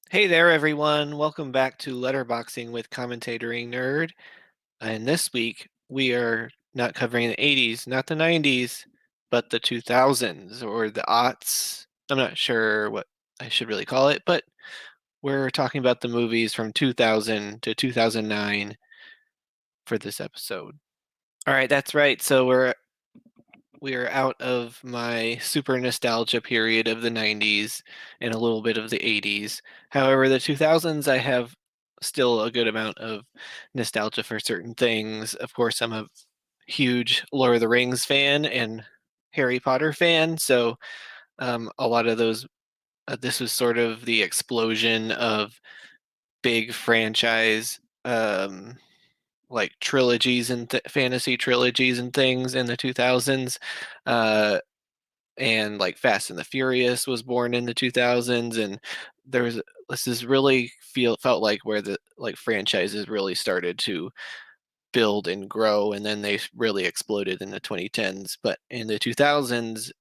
Hey there, everyone. Welcome back to Letterboxing with Commentatoring Nerd. And this week, we are not covering the 80s, not the 90s, but the 2000s or the aughts. I'm not sure what I should really call it, but we're talking about the movies from 2000 to 2009 for this episode. All right, that's right. So we're out of my super nostalgia period of the 90s and a little bit of the 80s. However, the 2000s, I have still a good amount of nostalgia for certain things. Of course, I'm a huge Lord of the Rings fan and Harry Potter fan, so a lot of those, this was sort of the explosion of big franchise. Like trilogies and fantasy trilogies and things in the 2000s. Uh, and like Fast and the Furious was born in the 2000s, and there's this is really felt like where the like franchises really started to build and grow, and then they really exploded in the 2010s. But in the 2000s,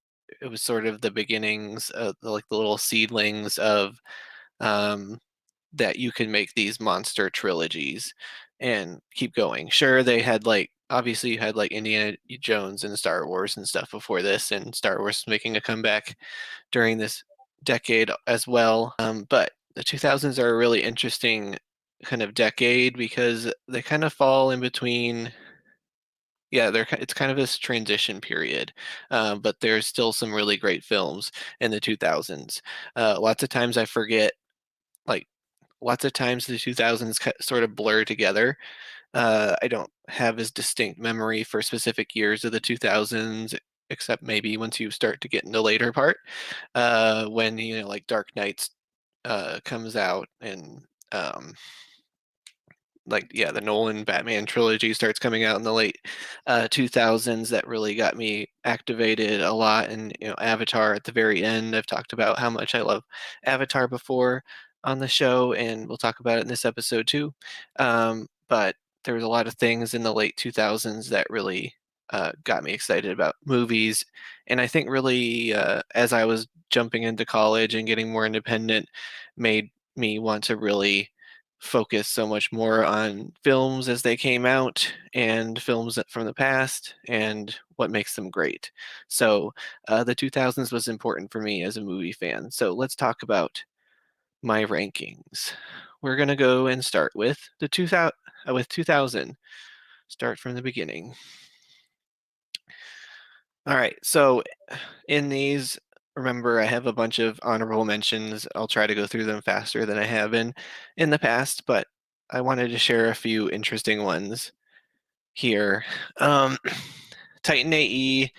it was sort of the beginnings of like the little seedlings of um, that you can make these monster trilogies and keep going. Sure, they had like obviously you had like Indiana Jones and Star Wars and stuff before this, and Star Wars making a comeback during this decade as well. But the 2000s are a really interesting kind of decade because they kind of fall in between. Yeah, it's kind of this transition period, but there's still some really great films in the 2000s. Lots of times I forget, like, lots of times the 2000s sort of blur together. I don't have as distinct memory for specific years of the 2000s, except maybe once you start to get in the later part, when like Dark Knights comes out and like yeah, the Nolan Batman trilogy starts coming out in the late 2000s. That really got me activated a lot, and Avatar at the very end. I've talked about how much I love Avatar before on the show, and we'll talk about it in this episode too. But there was a lot of things in the late 2000s that really got me excited about movies, and I think really as I was jumping into college and getting more independent, made me want to really focus so much more on films as they came out and films from the past and what makes them great. So the 2000s was important for me as a movie fan. So let's talk about my rankings. We're gonna go and start with the 2000 with 2000. Start from the beginning. All right. So in these, remember I have a bunch of honorable mentions. I'll try to go through them faster than I have in the past, but I wanted to share a few interesting ones here. Um, Titan AE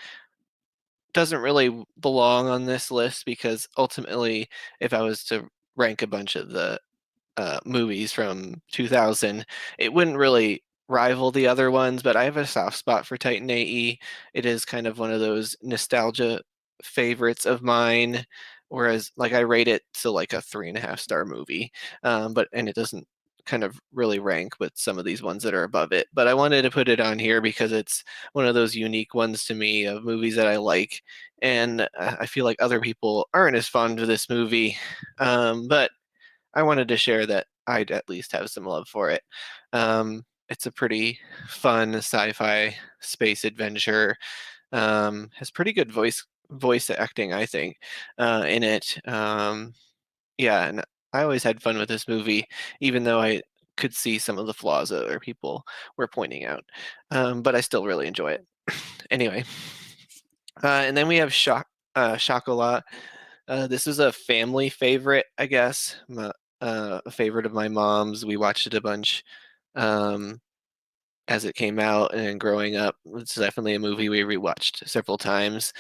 doesn't really belong on this list because ultimately, if I was to rank a bunch of the movies from 2000, it wouldn't really rival the other ones, but I have a soft spot for Titan AE. It is kind of one of those nostalgia favorites of mine, whereas like I rate it to like a 3.5 star movie, and it doesn't kind of really rank with some of these ones that are above it. But I wanted to put it on here because it's one of those unique ones to me of movies that I like, and I feel like other people aren't as fond of this movie. But I wanted to share that I'd at least have some love for it. It's a pretty fun sci-fi space adventure. Has pretty good voice acting, I think, in it. Yeah, and I always had fun with this movie, even though I could see some of the flaws that other people were pointing out. But I still really enjoy it. Anyway, and then we have Chocolat. This is a family favorite, I guess. A favorite of my mom's. We watched it a bunch um, as it came out and growing up. It's definitely a movie we rewatched several times,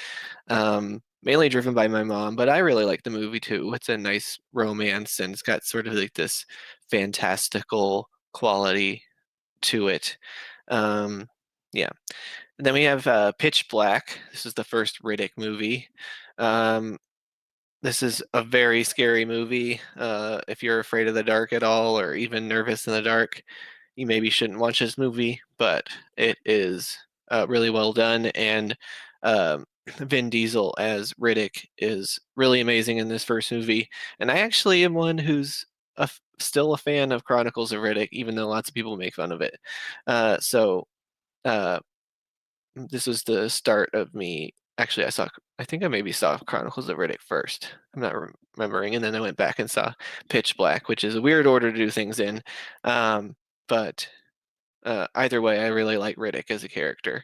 mainly driven by my mom, but I really like the movie too. It's a nice romance and it's got sort of like this fantastical quality to it. Um, yeah. And then we have Pitch Black. This is the first Riddick movie. Um, this is a very scary movie. If you're afraid of the dark at all, or even nervous in the dark, you maybe shouldn't watch this movie. But it is really well done, and um, Vin Diesel as Riddick is really amazing in this first movie. And I actually am one who's still a fan of Chronicles of Riddick, even though lots of people make fun of it. So uh, this was the start of me. Actually, I think I maybe saw Chronicles of Riddick first. I'm not remembering, and then I went back and saw Pitch Black, which is a weird order to do things in. But either way, I really like Riddick as a character,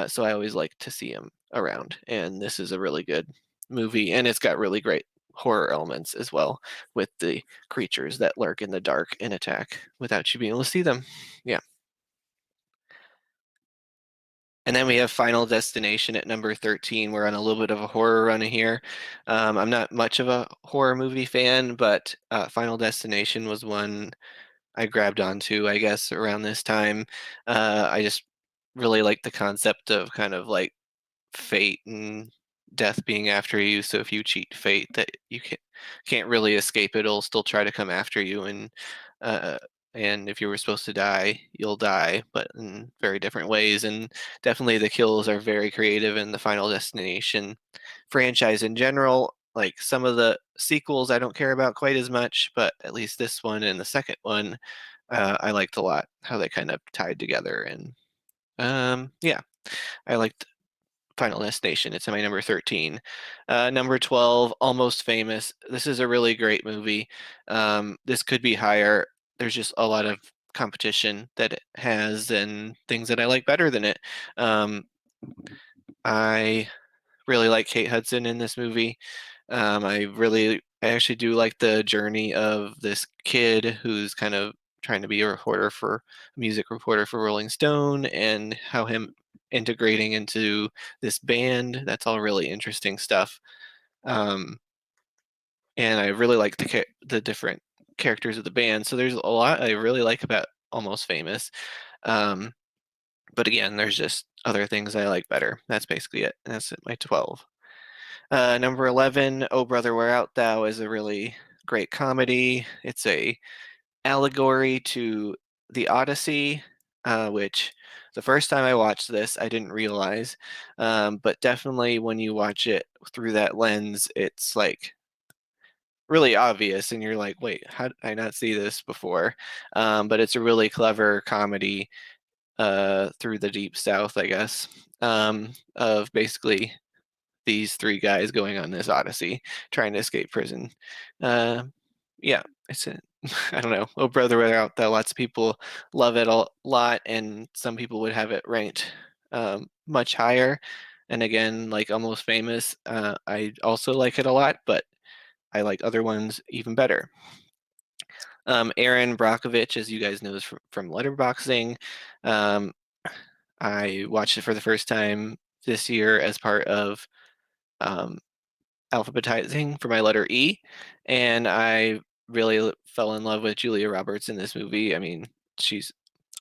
so I always like to see him around. And this is a really good movie, and it's got really great horror elements as well, with the creatures that lurk in the dark and attack without you being able to see them. Yeah. And then we have Final Destination at number 13. We're on a little bit of a horror run here. I'm not much of a horror movie fan, but Final Destination was one I grabbed onto, I guess, around this time. I just really like the concept of kind of like fate and death being after you. So if you cheat fate, that you can't really escape it. It'll still try to come after you, uh, and if you were supposed to die, you'll die, but in very different ways. And definitely the kills are very creative in the Final Destination franchise in general. Like some of the sequels, I don't care about quite as much, but at least this one and the second one, I liked a lot how they kind of tied together. And yeah, I liked Final Destination. It's my number 13. Number 12, Almost Famous. This is a really great movie. This could be higher. There's just a lot of competition that it has and things that I like better than it. Um, I really like Kate Hudson in this movie. I actually do like the journey of this kid who's kind of trying to be a music reporter for Rolling Stone, and how him integrating into this band. That's all really interesting stuff. Um, and I really like the different characters of the band. So there's a lot I really like about Almost Famous. Um, but again, there's just other things I like better. That's basically it. That's at my 12. Number 11, Oh Brother, Where Art Thou, is a really great comedy. It's a allegory to the Odyssey, which the first time I watched this, I didn't realize. But definitely when you watch it through that lens, it's like really obvious, and you're like, wait, how did I not see this before? But it's a really clever comedy through the deep south, I guess, of basically these three guys going on this odyssey trying to escape prison. Uh, yeah, it's a, I don't know. Oh Brother, Where Art Thou, lots of people love it a lot, and some people would have it ranked much higher. And again, like Almost Famous, I also like it a lot, but I like other ones even better. Aaron Brockovich, as you guys know, is from Letterboxd-ing. Um, I watched it for the first time this year as part of um, alphabetizing for my letter E, and I really fell in love with Julia Roberts in this movie. I mean, she's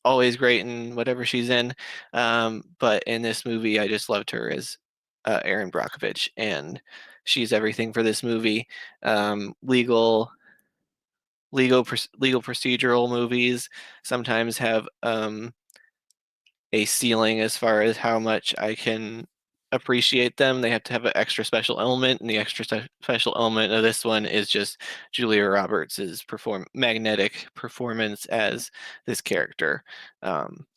always great in whatever she's in, but in this movie, I just loved her as Erin Brockovich, and she's everything for this movie. Legal procedural movies sometimes have a ceiling as far as how much I can appreciate them. They have to have an extra special element, and the extra special element of this one is just Julia Roberts's magnetic performance as this character.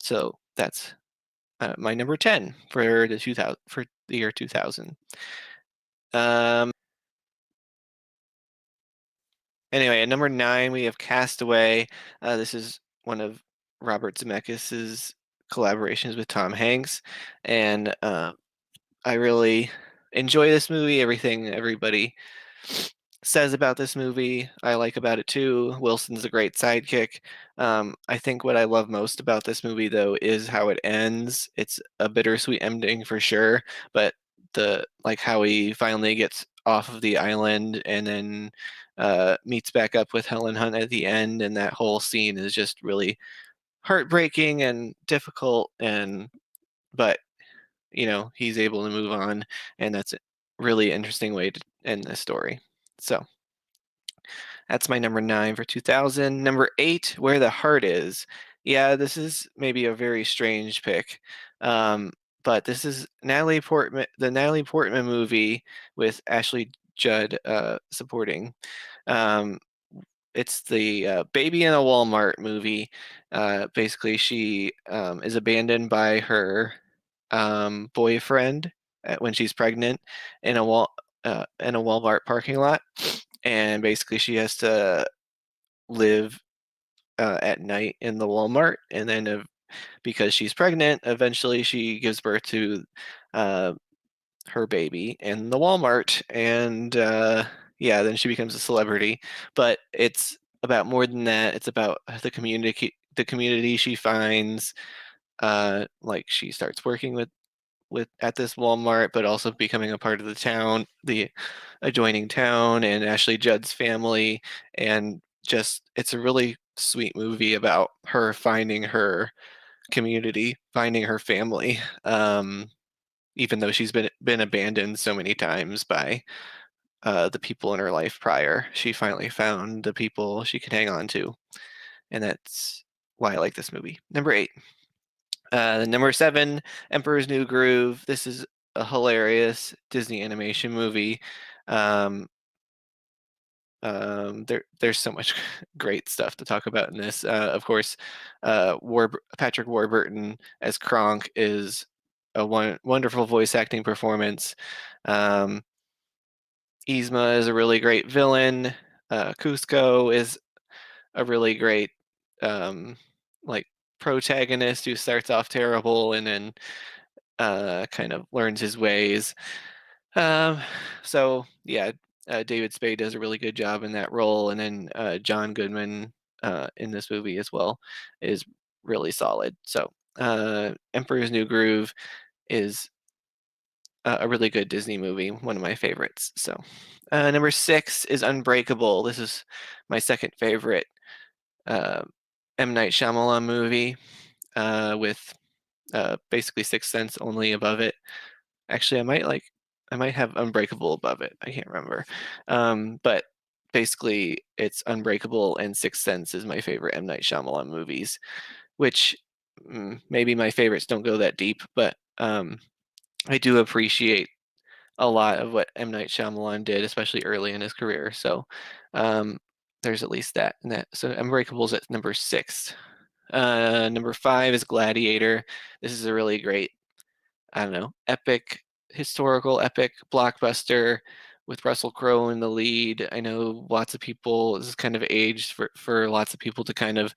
So that's my number 10 for the year 2000. Um, anyway, at number 9 we have Castaway. This is one of Robert Zemeckis's collaborations with Tom Hanks, and I really enjoy this movie. Everything everybody says about this movie, I like about it too. Wilson's a great sidekick. I think what I love most about this movie, though, is how it ends. It's a bittersweet ending for sure, but the like how he finally gets off of the island and then meets back up with Helen Hunt at the end, and that whole scene is just really heartbreaking and difficult. And but he's able to move on, and that's a really interesting way to end this story. So that's my number 9 for 2000. Number 8, Where the Heart Is. Yeah, this is maybe a very strange pick, but this is the Natalie Portman movie with Ashley Judd supporting. Um, it's the Baby in a Walmart movie. Basically, she is abandoned by her boyfriend when she's pregnant in in a Walmart parking lot, and basically she has to live at night in the Walmart, and then because she's pregnant, eventually she gives birth to uh, her baby in the Walmart, and yeah, then she becomes a celebrity. But it's about more than that. It's about the community she finds. Like she starts working with at this Walmart, but also becoming a part of the town, the adjoining town, and Ashley Judd's family, and just it's a really sweet movie about her finding her community, finding her family. Even though she's been abandoned so many times by the people in her life prior, she finally found the people she can hang on to, and that's why I like this movie. Number 8. Number 7, Emperor's New Groove. This is a hilarious Disney animation movie. Um, there's so much great stuff to talk about in this. Of course, Patrick Warburton as Kronk is a wonderful voice acting performance. Um, Yzma is a really great villain. Cusco is a really great um, like protagonist who starts off terrible and then kind of learns his ways. Um, so yeah, David Spade does a really good job in that role, and then John Goodman in this movie as well is really solid. So Emperor's New Groove is a really good Disney movie, one of my favorites. So number 6 is Unbreakable. This is my second favorite uh, M. Night Shyamalan movie with basically Sixth Sense only above it. Actually, I might have Unbreakable above it. I can't remember. But basically, it's Unbreakable and Sixth Sense is my favorite M. Night Shyamalan movies, which maybe my favorites don't go that deep, but I do appreciate a lot of what M. Night Shyamalan did, especially early in his career. So um, there's at least that. And that so Unbreakable's at number 6. Number 5 is Gladiator. This is a really great, I don't know, historical epic blockbuster with Russell Crowe in the lead. I know lots of people, this is kind of aged for lots of people to kind of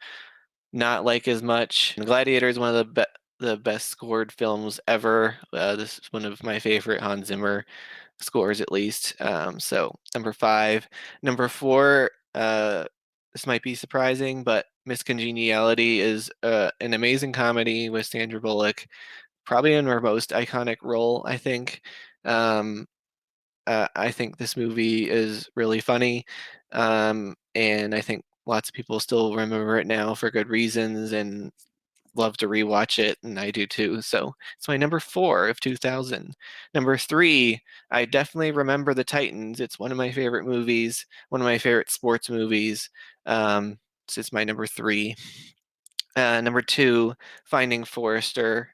not like as much. And Gladiator is one of the best scored films ever. This is one of my favorite Hans Zimmer scores, at least. So number 5. Number 4, this might be surprising, but Miss Congeniality is an amazing comedy with Sandra Bullock, probably in her most iconic role, I think. Um, I think this movie is really funny, and I think lots of people still remember it now for good reasons and love to rewatch it, and I do too. So it's my number 4 of 2000. Number 3, I definitely remember The Titans. It's one of my favorite movies, one of my favorite sports movies. So it's my number 3. Number 2, Finding Forrester.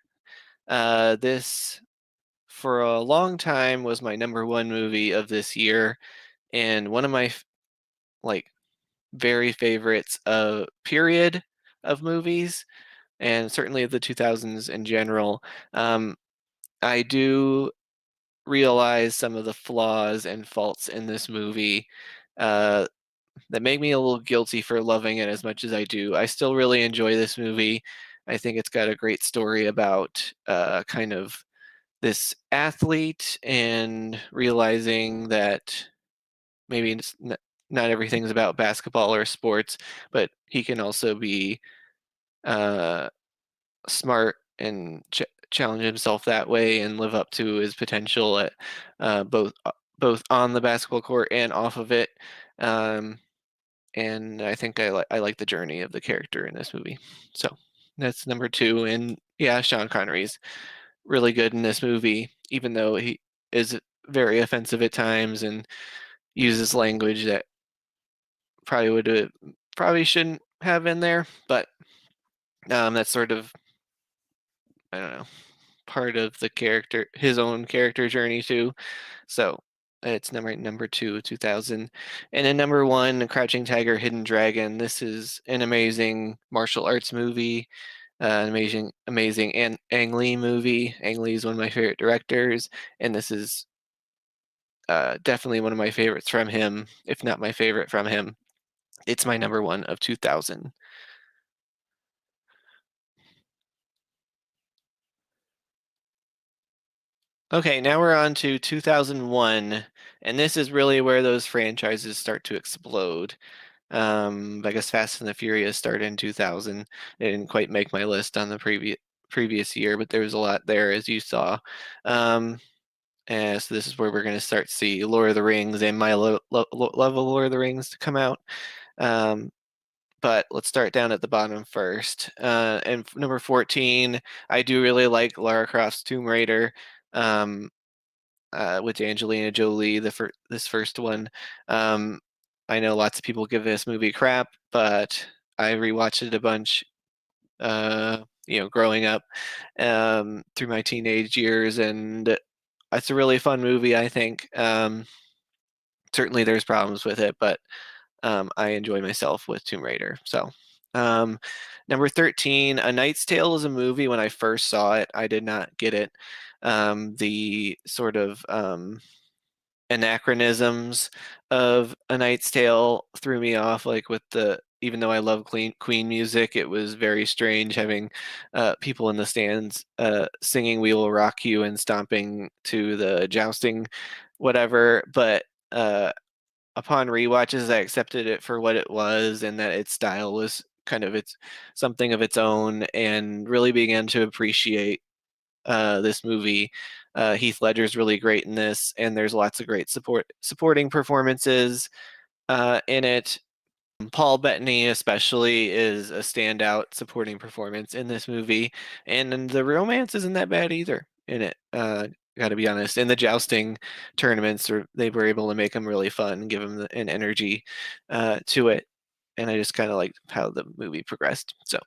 This for a long time was my number 1 movie of this year, and one of my like very favorites period of movies, and certainly of the 2000s in general. I do realize some of the flaws and faults in this movie uh, that make me a little guilty for loving it as much as I do. I still really enjoy this movie. I think it's got a great story about kind of this athlete and realizing that maybe not everything's about basketball or sports, but he can also be uh, smart and challenge himself that way and live up to his potential at both on the basketball court and off of it. Um, and I think I like the journey of the character in this movie. So that's number 2. And yeah, Sean Connery's really good in this movie, even though he is very offensive at times and uses language that probably shouldn't have in there. But that's sort of, I don't know, part of the character, his own character journey too. So It's number two, 2000. And then number one, Crouching Tiger, Hidden Dragon. This is an amazing martial arts movie, an amazing Ang Lee movie. Ang Lee is one of my favorite directors, and this is definitely one of my favorites from him, if not my favorite from him. It's my number one of 2000. Okay, now we're on to 2001, and this is really where those franchises start to explode. I guess Fast and the Furious started in 2000. They didn't quite make my list on the previous year, but there was a lot there, as you saw. Um, and so this is where we're going to start to see Lord of the Rings and my love of Lord of the Rings to come out. Um, but let's start down at the bottom first. And number 14, I do really like Lara Croft's Tomb Raider. Um, with Angelina Jolie, this first one. Um, I know lots of people give this movie crap, but I rewatched it a bunch, growing up, through my teenage years, and it's a really fun movie, I think. Certainly there's problems with it, but I enjoy myself with Tomb Raider. So, um, number 13, A Knight's Tale is a movie. When I first saw it, I did not get it. The sort of anachronisms of A Knight's Tale threw me off. Like with the, even though I love Queen music, it was very strange having people in the stands singing "We Will Rock You" and stomping to the jousting, whatever. But upon rewatches, I accepted it for what it was, and that its style was kind of its something of its own, and really began to appreciate this movie. Heath Ledger's really great in this, and there's lots of great supporting performances in it. Paul Bettany especially is a standout supporting performance in this movie, and the romance isn't that bad either in it. Got to be honest. In the jousting tournaments, they were able to make them really fun, give them an energy to it, and I just kind of liked how the movie progressed. So,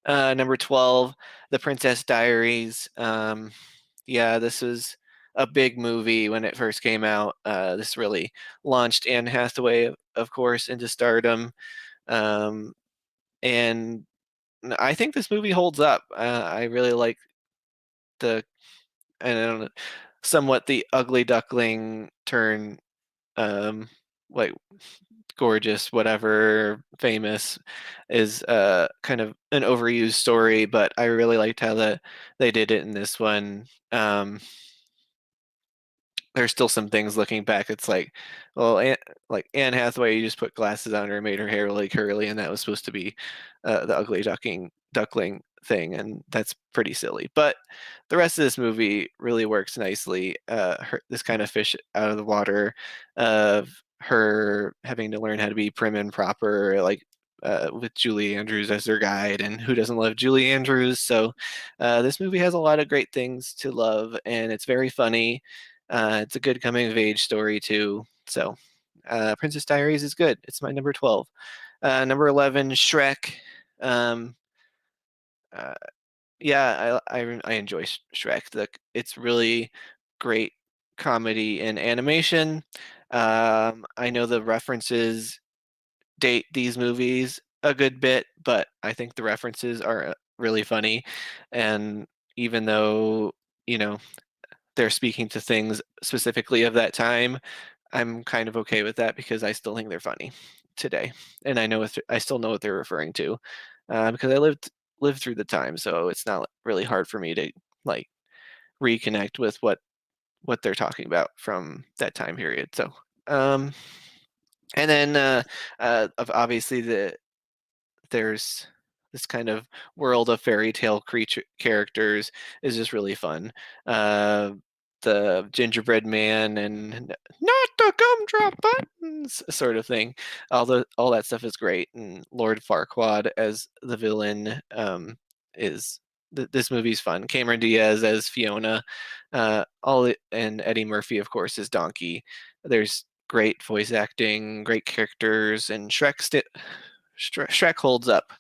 number 12, The Princess Diaries. Yeah, this was a big movie when it first came out. This really launched Anne Hathaway, of course, into stardom. Um, and I think this movie holds up. I really like the, I don't know, somewhat the ugly duckling turn, like gorgeous, whatever, famous is kind of an overused story, but I really liked how they did it in this one. There's still some things looking back. It's like, well, like Anne Hathaway, you just put glasses on her and made her hair really curly, and that was supposed to be the ugly duckling thing, and that's pretty silly. But the rest of this movie really works nicely. This kind of fish out of the water of her having to learn how to be prim and proper, like with Julie Andrews as their guide, and who doesn't love Julie Andrews? So this movie has a lot of great things to love, and it's very funny. It's a good coming of age story too. So, Princess Diaries is good. It's my number 12. Number 11, Shrek. Um, uh, yeah, I enjoy Shrek. It's really great comedy and animation. I know the references date these movies a good bit, but I think the references are really funny. And even though, you know, they're speaking to things specifically of that time, I'm kind of okay with that because I still think they're funny today, and I still know what they're referring to because I lived through the time, so it's not really hard for me to like reconnect with what they're talking about from that time period. So, um, and then obviously there's this kind of world of fairy tale creature characters is just really fun. Uh, the gingerbread man and not the gumdrop buttons sort of thing. All that stuff is great. And Lord Farquaad as the villain is this movie's fun. Cameron Diaz as Fiona, and Eddie Murphy, of course, as Donkey. There's great voice acting, great characters, and Shrek holds up.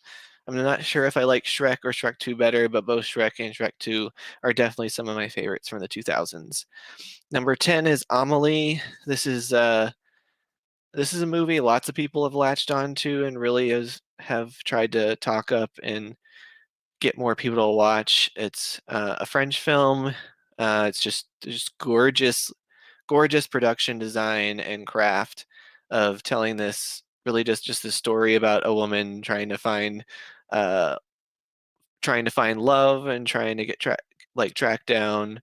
I'm not sure if I like Shrek or Shrek 2 better, but both Shrek and Shrek 2 are definitely some of my favorites from the 2000s. Number 10 is Amelie. This is a movie lots of people have latched on to and really have tried to talk up and get more people to watch. It's a French film. It's just gorgeous production design and craft of telling this really just this story about a woman uh, trying to find love and trying to track down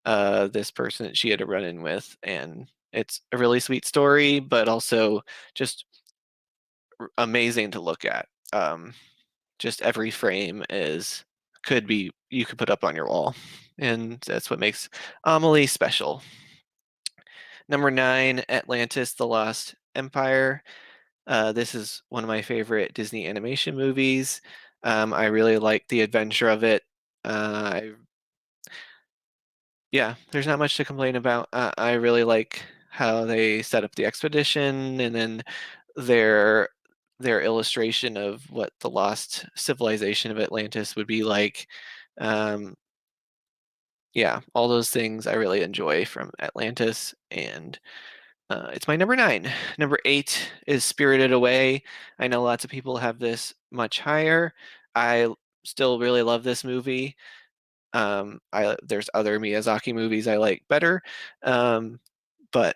this person that she had a run in with, and it's a really sweet story, but also just amazing to look at. Just every frame is could be you could put up on your wall, and that's what makes Amelie special. Number 9, Atlantis: The Lost Empire. This is one of my favorite Disney animation movies. I really like the adventure of it. I Yeah, there's not much to complain about. I really like how they set up the expedition, and then their their illustration of what the lost civilization of Atlantis would be like. Um, yeah, all those things I really enjoy from Atlantis, and it's my number 9. Number 8 is Spirited Away. I know lots of people have this much higher. I still really love this movie. There's other Miyazaki movies I like better, um, but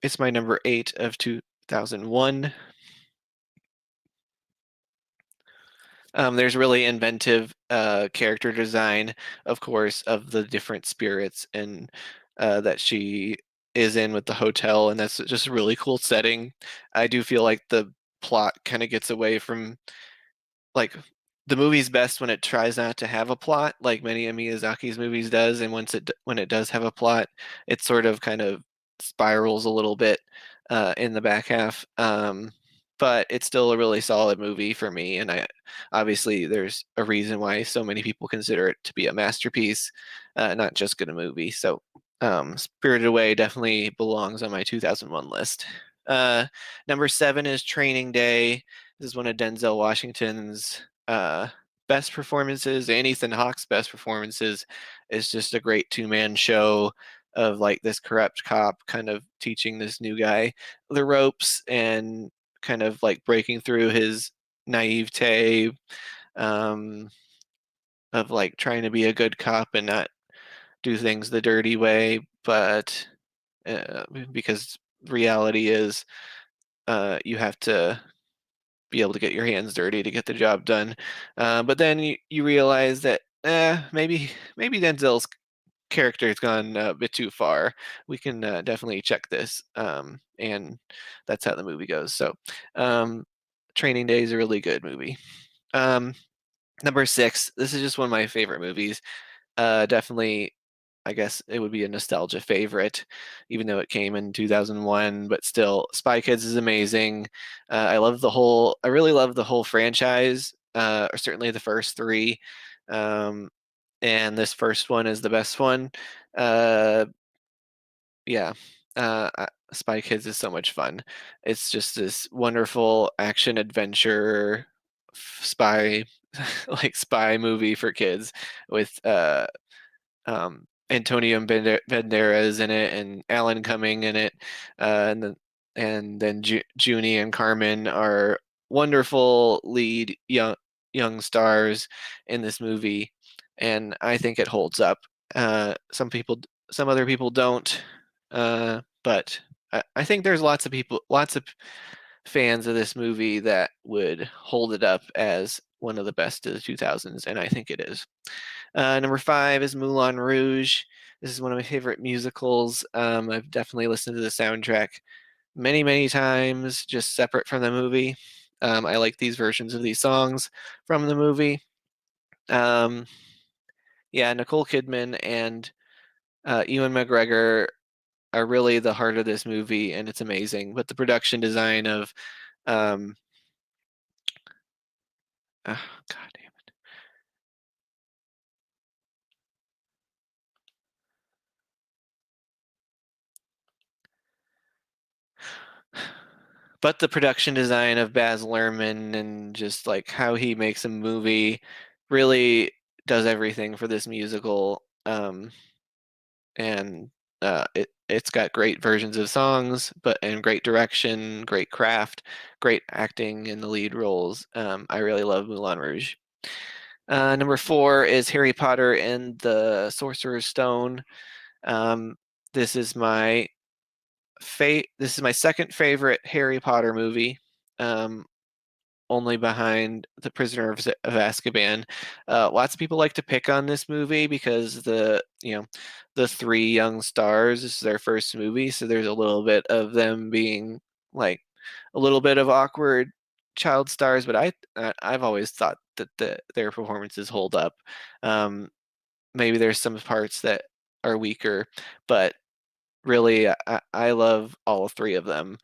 it's my number 8 of 2001. There's really inventive character design, of course, of the different spirits and that she is in with the hotel, and that's just a really cool setting. I do feel like the plot kind of gets away from like the movie's best when it tries not to have a plot, like many of Miyazaki's movies does, and when it does have a plot, it sort of kind of spirals a little bit in the back half. But it's still a really solid movie for me, and I obviously there's a reason why so many people consider it to be a masterpiece, not just good a movie. So, Spirited Away definitely belongs on my 2001 list. Uh, Number 7 is Training Day. This is one of Denzel Washington's best performances, and Ethan Hawke's best performances. Is just a great two-man show of like this corrupt cop kind of teaching this new guy the ropes and kind of like breaking through his naivete um, of like trying to be a good cop and not do things the dirty way, but uh, because reality is you have to be able to get your hands dirty to get the job done. But then you realize that maybe Denzel's character has gone a bit too far. We can definitely check this, and that's how the movie goes. So, um, Training Day is a really good movie. Um, Number 6. This is just one of my favorite movies. Definitely, I guess it would be a nostalgia favorite, even though it came in 2001. But still, Spy Kids is amazing. I really love the whole franchise, or certainly the first three. Um, and this first one is the best one. Uh, yeah, Spy Kids is so much fun. It's just this wonderful action adventure spy, like spy movie for kids with Antonio Banderas in it and Alan Cumming in it, and then Junie and Carmen are wonderful lead young stars in this movie, and I think it holds up. Some other people don't, but I think there's lots of fans of this movie that would hold it up as one of the best of the 2000s, and I think it is. Number 5 is Moulin Rouge. This is one of my favorite musicals. I've definitely listened to the soundtrack many times, just separate from the movie. I like these versions of these songs from the movie. Um, yeah, Nicole Kidman and Ewan McGregor are really the heart of this movie, and it's amazing. But the production design of, um, oh, God damn but the production design of Baz Luhrmann and just like how he makes a movie really does everything for this musical. And it's got great versions of songs, but and great direction, great craft, great acting in the lead roles. I really love Moulin Rouge. Number four is Harry Potter and the Sorcerer's Stone. Um, this is my this is my second favorite Harry Potter movie. Um, only behind The Prisoner of Azkaban. Lots of people like to pick on this movie because the three young stars, this is their first movie, so there's a little bit of them being like a little bit of awkward child stars, but I've always thought that their performances hold up. Um, Maybe there's some parts that are weaker, but really I love all three of them.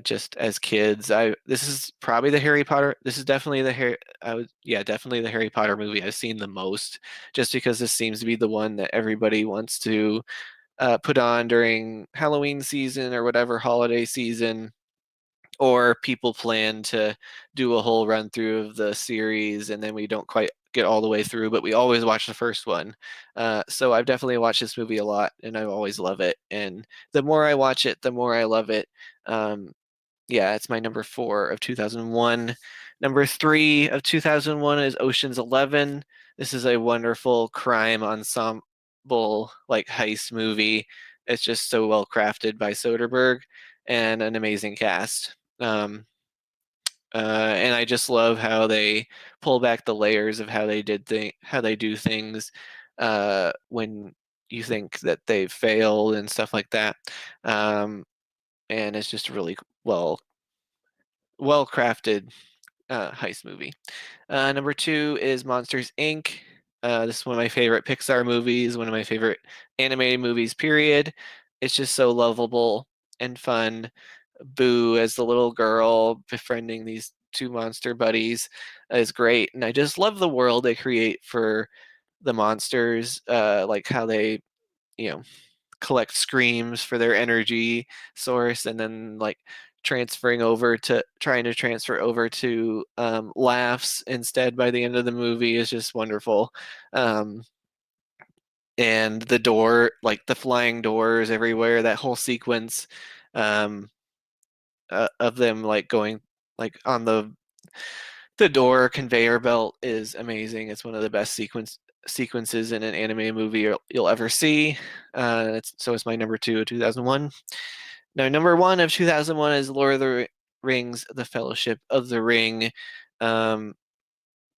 Just as kids, I this is probably the Harry Potter. This is definitely the Harry. I would yeah, definitely the Harry Potter movie I've seen the most, just because this seems to be the one that everybody wants to put on during Halloween season or whatever holiday season, or people plan to do a whole run through of the series and then we don't quite get all the way through, but we always watch the first one. So I've definitely watched this movie a lot and I always love it. And the more I watch it, the more I love it. Um, yeah, it's my number four of 2001. Number three of 2001 is Ocean's 11. This is a wonderful crime ensemble, like heist movie. It's just so well crafted by Soderbergh and an amazing cast. And I just love how they pull back the layers of how they do things when you think that they've failed and stuff like that. Um, and it's just really well crafted heist movie. Number two is Monsters Inc. This is one of my favorite Pixar movies, one of my favorite animated movies, period. It's just so lovable and fun. Boo as the little girl befriending these two monster buddies is great. And I just love the world they create for the monsters, like how they, you know, collect screams for their energy source and then like trying to transfer over to laughs instead by the end of the movie is just wonderful. Um, and the door, like the flying doors everywhere, that whole sequence um, of them like going like on the door conveyor belt is amazing. It's one of the best sequences in an anime movie you'll ever see. So it's my number two of 2001. Now, number one of 2001 is Lord of the Rings: The Fellowship of the Ring. Um,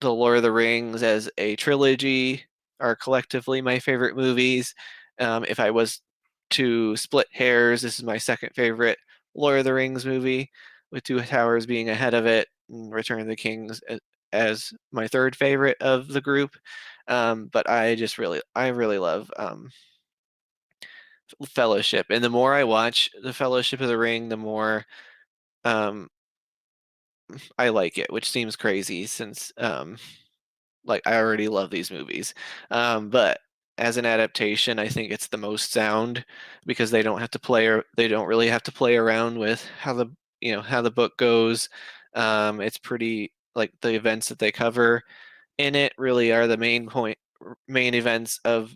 the Lord of the Rings as a trilogy are collectively my favorite movies. If I was to split hairs, this is my second favorite Lord of the Rings movie, with Two Towers being ahead of it, and Return of the Kings as my third favorite of the group. But I really love Fellowship, and the more I watch the Fellowship of the Ring, the more um, I like it, which seems crazy since like I already love these movies. But as an adaptation, I think it's the most sound because they don't really have to play around with how the book goes. It's pretty like the events that they cover in it really are the main events of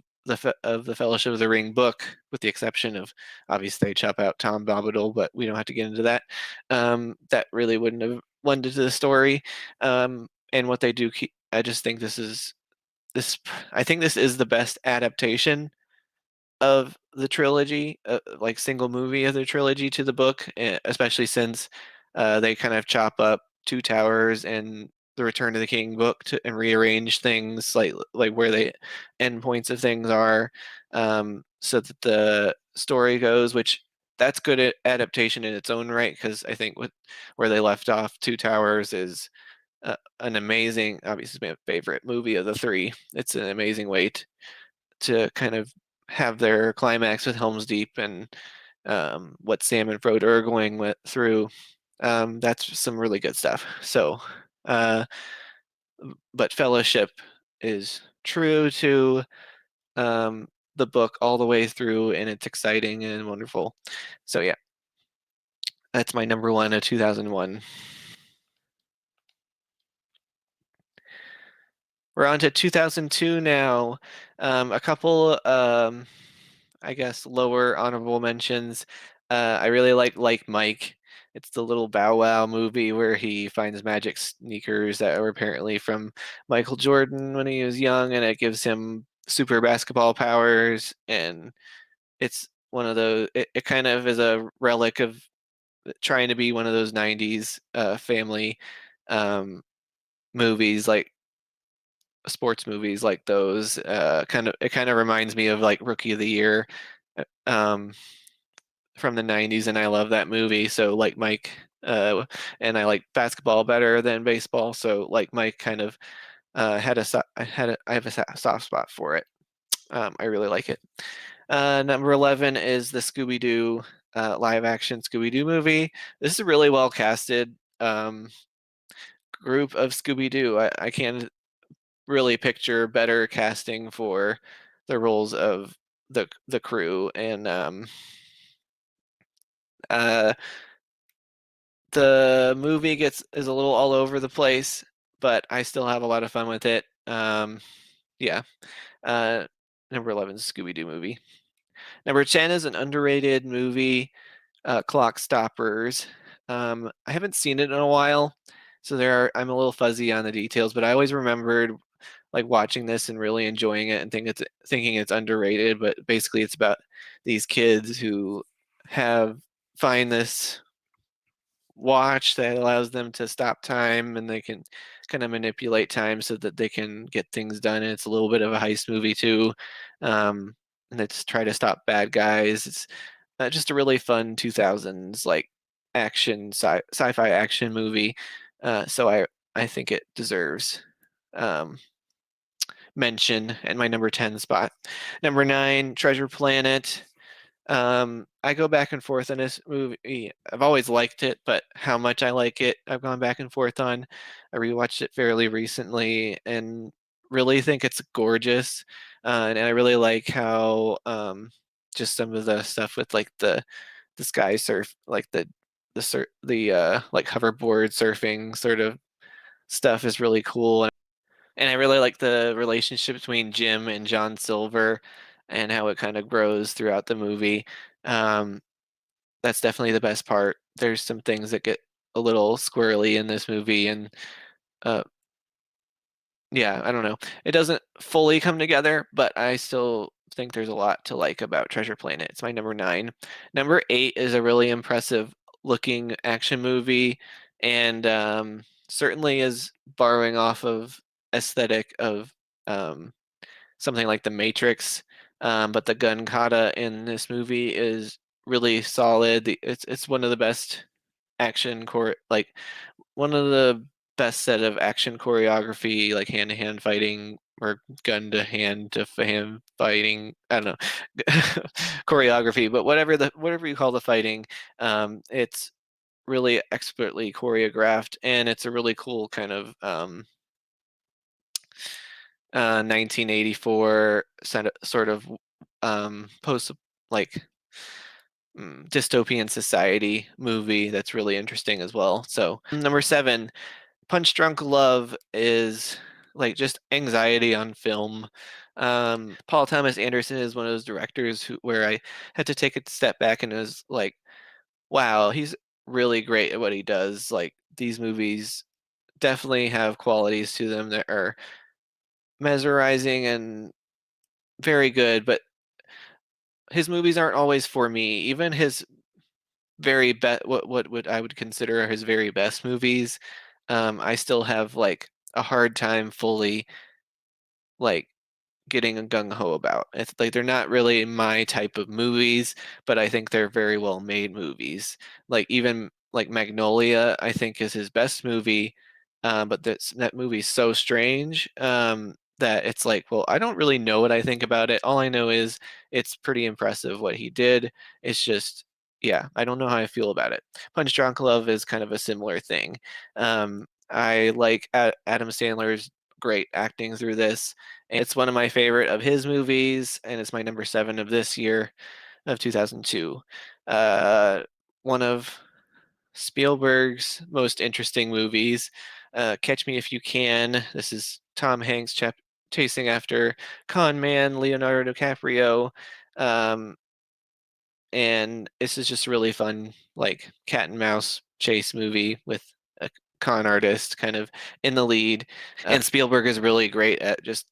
of the Fellowship of the Ring book, with the exception of obviously they chop out Tom Bombadil, but we don't have to get into that. That really wouldn't have lended to the story. And what they do, I just think this. I think this is the best adaptation of the trilogy, like single movie of the trilogy to the book, especially since they kind of chop up Two Towers and the Return of the King book and rearrange things like where the end points of things are, so that the story goes, which that's good adaptation in its own right, because I think where they left off Two Towers is an amazing, obviously my favorite movie of the three. It's an amazing way to kind of have their climax with Helm's Deep and what Sam and Frodo are through. That's some really good stuff. So, uh, but Fellowship is true to um, the book all the way through, and it's exciting and wonderful. So yeah. That's my number one of 2001. We're on to 2002 now. A couple, I guess, lower honorable mentions. I really like Mike. It's the little Bow Wow movie where he finds magic sneakers that were apparently from Michael Jordan when he was young, and it gives him super basketball powers. And it's one of those, it kind of is a relic of trying to be one of those 90s family um, movies, like sports movies like those. It kind of reminds me of like Rookie of the Year um, from the 90s, and I love that movie. So like Mike, and I like basketball better than baseball. So like Mike kind of I have a soft spot for it. I really like it. Number 11 is the Scooby-Doo live action Scooby-Doo movie. This is a really well casted group of Scooby-Doo. I can't really picture better casting for the roles of the crew. And uh, the movie is a little all over the place, but I still have a lot of fun with it. Yeah. Uh, Number 11 is Scooby-Doo movie. Number 10 is an underrated movie, Clock Stoppers. I haven't seen it in a while, so I'm a little fuzzy on the details, but I always remembered like watching this and really enjoying it and thinking it's underrated. But basically, it's about these kids who have find this watch that allows them to stop time, and they can kind of manipulate time so that they can get things done. And it's a little bit of a heist movie too. And they just try to stop bad guys. It's just a really fun 2000s like sci-fi action movie. So I think it deserves um, mention in my number 10 spot. Number 9, Treasure Planet. I go back and forth on this movie. I've always liked it, but how much I like it, I've gone back and forth on. I rewatched it fairly recently and really think it's gorgeous. And I really like how just some of the stuff with like the sky surf, like the like hoverboard surfing sort of stuff is really cool. And I really like the relationship between Jim and John Silver and how it kind of grows throughout the movie. Um, that's definitely the best part. There's some things that get a little squirrely in this movie, and uh, yeah, I don't know. It doesn't fully come together, but I still think there's a lot to like about Treasure Planet. It's my number 9. Number 8 is a really impressive looking action movie, and certainly is borrowing off of aesthetic of um, something like The Matrix. But the gun kata in this movie is really solid. It's one of the best action core like one of the best set of action choreography, like hand to hand fighting or gun to hand fighting. I don't know choreography, but whatever you call the fighting, it's really expertly choreographed, and it's a really cool kind of 1984 sort of post like dystopian society movie that's really interesting as well. So number 7, Punch Drunk Love is like just anxiety on film. Paul Thomas Anderson is one of those directors where I had to take a step back and it was like, wow, he's really great at what he does. Like these movies definitely have qualities to them that are mesmerizing and very good, but his movies aren't always for me. Even his very best, what would I would consider his very best movies, I still have like a hard time fully like getting a gung ho about. It's like they're not really my type of movies, but I think they're very well made movies. Like even like Magnolia, I think is his best movie, but that movie's so strange that it's like, well, I don't really know what I think about it. All I know is it's pretty impressive what he did. It's just, yeah, I don't know how I feel about it. Punch Drunk Love is kind of a similar thing. I like Adam Sandler's great acting through this. It's one of my favorite of his movies, and it's my number 7 of this year of 2002. Uh, one of Spielberg's most interesting movies. Catch Me If You Can. This is Tom Hanks chasing after con man Leonardo DiCaprio. Um, and this is just a really fun, like, cat and mouse chase movie with a con artist kind of in the lead. And Spielberg is really great at just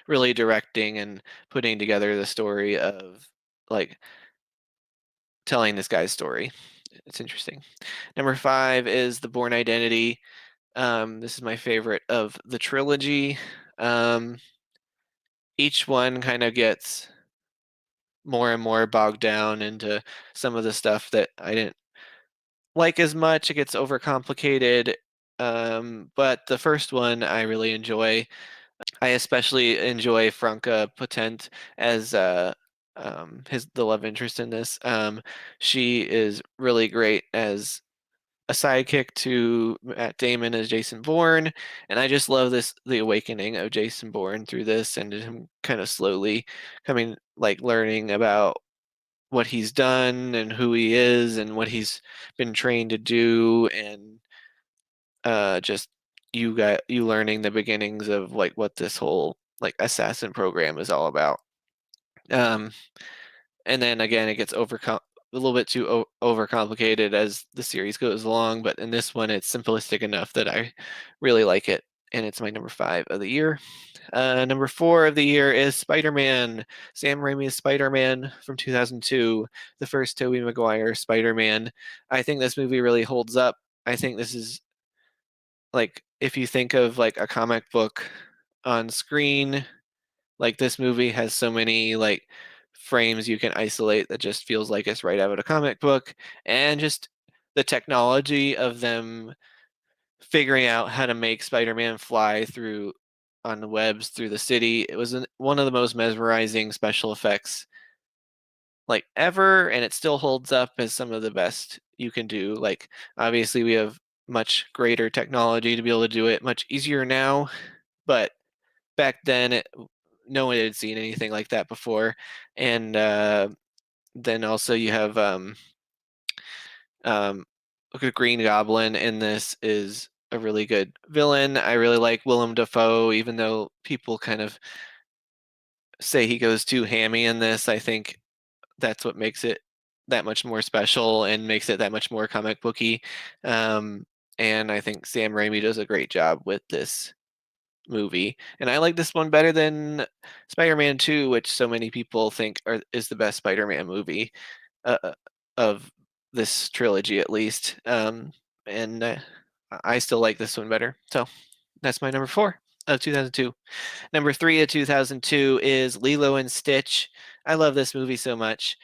really directing and putting together the story of, like, telling this guy's story. It's interesting. Number 5 is The Bourne Identity. This is my favorite of the trilogy. Each one kind of gets more and more bogged down into some of the stuff that I didn't like as much. It gets overcomplicated. But the first one I really enjoy. I especially enjoy Franca Potente as his the love interest in this. She is really great as a sidekick to Matt Damon as Jason Bourne, and I just love the awakening of Jason Bourne through this, and him kind of slowly coming, like, learning about what he's done and who he is and what he's been trained to do, and just you learning the beginnings of, like, what this whole, like, assassin program is all about. Um, and then again, it gets a little bit too overcomplicated as the series goes along, but in this one, it's simplistic enough that I really like it, and it's my number 5 of the year. Number 4 of the year is Spider-Man. Sam Raimi's Spider-Man from 2002, the first Tobey Maguire Spider-Man. I think this movie really holds up. I think this is, like, if you think of, like, a comic book on screen, like, this movie has so many, like, frames you can isolate that just feels like it's right out of a comic book, and just the technology of them figuring out how to make Spider-Man fly through on the webs through the city. It was one of the most mesmerizing special effects, like, ever, and it still holds up as some of the best you can do. Like, obviously we have much greater technology to be able to do it much easier now, but back then no one had seen anything like that before. And then also you have um, look at Green Goblin in this is a really good villain. I really like Willem Dafoe, even though people kind of say he goes too hammy in this. I think that's what makes it that much more special and makes it that much more comic booky. Um, and I think Sam Raimi does a great job with this movie. And I like this one better than Spider-Man 2, which so many people think is the best Spider-Man movie of this trilogy, at least. And I still like this one better. So that's my number 4 of 2002. Number 3 of 2002 is Lilo and Stitch. I love this movie so much.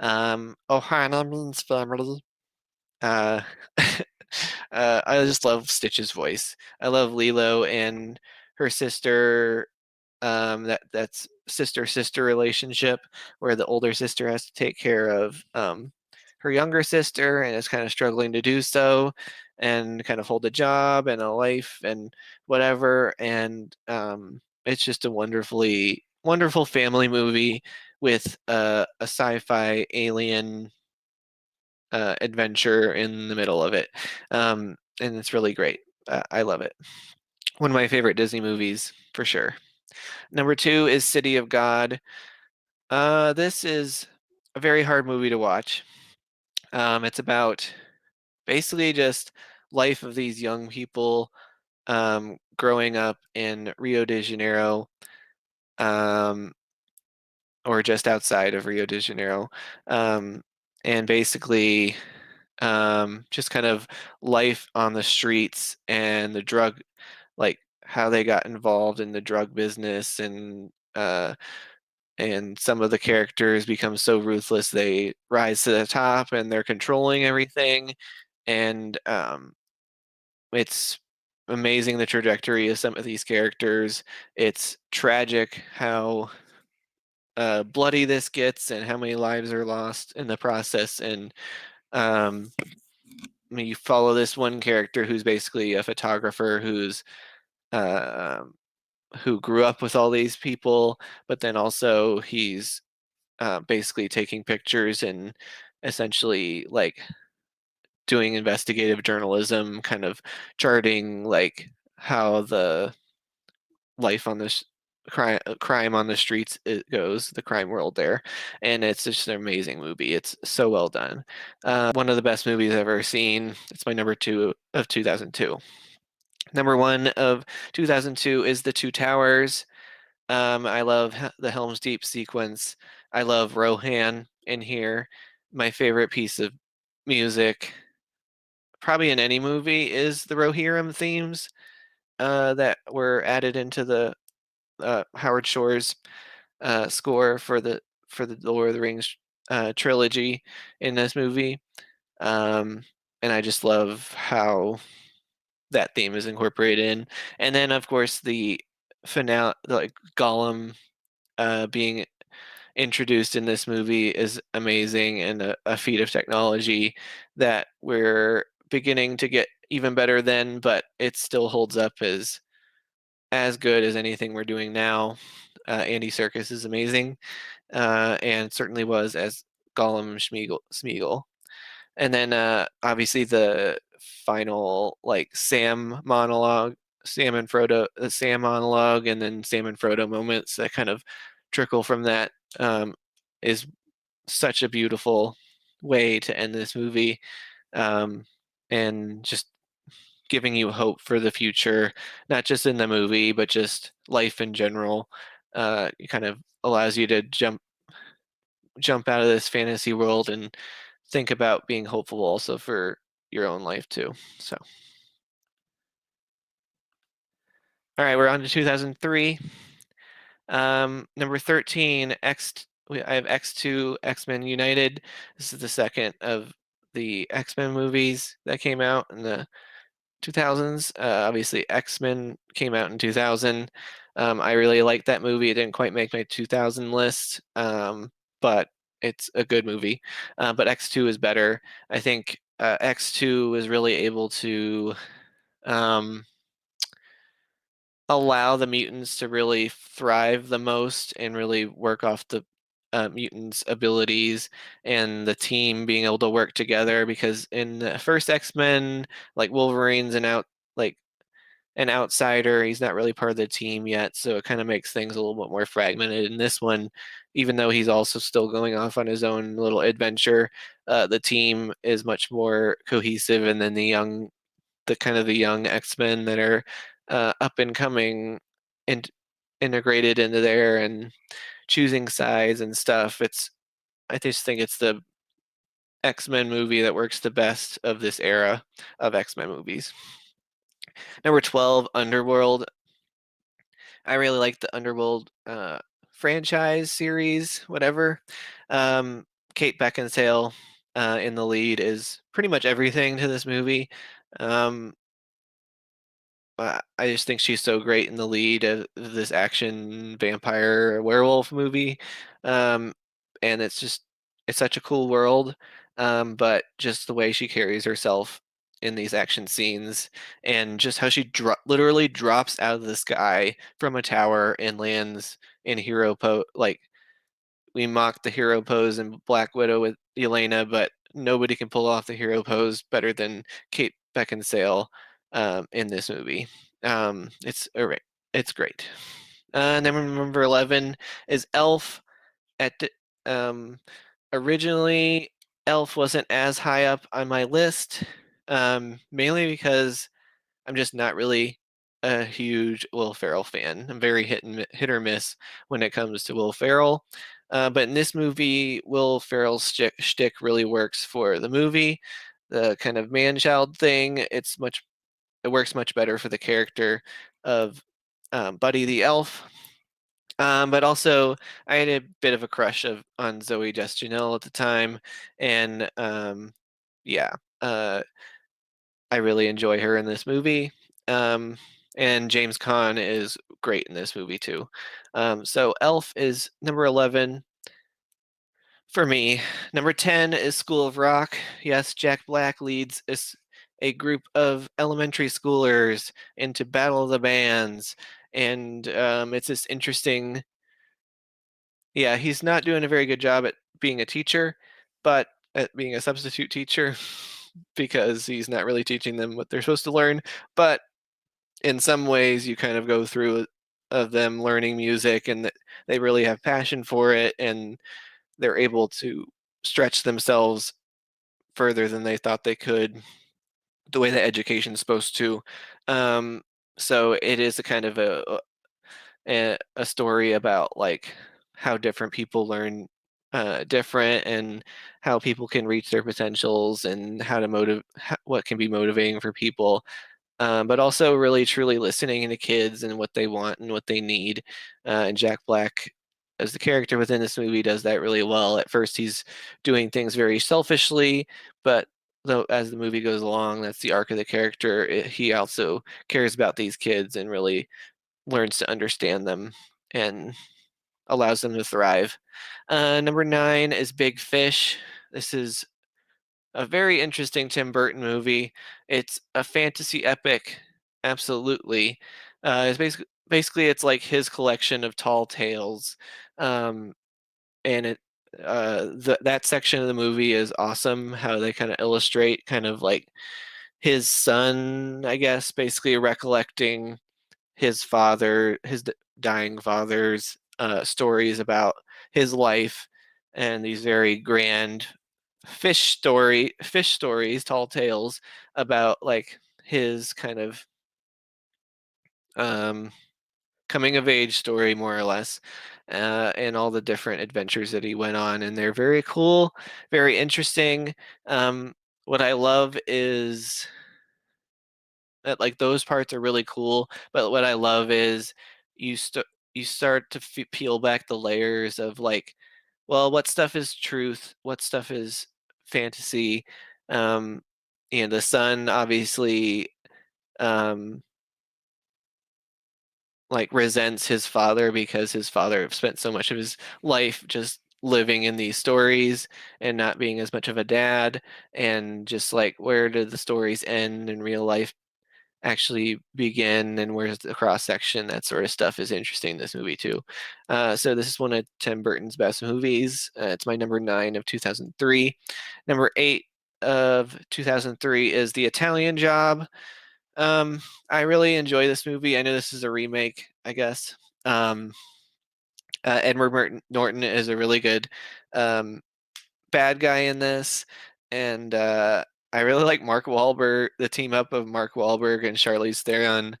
Ohana means family. Uh, I just love Stitch's voice. I love Lilo and her sister. That's sister relationship where the older sister has to take care of her younger sister and is kind of struggling to do so, and kind of hold a job and a life and whatever. And it's just a wonderful family movie with a sci-fi alien adventure in the middle of it. And it's really great. I love it. One of my favorite Disney movies, for sure. Number 2 is City of God. This is a very hard movie to watch. It's about basically just life of these young people growing up in Rio de Janeiro, um, or just outside of Rio de Janeiro, um, and basically just kind of life on the streets and the drug, like, how they got involved in the drug business, and some of the characters become so ruthless they rise to the top and they're controlling everything. And it's amazing the trajectory of some of these characters. It's tragic how bloody this gets and how many lives are lost in the process. And I mean, you follow this one character who's basically a photographer uh, who grew up with all these people, but then also he's basically taking pictures and essentially, like, doing investigative journalism, kind of charting like how the life on this crime on the streets it goes, the crime world there, and it's just an amazing movie. It's so well done. One of the best movies I've ever seen. It's my number two of 2002. Number one of 2002 is The Two Towers. I love the Helm's Deep sequence. I love Rohan in here. My favorite piece of music, probably in any movie, is the Rohirrim themes that were added into the Howard Shore's score for the Lord of the Rings trilogy in this movie. Um, and I just love how that theme is incorporated in. And then, of course, the finale, like Gollum being introduced in this movie is amazing and a feat of technology that we're beginning to get even better than, but it still holds up as good as anything we're doing now. Andy Serkis is amazing, and certainly was as Gollum Smeagol. And then obviously the final like Sam and Frodo, Sam monologue, and then Sam and Frodo moments that kind of trickle from that is such a beautiful way to end this movie, um, and just giving you hope for the future, not just in the movie, but just life in general. It kind of allows you to jump out of this fantasy world and think about being hopeful also for your own life too. So, all right, we're on to 2003. Number 13, I have X2, X-Men United. This is the second of the X-Men movies that came out in the 2000s. Obviously, X-Men came out in 2000. I really liked that movie. It didn't quite make my 2000 list, but it's a good movie. But X2 is better. I think X2 was really able to um, allow the mutants to really thrive the most and really work off the mutants' abilities and the team being able to work together. Because in the first X-Men, like Wolverine's like an outsider. He's not really part of the team yet, so it kind of makes things a little bit more fragmented. In this one, even though he's also still going off on his own little adventure, the team is much more cohesive, and then the young X-Men that are up and coming and integrated into there and choosing sides and stuff. I just think it's the X-Men movie that works the best of this era of X-Men movies. Number 12, Underworld. I really like the Underworld franchise series, whatever. Um, Kate Beckinsale in the lead is pretty much everything to this movie. Um, I just think she's so great in the lead of this action vampire werewolf movie. Um, and it's such a cool world. But just the way she carries herself in these action scenes and just how she literally drops out of the sky from a tower and lands in hero like we mock the hero pose in Black Widow with Elena, but nobody can pull off the hero pose better than Kate Beckinsale in this movie. It's great. And then number 11 is Elf. At the, um, Originally, Elf wasn't as high up on my list, mainly because I'm just not really a huge Will Ferrell fan. I'm very hit or miss when it comes to Will Ferrell. But in this movie, Will Ferrell's shtick really works for the movie. The kind of man-child thing, it works much better for the character of Buddy the Elf. But also, I had a bit of a crush on Zoe Deschanel at the time, and yeah, uh, I really enjoy her in this movie. Um, and James Caan is great in this movie too. So Elf is number 11 for me. Number 10 is School of Rock. Yes, Jack Black leads a group of elementary schoolers into Battle of the Bands. And it's this interesting, yeah, he's not doing a very good job at being a teacher, but at being a substitute teacher. because he's not really teaching them what they're supposed to learn. But in some ways, you kind of go through of them learning music, and they really have passion for it, and they're able to stretch themselves further than they thought they could, the way that education's supposed to. Um, so it is a kind of a story about like how different people learn different, and how people can reach their potentials, and how to what can be motivating for people, but also really truly listening to kids and what they want and what they need. And Jack Black, as the character within this movie, does that really well. At first, he's doing things very selfishly, but though as the movie goes along, that's the arc of the character. He also cares about these kids and really learns to understand them and allows them to thrive. Number 9 is Big Fish. This is a very interesting Tim Burton movie. It's a fantasy epic, absolutely. It's basically it's like his collection of tall tales, um, and that section of the movie is awesome. How they kind of illustrate kind of like his son, I guess, basically recollecting his father, dying father's stories about his life, and these very grand fish stories, tall tales about like his kind of um, coming of age story, more or less, and all the different adventures that he went on. And they're very cool, very interesting. Um, what I love is that like those parts are really cool, but what I love is you start to peel back the layers of like, well, what stuff is truth, what stuff is fantasy. um and the son obviously um like resents his father because his father spent so much of his life just living in these stories and not being as much of a dad, and just like where did the stories end in real life actually begin, and where's the cross section, that sort of stuff is interesting in this movie too. So this is one of Tim Burton's best movies. It's my number 9 of 2003. Number 8 of 2003 is The Italian Job. I really enjoy this movie. I know this is a remake, I guess. um, Edward Norton is a really good um, bad guy in this, and I really like Mark Wahlberg, the team up of Mark Wahlberg and Charlize Theron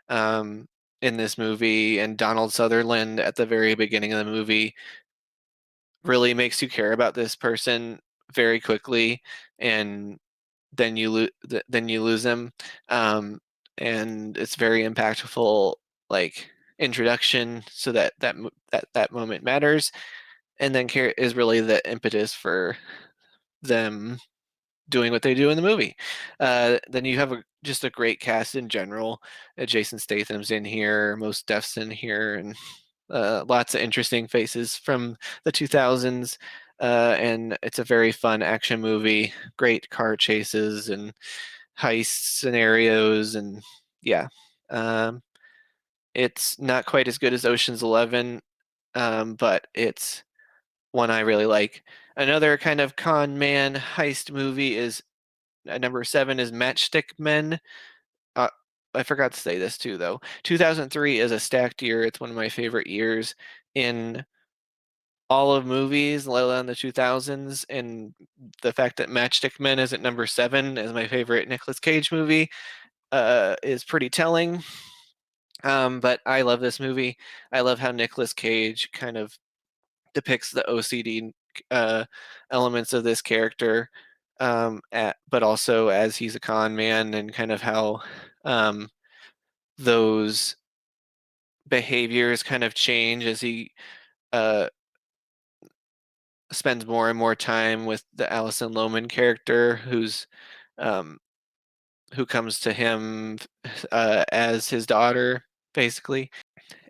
um, in this movie, and Donald Sutherland at the very beginning of the movie really makes you care about this person very quickly, and then you lose them, um, and it's very impactful, like introduction, so that moment matters, and then care is really the impetus for them doing what they do in the movie. Then you have just a great cast in general. Jason Statham's in here, Most Def's in here, and lots of interesting faces from the 2000s. And it's a very fun action movie. Great car chases and heist scenarios, and yeah. Um, it's not quite as good as Ocean's 11, but it's one I really like. Another kind of con man heist movie is number 7 is Matchstick Men. Uh, I forgot to say this too, though. 2003 is a stacked year. It's one of my favorite years in all of movies, let alone the 2000s. And the fact that Matchstick Men is at number 7 as my favorite Nicolas Cage movie is pretty telling. But I love this movie. I love how Nicolas Cage kind of depicts the OCD uh, elements of this character, but also as he's a con man, and kind of how um, those behaviors kind of change as he uh, spends more and more time with the Alison Lohman character, um, who comes to him as his daughter, basically.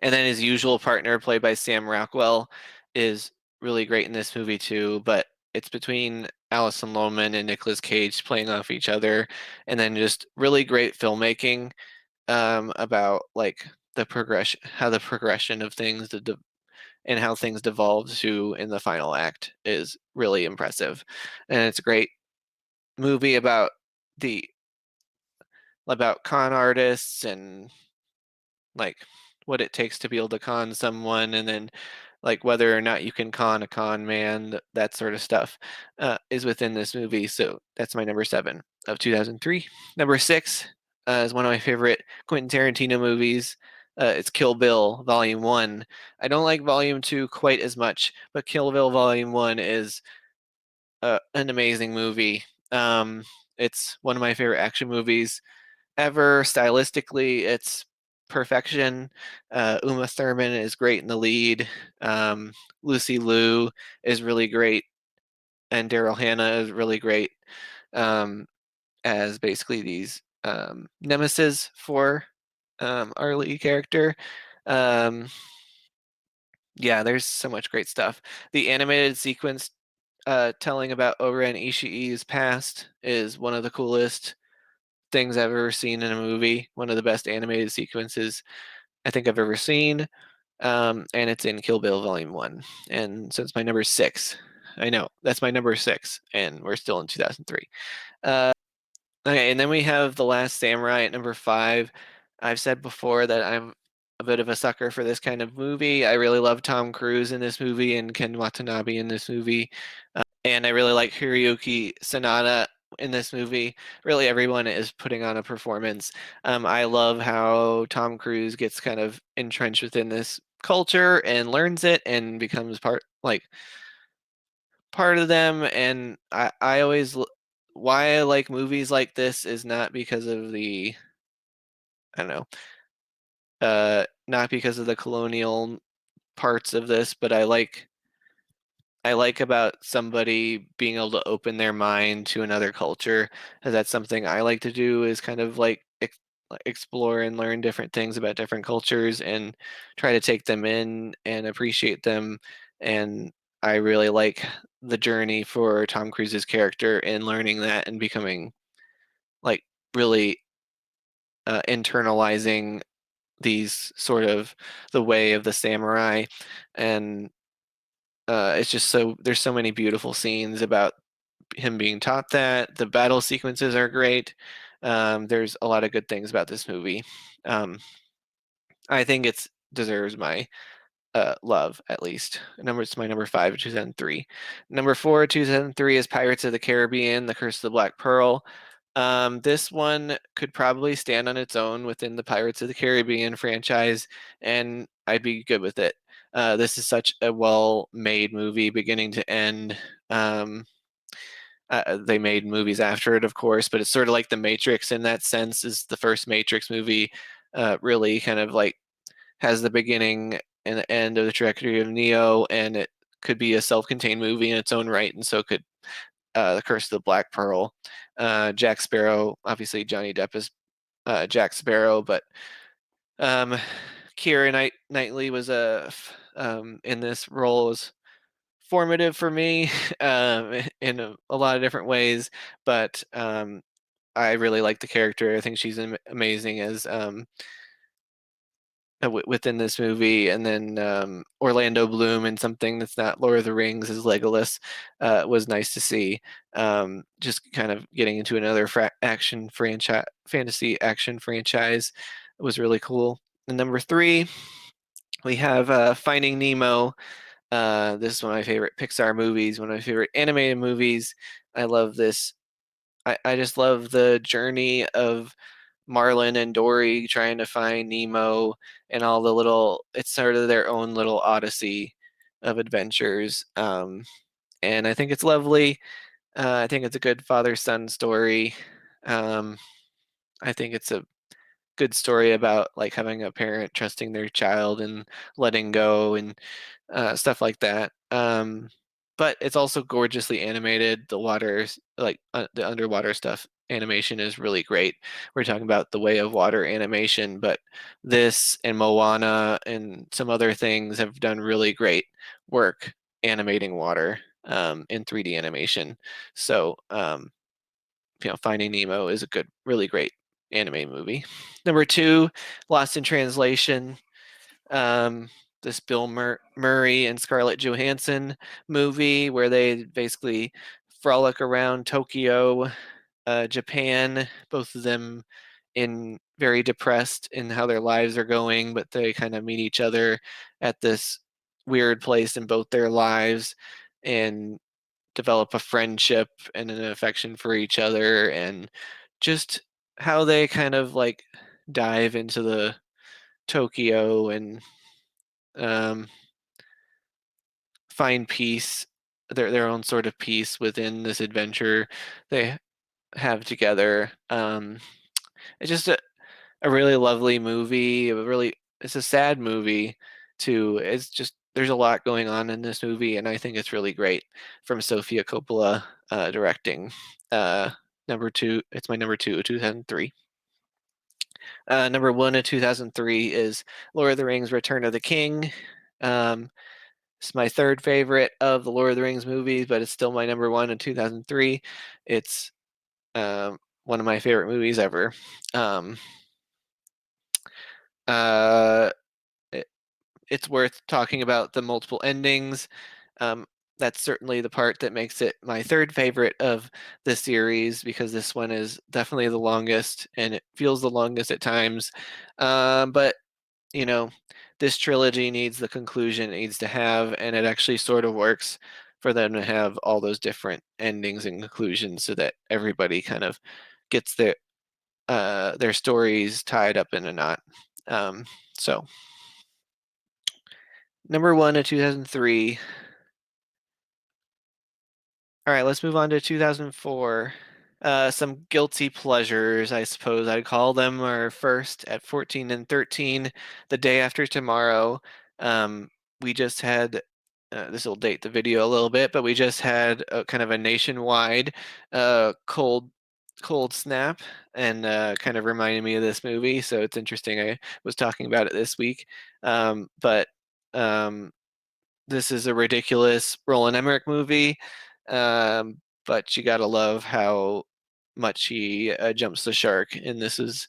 And then his usual partner, played by Sam Rockwell, is really great in this movie too. But it's between Alison Lohman and Nicolas Cage playing off each other, and then just really great filmmaking about like how the progression of things, and how things devolve to in the final act is really impressive, and it's great. movie the about con artists and like what it takes to be able to con someone, and then like whether or not you can con a con man, that sort of stuff is within this movie. So that's my number 7 of 2003. Number 6 is one of my favorite Quentin Tarantino movies. It's Kill Bill Volume 1. I don't like Volume 2 quite as much, but Kill Bill Volume 1 is an amazing movie. Um, it's one of my favorite action movies ever. Stylistically, it's perfection. Uma Thurman is great in the lead. Um, Lucy Liu is really great, and Daryl Hannah is really great as basically these nemesis for our lead character. Um, yeah, there's so much great stuff. The animated sequence telling about Oren Ishii's past is one of the coolest things I've ever seen in a movie. One of the best animated sequences I think I've ever seen. And it's in Kill Bill Volume 1. And so it's my number 6. I know, that's my number 6, and we're still in 2003. Uh, okay, and then we have The Last Samurai at number 5. I've said before that I'm a bit of a sucker for this kind of movie. I really love Tom Cruise in this movie and Ken Watanabe in this movie. And I really like Hiroyuki Sanada in this movie. Really, everyone is putting on a performance. I love how Tom Cruise gets kind of entrenched within this culture and learns it and becomes part of them. And I always why I like movies like this is not because of the I don't know, not because of the colonial parts of this, but I like about somebody being able to open their mind to another culture, because that's something I like to do, is kind of like explore and learn different things about different cultures and try to take them in and appreciate them. And I really like the journey for Tom Cruise's character in learning that and becoming like really internalizing these sort of the way of the samurai. And it's just so there's so many beautiful scenes about him being taught that. The battle sequences are great. There's a lot of good things about this movie. I think it deserves my love, at least. It's my number 5 of 2003. Number 4 of 2003 is Pirates of the Caribbean: The Curse of the Black Pearl. This one could probably stand on its own within the Pirates of the Caribbean franchise, and I'd be good with it. This is such a well-made movie, beginning to end. They made movies after it, of course, but it's sort of like The Matrix in that sense. Is the first Matrix movie really kind of like has the beginning and the end of the trajectory of Neo, and it could be a self-contained movie in its own right, and so could The Curse of the Black Pearl. Jack Sparrow, obviously Johnny Depp is Jack Sparrow, but um, Knightley was in this role was formative for me in a lot of different ways, but I really like the character. I think she's amazing as within this movie. And then Orlando Bloom in something that's not Lord of the Rings as Legolas was nice to see. Just kind of getting into another action franchise, fantasy action franchise was really cool. And number 3, we have Finding Nemo. This is one of my favorite Pixar movies, one of my favorite animated movies. I love this. I just love the journey of Marlin and Dory trying to find Nemo and all the little, it's sort of their own little odyssey of adventures. And I think it's lovely. I think it's a good father-son story. Um, I think it's a good story about like having a parent trusting their child and letting go and stuff like that. But it's also gorgeously animated. The waters, like the underwater stuff, animation is really great. We're talking about the Way of Water animation, but this and Moana and some other things have done really great work animating water in 3D animation. So, Finding Nemo is a good, really great anime movie. Number 2, Lost in Translation. Um, this Bill Murray and Scarlett Johansson movie where they basically frolic around Tokyo, Japan, both of them in very depressed in how their lives are going, but they kind of meet each other at this weird place in both their lives and develop a friendship and an affection for each other, and just how they kind of like dive into the Tokyo and um, find peace, their own sort of peace within this adventure they have together. It's just a really lovely movie. It's a sad movie too. It's just there's a lot going on in this movie, and I think it's really great from Sofia Coppola directing. Uh, number two, it's my number two, 2003. Number one of 2003 is Lord of the Rings: Return of the King. Um, it's my third favorite of the Lord of the Rings movies, but it's still my number one in 2003. It's one of my favorite movies ever. Um, uh, it, it's worth talking about the multiple endings. Um, that's certainly the part that makes it my third favorite of the series, because this one is definitely the longest and it feels the longest at times. But you know, this trilogy needs the conclusion it needs to have, and it actually sort of works for them to have all those different endings and conclusions so that everybody kind of gets their stories tied up in a knot. Um, so number one of 2003. All right, let's move on to 2004. Some guilty pleasures, I suppose I'd call them, are first at 14 and 13, The Day After Tomorrow. Um, we just had, this will date the video a little bit, but we just had a kind of a nationwide cold snap, and kind of reminded me of this movie. So it's interesting. I was talking about it this week. But um, this is a ridiculous Roland Emmerich movie, but you gotta love how much he jumps the shark. And this is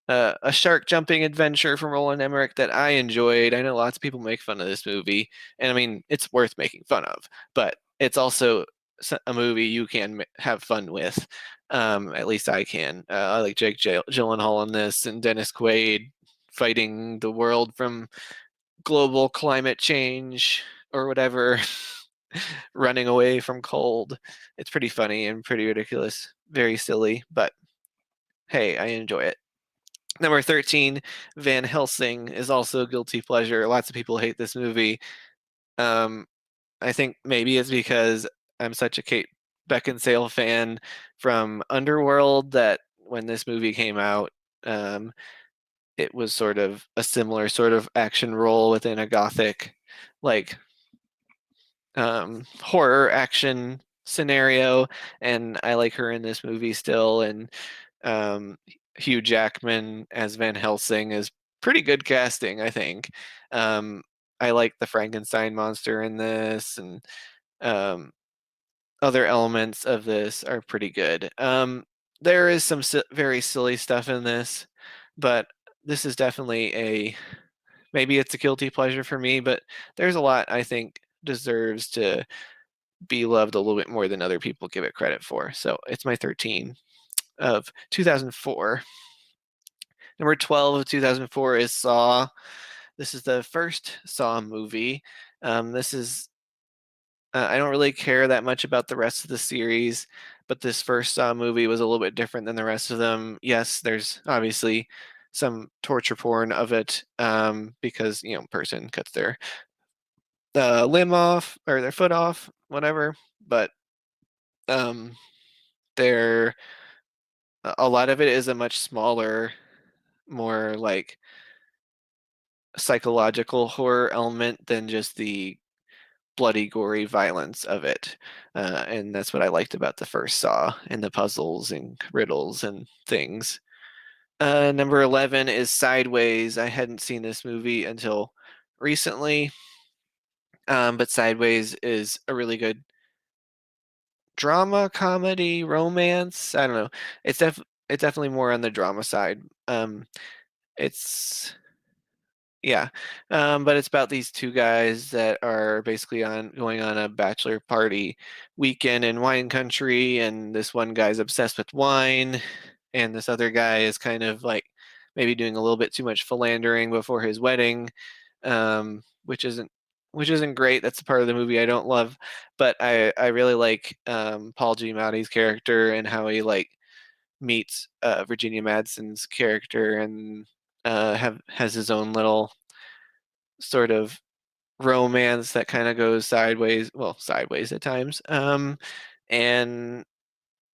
a shark jumping adventure from Roland Emmerich that I enjoyed. I know lots of people make fun of this movie, and I mean, it's worth making fun of, but it's also a movie you can have fun with. At least I can. I like Jake Gyllenhaal in this, and Dennis Quaid fighting the world from global climate change or whatever, running away from cold. It's pretty funny and pretty ridiculous, very silly, but hey, I enjoy it. Number 13, Van Helsing is also a guilty pleasure. Lots of people hate this movie. Um, I think maybe it's because I'm such a Kate Beckinsale fan from Underworld that when this movie came out, um, it was sort of a similar sort of action role within a gothic, like horror action scenario, and I like her in this movie still. And um, Hugh Jackman as Van Helsing is pretty good casting, I think. Um, I like the Frankenstein monster in this, and um, other elements of this are pretty good. There is some very silly stuff in this, but this is definitely maybe it's a guilty pleasure for me, but there's a lot I think deserves to be loved a little bit more than other people give it credit for. So it's my 13 of 2004. Number 12 of 2004 is Saw. This is the first Saw movie. This is I don't really care that much about the rest of the series, but this first Saw movie was a little bit different than the rest of them. Yes, there's obviously some torture porn of it, because person cuts their limb off or their foot off, whatever. But um, there a lot of it is a much smaller, more like psychological horror element than just the bloody, gory violence of it. And that's what I liked about the first Saw, and the puzzles and riddles and things. Number 11 is Sideways. I hadn't seen this movie until recently, but Sideways is a really good drama, comedy, romance. I don't know. It's definitely more on the drama side. It's Yeah, but it's about these two guys that are basically on going on a bachelor party weekend in wine country, and this one guy's obsessed with wine, and this other guy is kind of like maybe doing a little bit too much philandering before his wedding, which isn't great. That's the part of the movie I don't love, but I really like Paul Giamatti's character and how he like meets Virginia Madsen's character and have has his own little sort of romance that kind of goes sideways, well, sideways at times. And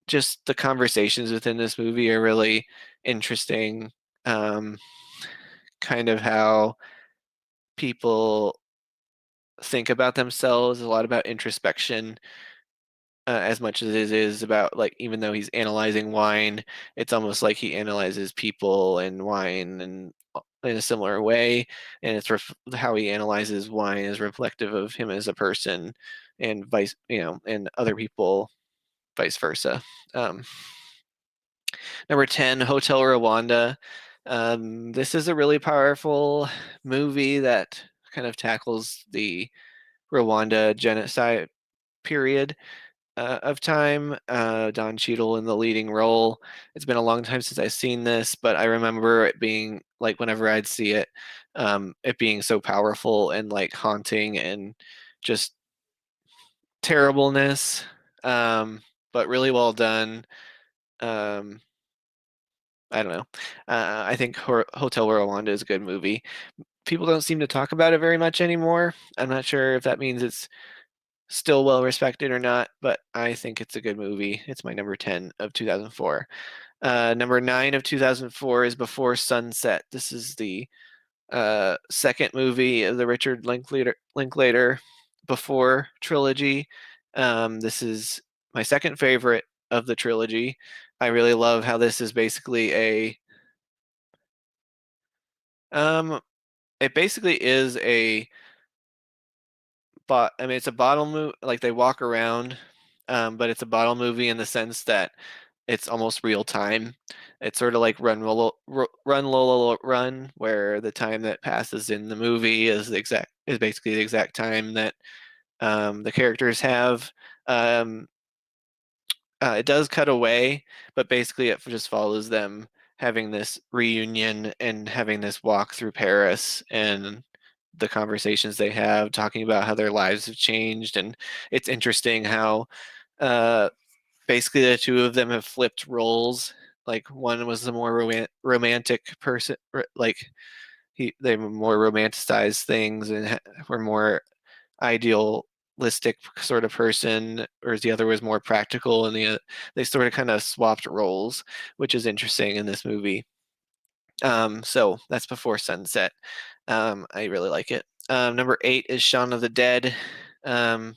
just the conversations within this movie are really interesting. Um, kind of how people think about themselves, a lot about introspection, as much as it is about like even though he's analyzing wine, it's almost like he analyzes people and wine and in a similar way, and how he analyzes wine is reflective of him as a person, and and other people, vice versa. Um, Number 10, Hotel Rwanda. This is a really powerful movie that kind of tackles the Rwanda genocide period of time. Don Cheadle in the leading role. It's been a long time since I've seen this, but I remember it being like whenever I'd see it, it being so powerful and like haunting and just terribleness, but really well done. Um, I don't know. I think Hotel Rwanda is a good movie. People don't seem to talk about it very much anymore. I'm not sure if that means it's still well respected or not, but I think it's a good movie. It's my number 10 of 2004. Number 9 of 2004 is Before Sunset. This is the second movie of the Richard Linklater Before trilogy. This is my second favorite of the trilogy. I really love how this is basically um, it basically is a but I mean, it's a bottle movie. Like they walk around, but it's a bottle movie in the sense that it's almost real time. It's sort of like Run Lola Run, where the time that passes in the movie is basically the exact time that the characters have. Um, it does cut away, but basically it just follows them having this reunion and having this walk through Paris and the conversations they have, talking about how their lives have changed. And it's interesting how uh, basically the two of them have flipped roles. Like one was the more romantic person, like they more romanticized things and were more idealistic sort of person, whereas the other was more practical, and they sort of kind of swapped roles, which is interesting in this movie. So that's Before Sunset. I really like it. Number 8 is Shaun of the Dead. Um,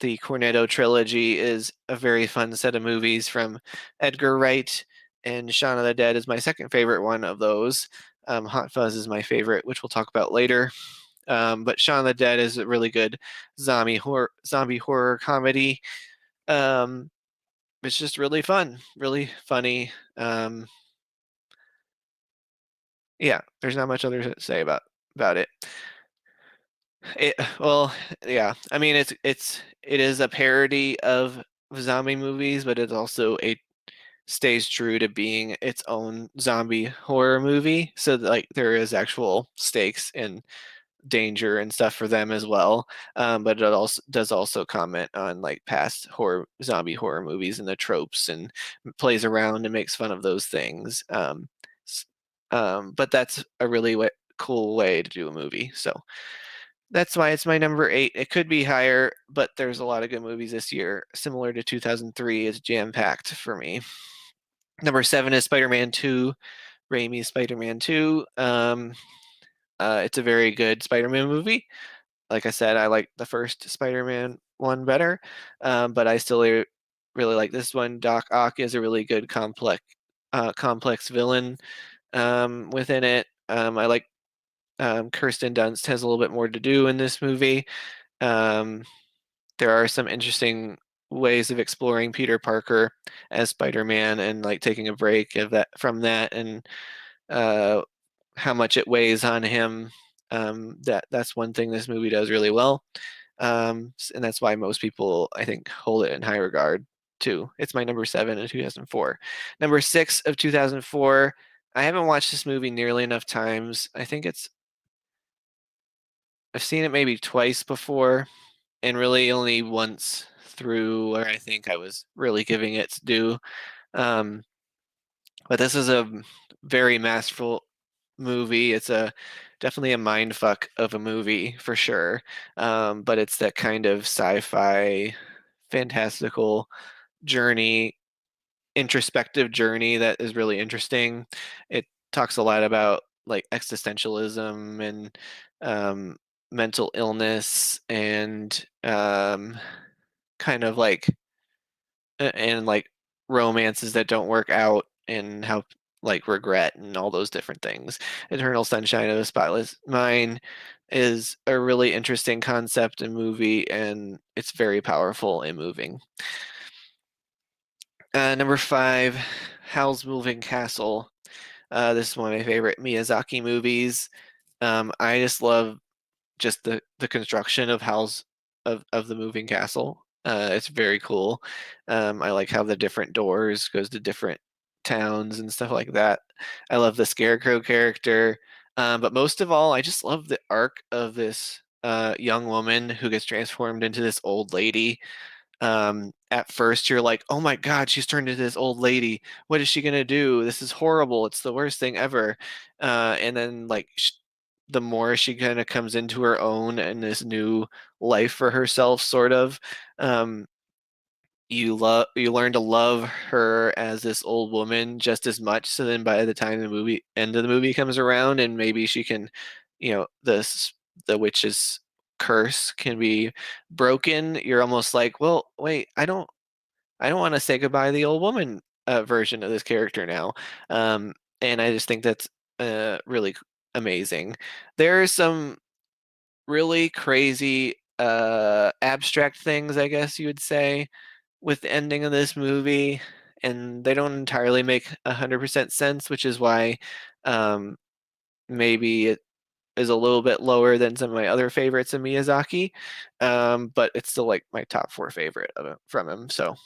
the Cornetto trilogy is a very fun set of movies from Edgar Wright, and Shaun of the Dead is my second favorite one of those. Hot Fuzz is my favorite, which we'll talk about later. But Shaun of the Dead is a really good zombie horror comedy. Um, it's just really fun, really funny. Yeah, there's not much other to say about it. Well, yeah. I mean, it is a parody of zombie movies, but it also it stays true to being its own zombie horror movie. So like there is actual stakes and danger and stuff for them as well. But it also does also comment on like past zombie horror movies and the tropes and plays around and makes fun of those things. But that's a really cool way to do a movie. So that's why it's my number 8. It could be higher, but there's a lot of good movies this year. Similar to 2003, is jam packed for me. Number 7 is Spider-Man 2, Raimi's Spider-Man 2. It's a very good Spider-Man movie. Like I said, I like the first Spider-Man one better, but I still really like this one. Doc Ock is a really good complex villain within it. I like Kirsten Dunst has a little bit more to do in this movie. Um, there are some interesting ways of exploring Peter Parker as Spider-Man and like taking a break of that from that and uh, how much it weighs on him. That's one thing this movie does really well, and that's why most people, I think, hold it in high regard too. It's my number 7 in 2004. Number 6 of 2004. I haven't watched this movie nearly enough times. I think I've seen it maybe twice before, and really only once through where I think I was really giving it its due. Um, but this is a very masterful movie. It's a definitely a mind fuck of a movie for sure. But it's that kind of sci-fi, fantastical journey, introspective journey that is really interesting. It talks a lot about like existentialism and um, mental illness and kind of like and like romances that don't work out and how like regret and all those different things. Eternal Sunshine of a Spotless Mind is a really interesting concept and movie, and it's very powerful and moving. Number 5, Howl's Moving Castle. This is one of my favorite Miyazaki movies. I just love just the construction of of the moving castle. It's very cool. I like how the different doors goes to different towns and stuff like that. I love the scarecrow character, but most of all, I just love the arc of this young woman who gets transformed into this old lady. At first you're like, oh my God, she's turned into this old lady. What is she gonna do? This is horrible. It's the worst thing ever. And then like the more she kind of comes into her own and this new life for herself, sort of, um, you learn to love her as this old woman just as much. So then by the time the movie end of the movie comes around and maybe she can, the witch's curse can be broken, you're almost like, well, wait, I don't want to say goodbye to the old woman version of this character now. And I just think that's really amazing. There are some really crazy abstract things, I guess you would say, with the ending of this movie, and they don't entirely make 100% sense, which is why um, maybe it is a little bit lower than some of my other favorites of Miyazaki, but it's still like my top 4 favorite of it, from him. So,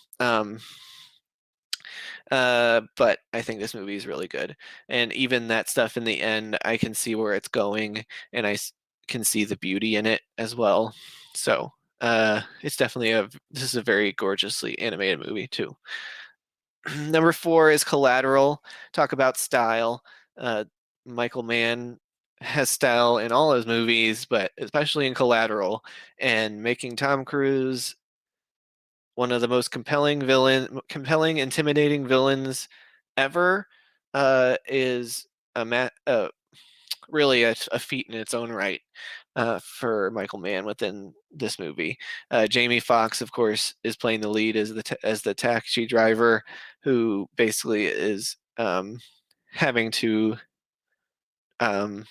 but I think this movie is really good, and even that stuff in the end, I can see where it's going, and can see the beauty in it as well. So, it's definitely this is a very gorgeously animated movie too. Number 4 is Collateral. Talk about style. Uh, Michael Mann has style in all his movies, but especially in Collateral, and making Tom Cruise one of the most compelling, intimidating villains ever, is really a feat in its own right for Michael Mann within this movie. Jamie Foxx, of course, is playing the lead as the taxi driver, who basically is having to um,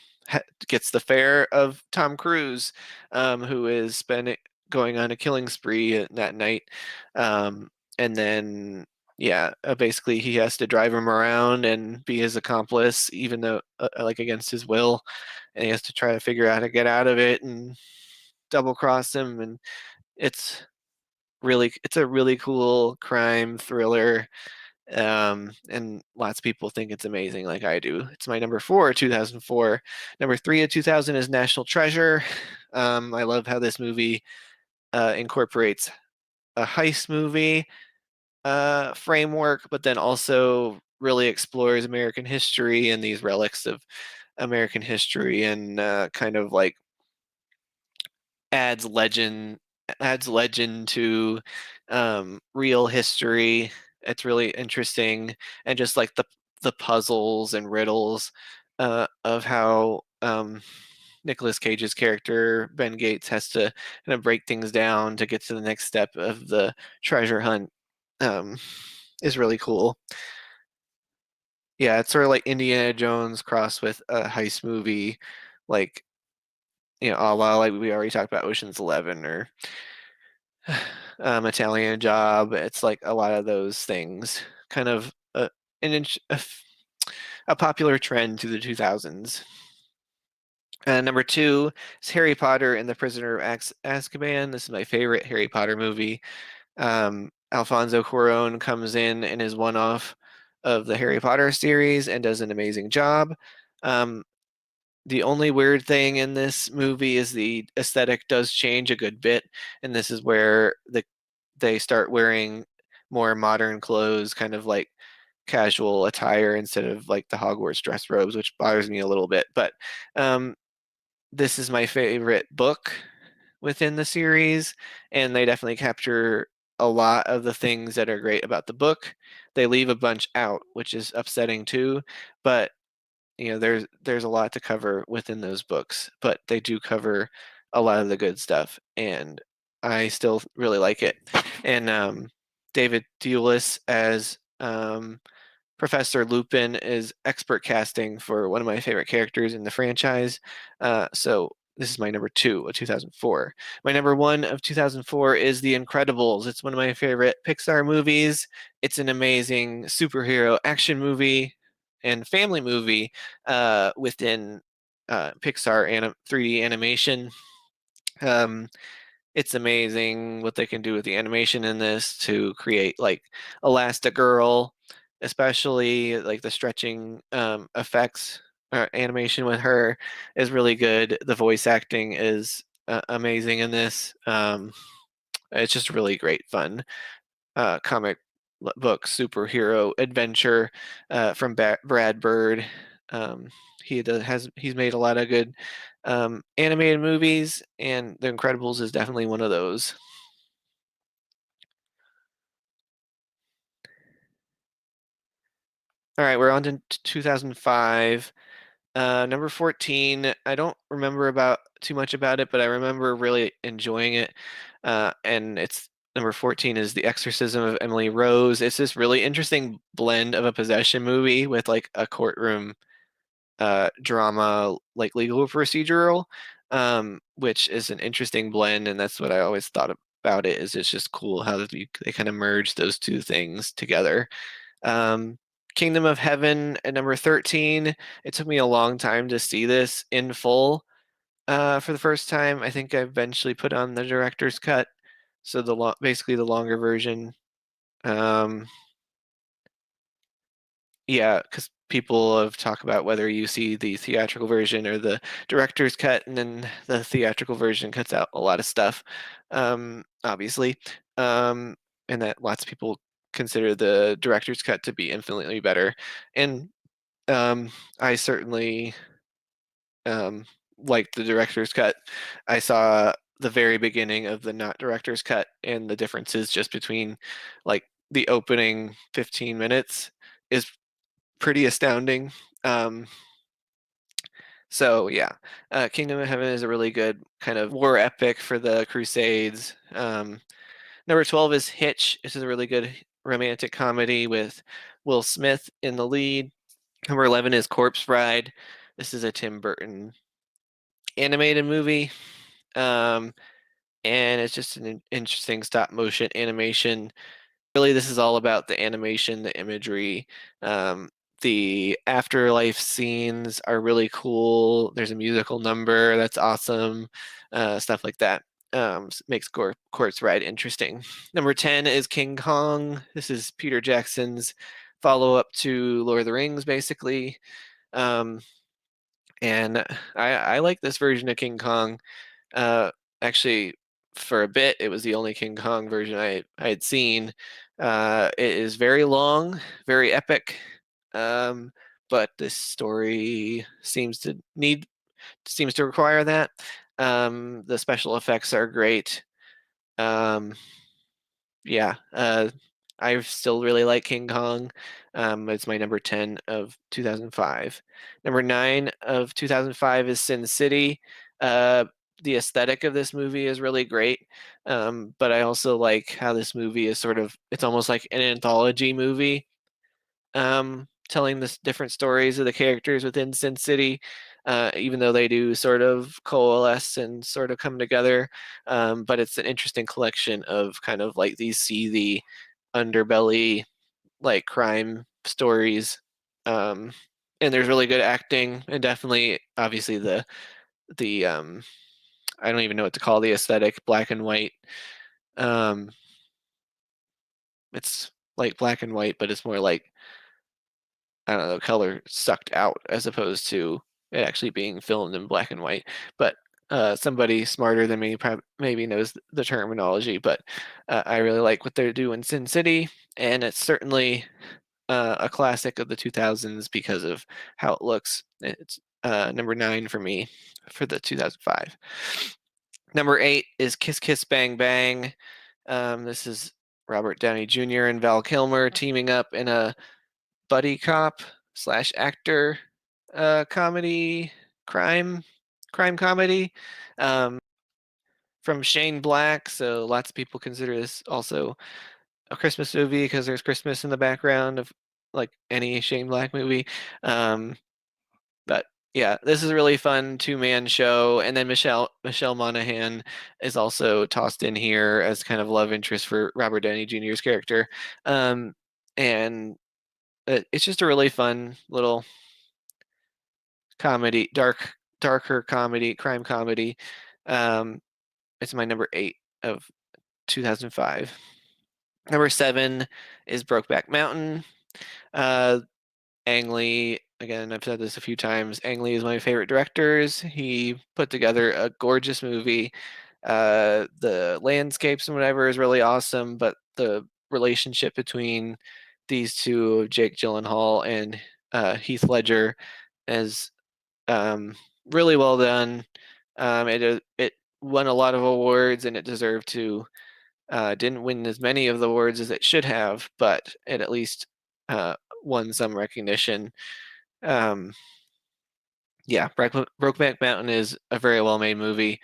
gets the fare of Tom Cruise, who is spending going on a killing spree that night, and then yeah, basically he has to drive him around and be his accomplice, even though like against his will, and he has to try to figure out how to get out of it and double cross him, and it's it's a really cool crime thriller, and lots of people think it's amazing, like I do. It's my number 4, 2004. Number 3 of 2000 is National Treasure. I love how this movie incorporates a heist movie framework, but then also really explores American history and these relics of American history, and kind of like adds legend adds legend to real history. It's really interesting, and just like the puzzles and riddles of how Nicolas Cage's character Ben Gates has to kind of break things down to get to the next step of the treasure hunt, um, is really cool. Yeah, it's sort of like Indiana Jones crossed with a heist movie, like a la like we already talked about Ocean's 11 or Italian Job. It's like a lot of those things, kind of an a popular trend through the 2000s. Number two is Harry Potter and the Prisoner of Azkaban. This is my favorite Harry Potter movie. Alfonso Cuarón comes in and is one-off of the Harry Potter series and does an amazing job. Um, the only weird thing in this movie is the aesthetic does change a good bit, and this is where they start wearing more modern clothes, kind of like casual attire instead of like the Hogwarts dress robes, which bothers me a little bit. But um, this is my favorite book within the series, and they definitely capture a lot of the things that are great about the book. They leave a bunch out, which is upsetting too, but there's a lot to cover within those books, but they do cover a lot of the good stuff, and I still really like it. And David Thewlis as Professor Lupin is expert casting for one of my favorite characters in the franchise. So this is my number two of 2004. My number one of 2004 is The Incredibles. It's one of my favorite Pixar movies. It's an amazing superhero action movie and family movie within Pixar 3D animation. Um, it's amazing what they can do with the animation in this to create like Elastigirl, especially like the stretching effects animation with her is really good. The voice acting is amazing in this. It's just really great fun comic book superhero adventure from Brad Bird. Um, he's made a lot of good animated movies, and The Incredibles is definitely one of those. All right, we're on to 2005. Number 14, I don't remember about too much about it, but I remember really enjoying it. And it's number 14 is The Exorcism of Emily Rose. It's this really interesting blend of a possession movie with like a courtroom drama, like legal procedural, which is an interesting blend, and that's what I always thought about it. Is it's just cool how they kind of merge those two things together. Um, Kingdom of Heaven at number 13. It took me a long time to see this in full for the first time. I think I eventually put on the director's cut, so basically the longer version. Um, yeah, because people have talked about whether you see the theatrical version or the director's cut, and then the theatrical version cuts out a lot of stuff, obviously, and that lots of people consider the director's cut to be infinitely better. And I certainly um, liked the director's cut. I saw the very beginning of the not director's cut and the differences just between like the opening 15 minutes is pretty astounding. Um, so yeah, Kingdom of Heaven is a really good kind of war epic for the Crusades. Number 12 is Hitch. This is a really good romantic comedy with Will Smith in the lead. Number 11 is Corpse Bride. This is a Tim Burton animated movie. Um, and it's just an interesting stop motion animation. Really, this is all about the animation, the imagery. Um, the afterlife scenes are really cool. There's a musical number that's awesome, stuff like that. Makes Corpse Bride interesting. Number 10 is King Kong. This is Peter Jackson's follow-up to Lord of the Rings, basically. Um, and I like this version of King Kong. Uh, Actually, for a bit, it was the only King Kong version I had seen. It is very long, very epic, um, but this story seems to require that. The special effects are great. Um, yeah, I still really like King Kong. It's my number 10 of 2005. Number 9 of 2005 is Sin City. Uh, the aesthetic of this movie is really great, but I also like how this movie is it's almost like an anthology movie, telling the different stories of the characters within Sin City, even though they do sort of coalesce and sort of come together. But it's an interesting collection of kind of like these seedy underbelly like crime stories. Um, and there's really good acting, and definitely, obviously, the I don't even know what to call the aesthetic, black and white. Um, it's like black and white, but it's more like, I don't know, color sucked out as opposed to it actually being filmed in black and white. But somebody smarter than me maybe knows the terminology. But I really like what they're doing in Sin City, and it's certainly a classic of the 2000s because of how it looks. It's number 9 for me for the 2005. Number 8 is Kiss Kiss Bang Bang. This is Robert Downey Jr. and Val Kilmer teaming up in a buddy cop slash actor comedy, crime comedy, um, from Shane Black. So lots of people consider this also a Christmas movie because there's Christmas in the background of like any Shane Black movie. Um, but yeah, this is a really fun two-man show, and then Michelle Monaghan is also tossed in here as kind of love interest for Robert Downey Jr.'s character, and it's just a really fun little comedy, darker comedy, crime comedy. Um, it's my number 8 of 2005. Number 7 is Brokeback Mountain. Uh, Ang Lee, again, I've said this a few times. Ang Lee is one of my favorite directors. He put together a gorgeous movie. The landscapes and whatever is really awesome, but the relationship between these two, Jake Gyllenhaal and Heath Ledger, is really well done. It won a lot of awards, and it deserved to. Didn't win as many of the awards as it should have, but it at least uh, won some recognition. Um, yeah, Brokeback Mountain is a very well-made movie.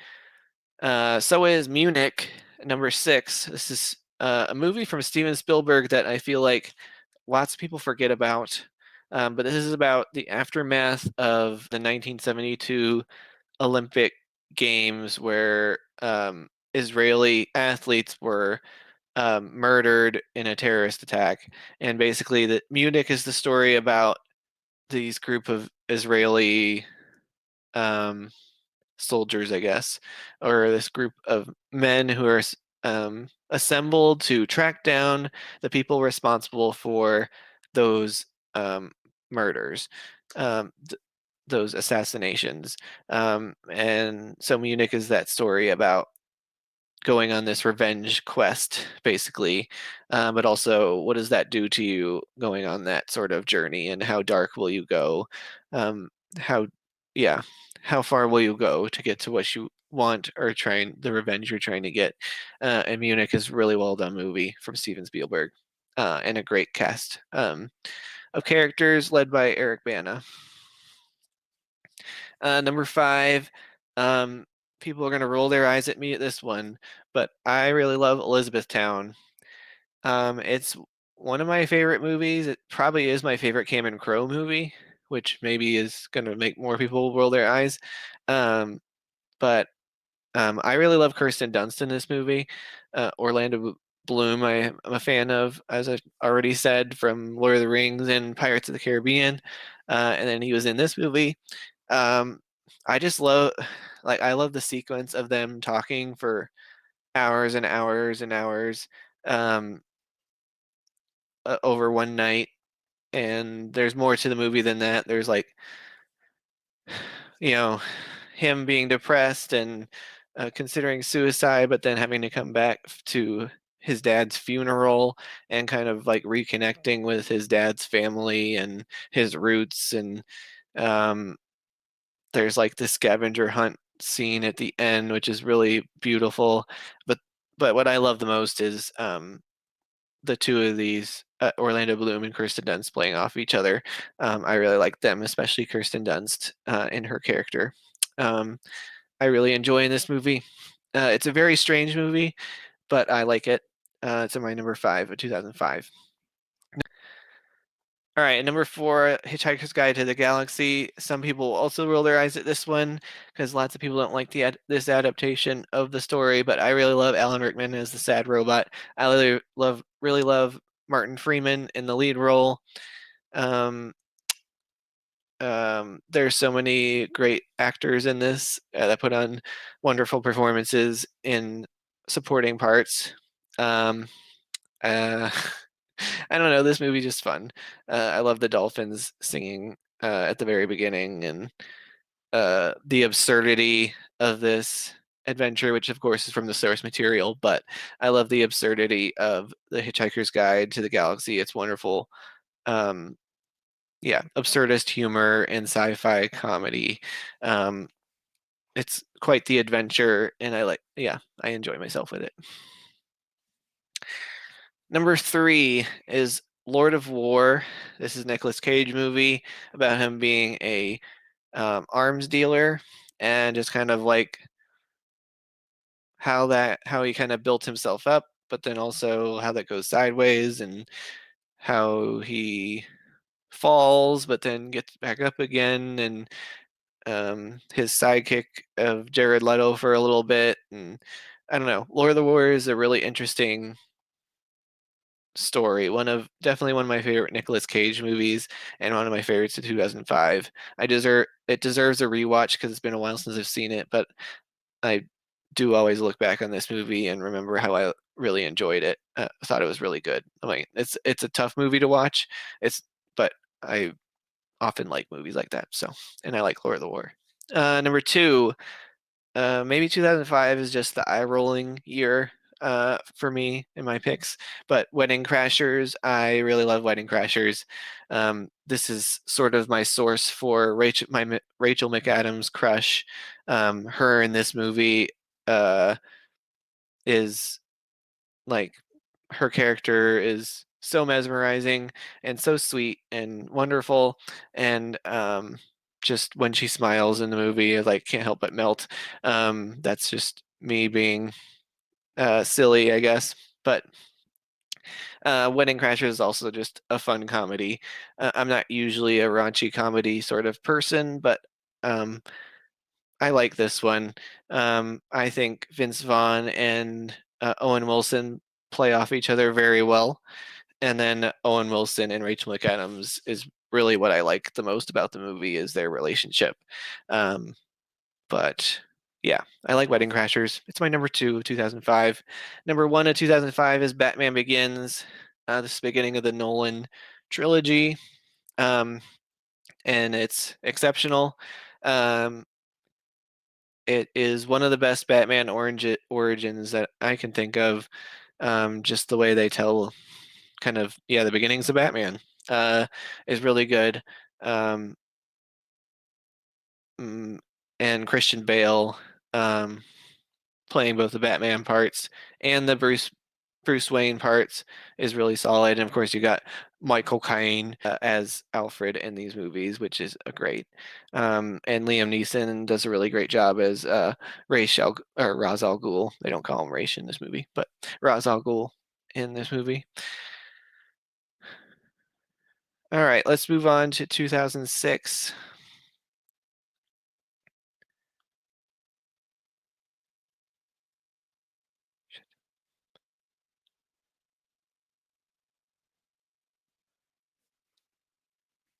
So is Munich, number 6. This is a movie from Steven Spielberg that I feel like lots of people forget about. But this is about the aftermath of the 1972 Olympic Games where Israeli athletes were murdered in a terrorist attack. And basically, Munich is the story about these group of Israeli um, soldiers, I guess, or this group of men who are assembled to track down the people responsible for those murders, those assassinations. And so Munich is that story about going on this revenge quest, basically. But also, what does that do to you going on that sort of journey, and how dark will you go? How, yeah, how far will you go to get to what you want or trying the revenge you're trying to get? And Munich is a really well done movie from Steven Spielberg, and a great cast of characters led by Eric Bana. Number 5, um, people are going to roll their eyes at me at this one, but I really love Elizabethtown. It's one of my favorite movies. It probably is my favorite Cameron Crowe movie, which maybe is going to make more people roll their eyes. But I really love Kirsten Dunst in this movie. Orlando Bloom, I'm a fan of, as I already said, from Lord of the Rings and Pirates of the Caribbean. And then he was in this movie. Um, I just love, like, I love the sequence of them talking for hours and hours and hours um, over one night. And there's more to the movie than that. There's like, you know, him being depressed and considering suicide, but then having to come back to his dad's funeral and kind of like reconnecting with his dad's family and his roots. And um, there's like the scavenger hunt scene at the end, which is really beautiful. But what I love the most is the two of these, Orlando Bloom and Kirsten Dunst, playing off each other. I really like them, especially Kirsten Dunst in her character. Um, I really enjoy in this movie. It's a very strange movie, but I like it. It's in my number 5 of 2005. All right, number 4, Hitchhiker's Guide to the Galaxy. Some people also roll their eyes at this one because lots of people don't like this adaptation of the story. But I really love Alan Rickman as the sad robot. I really love Martin Freeman in the lead role. Um, There's so many great actors in this that put on wonderful performances in supporting parts. Um, uh, I don't know, this movie just fun. I love the dolphins singing at the very beginning, and the absurdity of this adventure, which of course is from the source material, but I love the absurdity of The Hitchhiker's Guide to the Galaxy. It's wonderful. Um, yeah, absurdist humor and sci-fi comedy. Um, it's quite the adventure, and yeah, I enjoy myself with it. Number three is Lord of War. This is Nicolas Cage movie about him being a arms dealer, and just kind of like how he kind of built himself up, but then also how that goes sideways, and how he falls but then gets back up again, and his sidekick of Jared Leto for a little bit. And I don't know, Lord of the War is a really interesting story. Definitely one of my favorite Nicolas Cage movies, and one of my favorites of 2005. It deserves a rewatch because it's been a while since I've seen it, but I do always look back on this movie and remember how I really enjoyed it. I thought it was really good. I mean, it's a tough movie to watch. But I often like movies like that. So, and I like Lord of the War. Number two, maybe 2005 is just the eye rolling year for me in my picks. But Wedding Crashers, I really love Wedding Crashers. This is sort of my source for Rachel McAdams crush. Her in this movie uh, is like, her character is so mesmerizing and so sweet and wonderful, and just when she smiles in the movie, I like can't help but melt. That's just me being silly, I guess. But Wedding Crashers is also just a fun comedy. I'm not usually a raunchy comedy sort of person, but um, I like this one. I think Vince Vaughn and Owen Wilson play off each other very well. And then Owen Wilson and Rachel McAdams is really what I like the most about the movie, is their relationship. Um, but yeah, I like Wedding Crashers. It's my number two of 2005. Number one of 2005 is Batman Begins. This is the beginning of the Nolan trilogy, um, and it's exceptional. Um, it is one of the best Batman origins that I can think of. Just the way they tell kind of, yeah, the beginnings of Batman uh, is really good. Um, mm, and Christian Bale um, playing both the Batman parts and the Bruce Wayne parts is really solid. And of course, you got Michael Caine as Alfred in these movies, which is a great. And Liam Neeson does a really great job as Ra's al Ghul. They don't call him Raish in this movie, but Ra's al Ghul in this movie. All right, let's move on to 2006.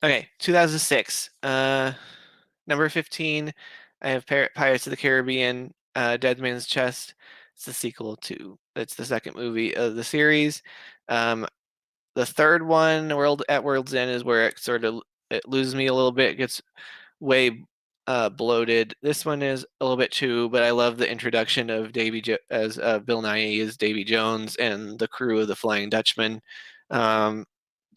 Okay, 2006. Number 15, I have Pirates of the Caribbean, Dead Man's Chest. It's the sequel to, it's the second movie of the series. The third one, World's End, is where it loses me a little bit. It gets way bloated. This one is a little bit too, but I love the introduction of as Bill Nighy as Davy Jones and the crew of the Flying Dutchman. Um,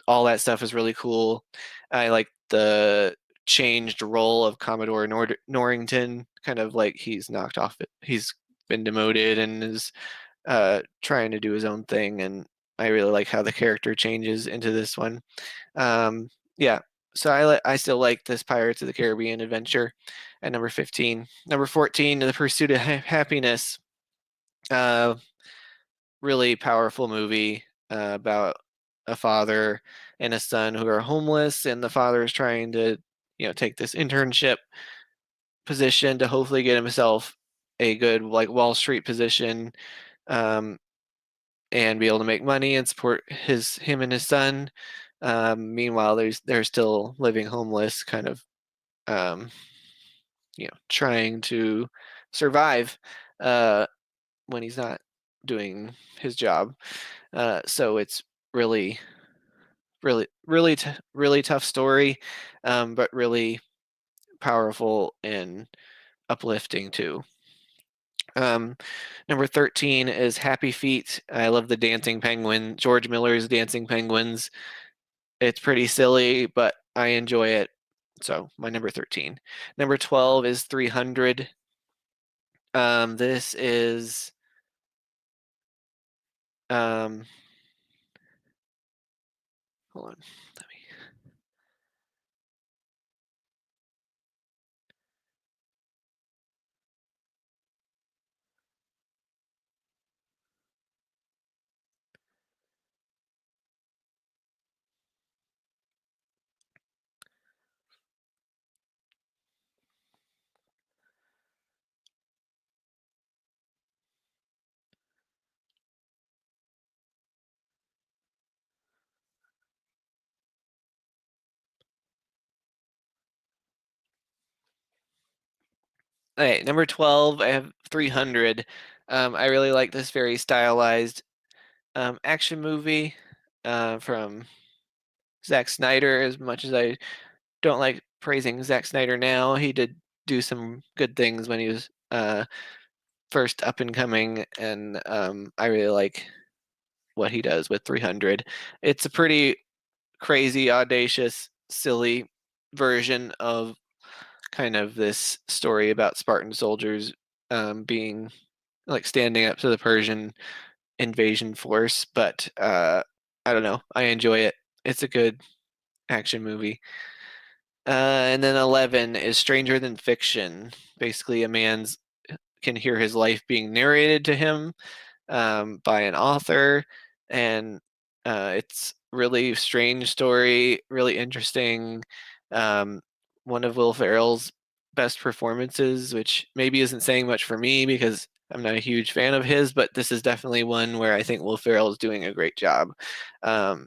all that stuff is really cool. I like the changed role of Commodore Norrington, kind of like he's knocked off it. He's been demoted and is trying to do his own thing, and I really like how the character changes into this one. Yeah, so I still like this Pirates of the Caribbean adventure at number 15. Number 14, The Pursuit of Happiness. Uh, Really powerful movie about a father and a son who are homeless, and the father is trying to, take this internship position to hopefully get himself a good like Wall Street position, um, and be able to make money and support him and his son. Meanwhile, they're still living homeless, kind of um, trying to survive when he's not doing his job. So it's really, really tough story, but really powerful and uplifting too. Um, Number 13 is Happy Feet. I love the dancing penguin, George Miller's Dancing Penguins. It's pretty silly, but I enjoy it. So my number 13. Number 12 is 300. This is um, hold on. Let me. Okay, number 12, I have 300. I really like this very stylized action movie from Zack Snyder. As much as I don't like praising Zack Snyder now, he did do some good things when he was first up and coming, and I really like what he does with 300. It's a pretty crazy, audacious, silly version of kind of this story about Spartan soldiers being like standing up to the Persian invasion force, but I don't know. I enjoy it. It's a good action movie. And then 11 is Stranger Than Fiction. Basically, a man's can hear his life being narrated to him by an author, and it's really strange story, really interesting. Um, One of Will Ferrell's best performances, which maybe isn't saying much for me because I'm not a huge fan of his, but this is definitely one where I think Will Ferrell is doing a great job. Um,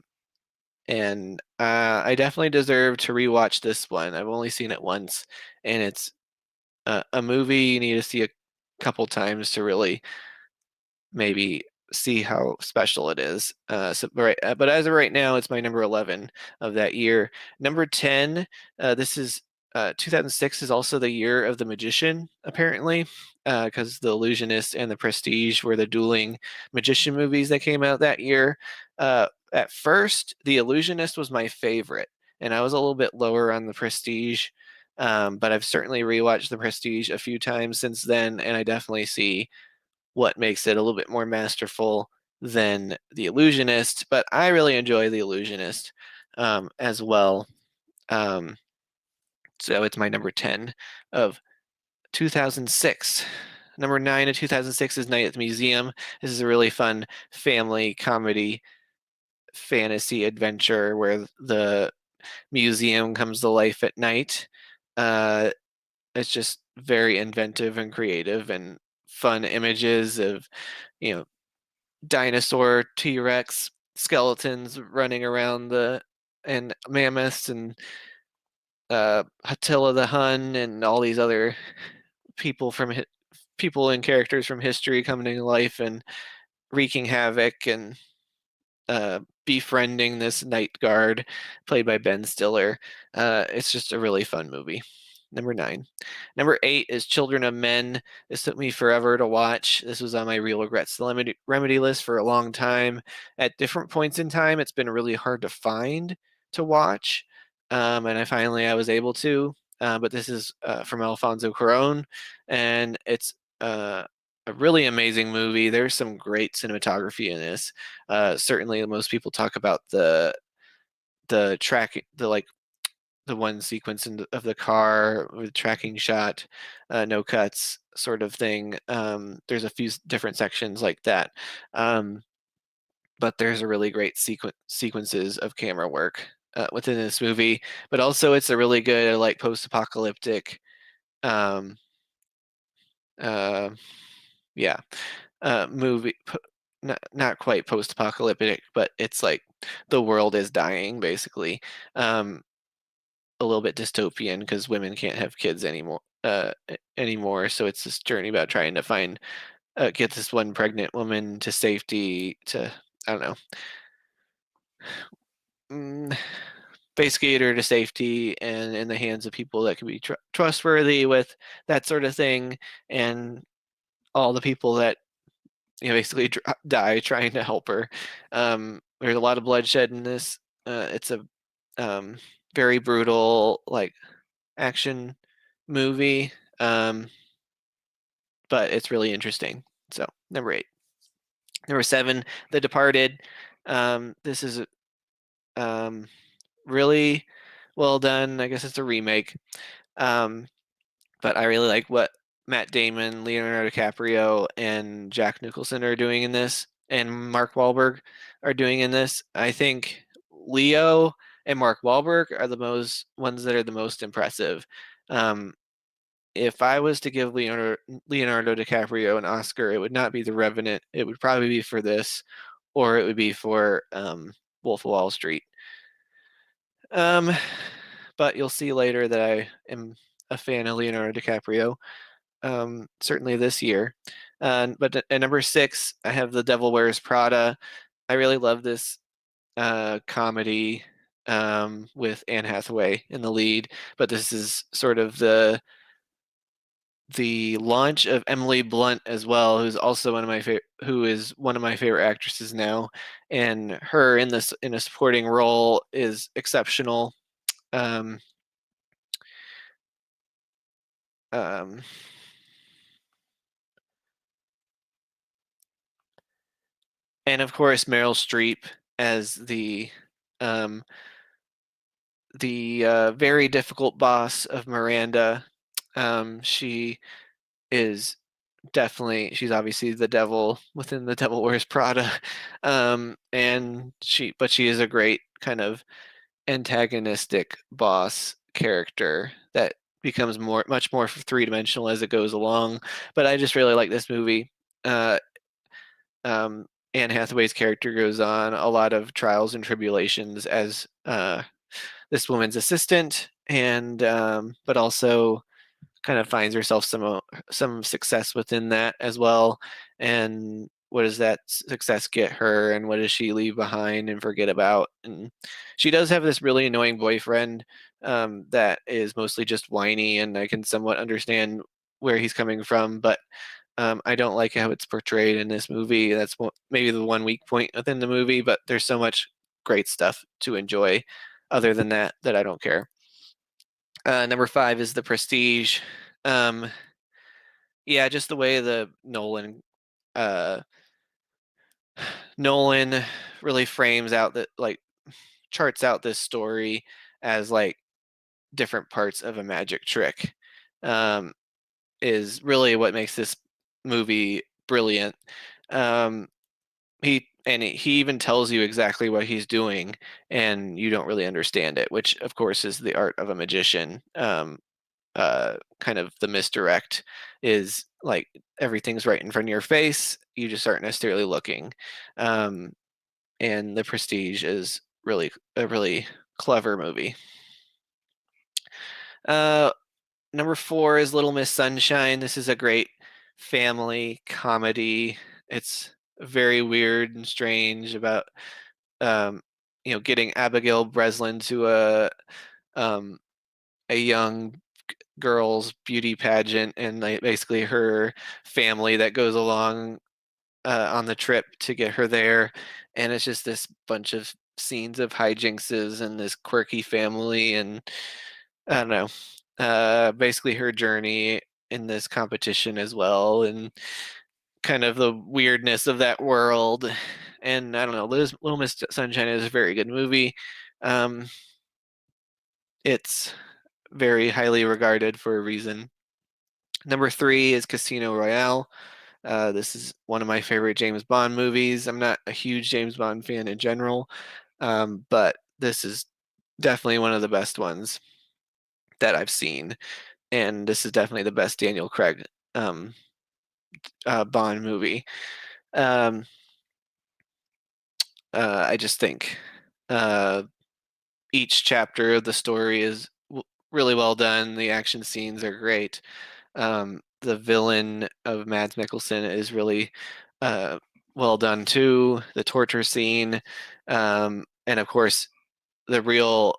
and I definitely deserve to rewatch this one. I've only seen it once, and it's a movie you need to see a couple times to really maybe see how special it is. But as of right now, it's my number 11 of that year. Number 10, this is 2006 is also the year of The Magician, apparently, because The Illusionist and The Prestige were the dueling magician movies that came out that year. At first, The Illusionist was my favorite, and I was a little bit lower on The Prestige. But I've certainly rewatched The Prestige a few times since then, and I definitely see what makes it a little bit more masterful than The Illusionist, but I really enjoy The Illusionist as well. Um, so it's my number 10 of 2006. Number 9 of 2006 is Night at the Museum. This is a really fun family comedy fantasy adventure where the museum comes to life at night. Uh, it's just very inventive and creative and fun images of, you know, dinosaur T-Rex skeletons running around and mammoths and Attila the Hun and all these other people people and characters from history coming to life and wreaking havoc and befriending this night guard played by Ben Stiller. It's just a really fun movie. Number 9. Number 8 is Children of Men. This took me forever to watch. This was on my Real Regrets remedy list for a long time. At different points in time, it's been really hard to find to watch, and I was able to. But this is from Alfonso Cuarón, and it's a really amazing movie. There's some great cinematography in this. Certainly, most people talk about the track, the one sequence of the car with tracking shot, no cuts sort of thing. There's a few different sections like that, but there's a really great sequences of camera work within this movie. But also, it's a really good like post-apocalyptic. Um, uh, yeah, movie. Not quite post-apocalyptic, but it's like the world is dying basically. Um, a little bit dystopian because women can't have kids anymore. So it's this journey about trying to find get this one pregnant woman to safety to I don't know. Mm, basically get her to safety and in the hands of people that can be trustworthy with that sort of thing, and all the people that basically die trying to help her. There's a lot of bloodshed in this. It's a um, very brutal like action movie, but it's really interesting. So number 8. Number 7, The Departed. This is um, really well done. I guess it's a remake. Um, but I really like what Matt Damon, Leonardo DiCaprio, and Jack Nicholson are doing in this, and Mark Wahlberg are doing in this. I think Leo and Mark Wahlberg are the most ones that are the most impressive. Um, if I was to give Leonardo DiCaprio an Oscar, it would not be The Revenant. It would probably be for this, or it would be for Wolf of Wall Street. Um, but you'll see later that I am a fan of Leonardo DiCaprio. Certainly this year. But at number 6, I have The Devil Wears Prada. I really love this comedy with Anne Hathaway in the lead, but this is sort of the launch of Emily Blunt as well, who's also who is one of my favorite actresses now, and her in a supporting role is exceptional. Um, um, and of course Meryl Streep as um, the very difficult boss of Miranda. She is she's obviously the devil within The Devil Wears Prada, and but she is a great kind of antagonistic boss character that becomes much more three-dimensional as it goes along. But I just really like this movie. Uh, Anne Hathaway's character goes on a lot of trials and tribulations as this woman's assistant, and but also kind of finds herself some success within that as well. And what does that success get her, and what does she leave behind and forget about? And she does have this really annoying boyfriend that is mostly just whiny, and I can somewhat understand where he's coming from, but I don't like how it's portrayed in this movie. That's maybe the one weak point within the movie, but there's so much great stuff to enjoy other than that I don't care. Number 5 is The Prestige. Um, yeah, just the way the uh, Nolan really frames out that like charts out this story as like different parts of a magic trick um, is really what makes this movie brilliant. Um, he even tells you exactly what he's doing, and you don't really understand it, which of course is the art of a magician. Kind of the misdirect is like everything's right in front of your face, you just aren't necessarily looking. Um, and The Prestige is really a really clever movie. Uh, Number 4 is Little Miss Sunshine. This is a great family comedy. It's very weird and strange about um, getting Abigail Breslin to um, a young girls beauty pageant, and like basically her family that goes along on the trip to get her there, and it's just this bunch of scenes of hijinkses and this quirky family, and I don't know, basically her journey in this competition as well, and kind of the weirdness of that world. And I don't know, Little Miss Sunshine is a very good movie. um, it's very highly regarded for a reason. Number 3 is Casino Royale. This is one of my favorite James Bond movies. I'm not a huge James Bond fan in general, but this is definitely one of the best ones that I've seen. And this is definitely the best Daniel Craig um, Bond movie. Um, I just think uh, each chapter of the story really well done. The action scenes are great. The villain of Mads Mikkelsen is really uh, well done too. The torture scene, and of course, the real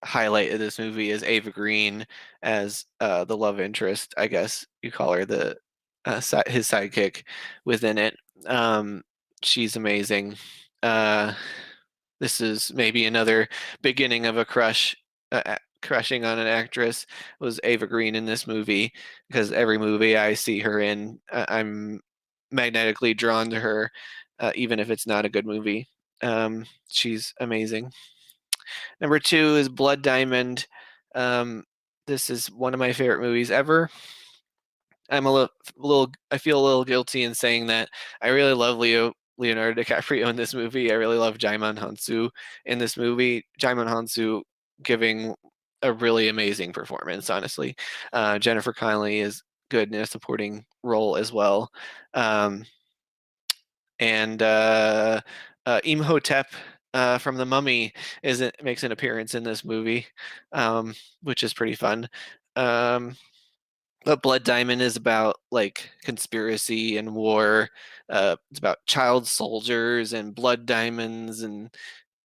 highlight of this movie is Ava Green as the love interest. I guess you call her the his sidekick within it. Um, she's amazing. Uh, this is maybe another beginning of a crush, crushing on an actress was Ava Green in this movie because every movie I see her in, I'm magnetically drawn to her, even if it's not a good movie. She's amazing. Number two is Blood Diamond. Um, this is one of my favorite movies ever. I'm I feel a little guilty in saying that. I really love Leonardo DiCaprio in this movie. I really love Jaimon Hansu in this movie. Jaimon Hansu giving a really amazing performance, honestly. Jennifer Connelly is good in a supporting role as well. Um, and Imhotep from The Mummy makes an appearance in this movie, which is pretty fun. Um, but Blood Diamond is about like conspiracy and war. It's about child soldiers and blood diamonds and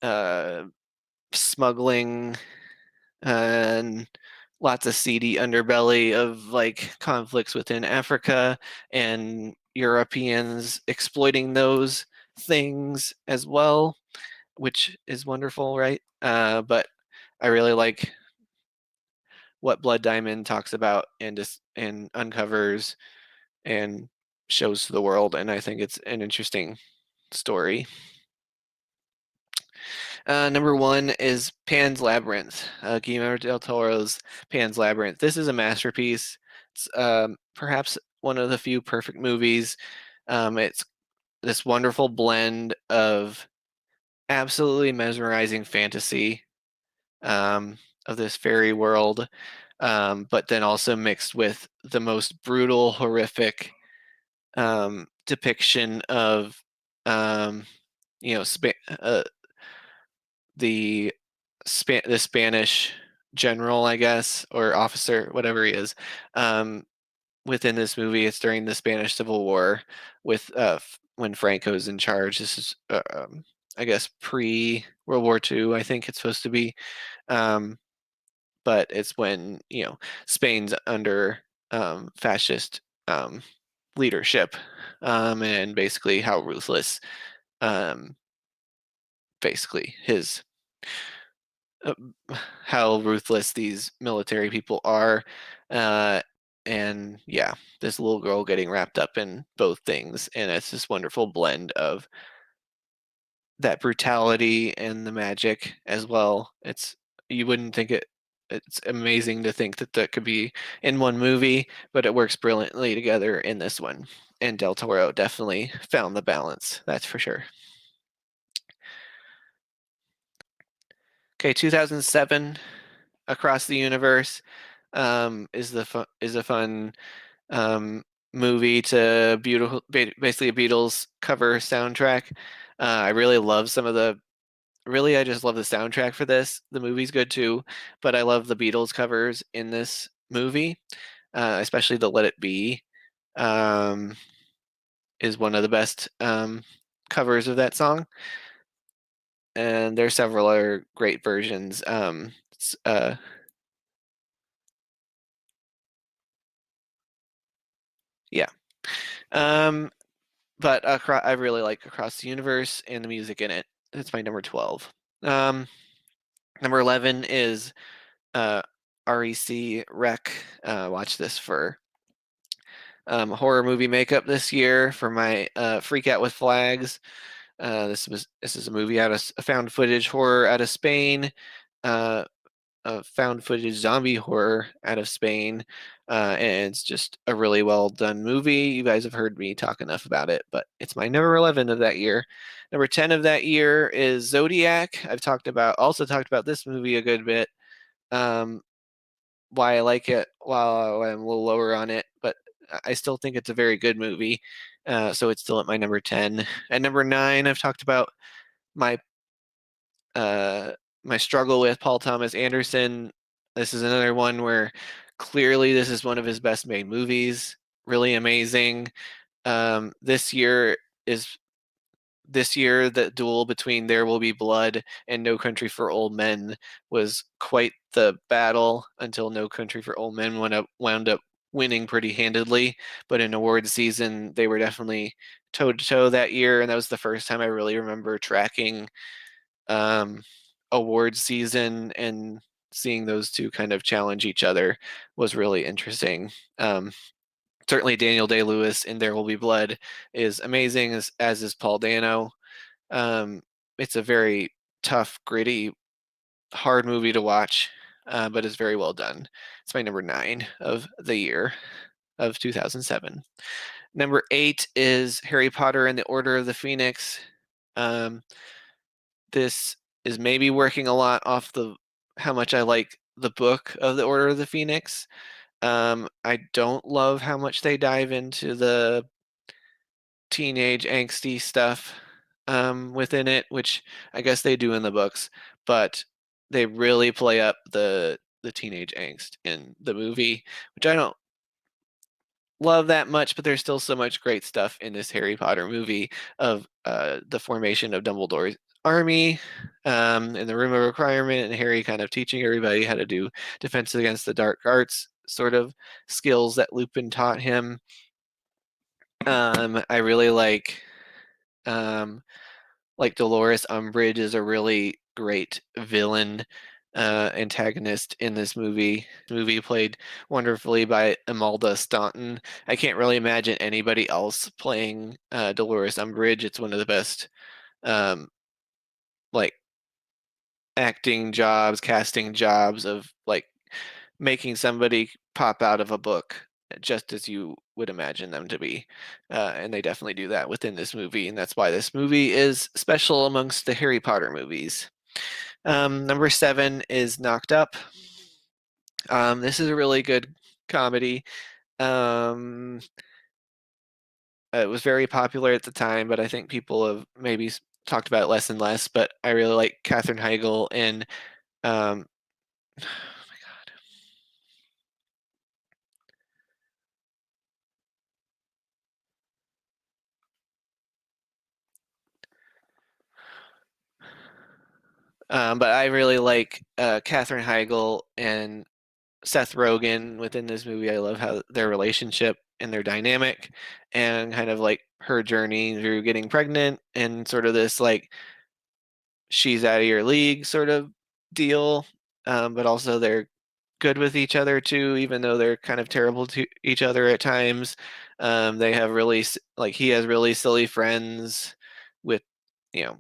uh, smuggling and lots of seedy underbelly of like conflicts within Africa and Europeans exploiting those things as well, which is wonderful, right? But I really like what Blood Diamond talks about and uncovers and shows to the world, and I think it's an interesting story. Number one is Pan's Labyrinth, Guillermo del Toro's Pan's Labyrinth. This is a masterpiece. It's perhaps one of the few perfect movies. It's this wonderful blend of absolutely mesmerizing fantasy of this fairy world, but then also mixed with the most brutal, horrific depiction of um, you know, the the Spanish general, I guess, or officer, whatever he is, um, within this movie. It's during the Spanish Civil War with when Franco's in charge. This is, I guess, pre World War II. I think it's supposed to be, um, but it's when Spain's under fascist leadership, and basically how ruthless, um, basically his uh, how ruthless these military people are. Uh, and yeah, this little girl getting wrapped up in both things. And it's this wonderful blend of that brutality and the magic as well. You wouldn't think it's amazing to think that that could be in one movie, but it works brilliantly together in this one. And Del Toro definitely found the balance, that's for sure. Okay, 2007, Across the Universe, is a fun um, movie to basically a Beatles cover soundtrack. I really love I just love the soundtrack for this. The movie's good too, but I love the Beatles covers in this movie, especially the Let It Be, um, is one of the best covers of that song. And there's several other great versions. Yeah. Um, but I really like Across the Universe and the music in it. That's my number 12. Um, Number 11 is uh, REC. Watch this for horror movie makeup this year for my Freak Out with Flags. This is a movie a found footage horror out of Spain. Uh, a found footage zombie horror out of Spain. And it's just a really well done movie. You guys have heard me talk enough about it, but it's my number 11 of that year. Number 10 of that year is Zodiac. Also talked about this movie a good bit. Um, why I like it while I'm a little lower on it, but I still think it's a very good movie. So it's still at my number 10. At number 9, I've talked about my uh, my struggle with Paul Thomas Anderson This is another one where clearly this is one of his best made movies. Really amazing. This year is this year, the duel between There Will Be Blood and No Country for Old Men was quite the battle until No Country for Old Men wound up winning pretty handedly. But in awards season, they were definitely toe to toe that year, and that was the first time I really remember tracking um, awards season and seeing those two kind of challenge each other was really interesting. Certainly, Daniel Day-Lewis in There Will Be Blood is amazing, as is Paul Dano. Um, it's a very tough, gritty, hard movie to watch, but it's very well done. It's my number 9 of the year of 2007. Number 8 is Harry Potter and the Order of the Phoenix. Um, this is maybe working a lot off the how much I like the book of the Order of the Phoenix. I don't love how much they dive into the teenage angsty stuff within it, which I guess they do in the books, but they really play up the teenage angst in the movie, which I don't love that much, but there's still so much great stuff in this Harry Potter movie of the formation of Dumbledore's army in the room of requirement, and Harry kind of teaching everybody how to do defense against the dark arts sort of skills that Lupin taught him. I really um, like Dolores Umbridge is a really great villain antagonist in this movie. Movie played wonderfully by Imelda Staunton. I can't really imagine anybody else playing Dolores Umbridge. It's one of the best um, like acting jobs, casting jobs of like making somebody pop out of a book just as you would imagine them to be. And they definitely do that within this movie, and that's why this movie is special amongst the Harry Potter movies. Number 7 is Knocked Up. This is a really good comedy. Um, it was very popular at the time, but I think people have maybe talked about it less and less. But I really like Katherine Heigl and um, oh my but I really like Katherine Heigl and Seth Rogen within this movie. I love how their relationship and their dynamic, and kind of like her journey through getting pregnant and sort of this like she's out of your league sort of deal. But also they're good with each other too, even though they're kind of terrible to each other at times. They have really like he has really silly friends with you know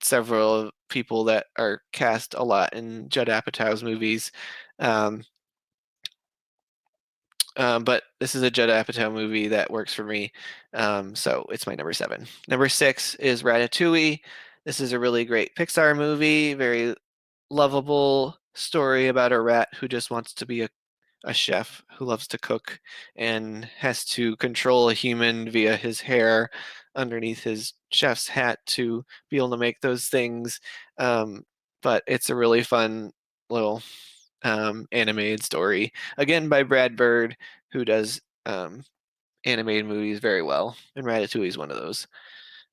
several people that are cast a lot in Judd Apatow's movies. Um, but this is a Judd Apatow movie that works for me, so it's my number 7. Number 6 is Ratatouille. This is a really great Pixar movie, very lovable story about a rat who just wants to be a chef who loves to cook and has to control a human via his hair underneath his chef's hat to be able to make those things. Um, but it's a really fun little animated story, again by Brad Bird, who does animated movies very well, and Ratatouille is one of those.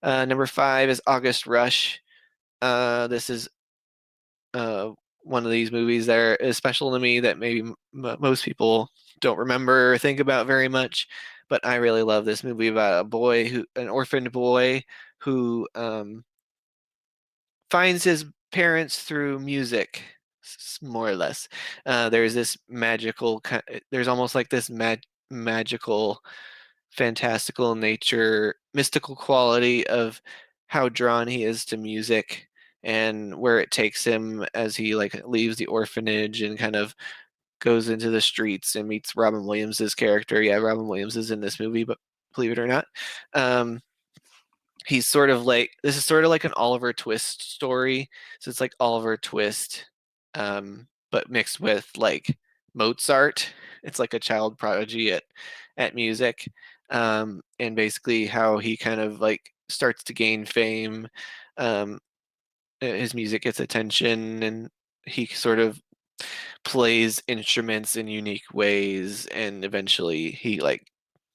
Number 5 is August Rush. This is uh, one of these movies that is special to me that maybe most people don't remember or think about very much. But I really love this movie about an orphaned boy who finds his parents through music, more or less. There's this there's almost like this magical, fantastical nature, mystical quality of how drawn he is to music and where it takes him as he like leaves the orphanage and kind of goes into the streets and meets Robin Williams's character. Yeah, Robin Williams is in this movie, but believe it or not. Um, he's sort of like this is sort of like an Oliver Twist story. So it's like Oliver Twist, but mixed with like Mozart. It's like a child prodigy at music, and basically how he kind of like starts to gain fame. His music gets attention, and he sort of plays instruments in unique ways, and eventually he like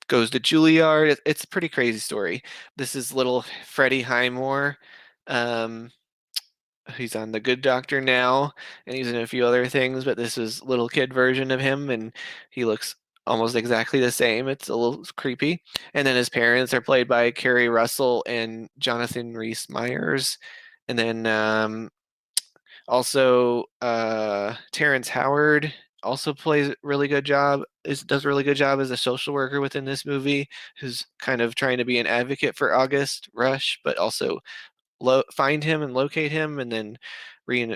goes to Juilliard. It's a pretty crazy story. This is little Freddie Highmore. Um, he's on The Good Doctor now, and he's in a few other things, but this is little kid version of him, and he looks almost exactly the same. It's a little creepy. And then his parents are played by Kerry Russell and Jonathan Rhys Meyers. And then also Terrence Howard also plays a really good job, does a really good job as a social worker within this movie, who's kind of trying to be an advocate for August Rush, but also find him and locate him, and then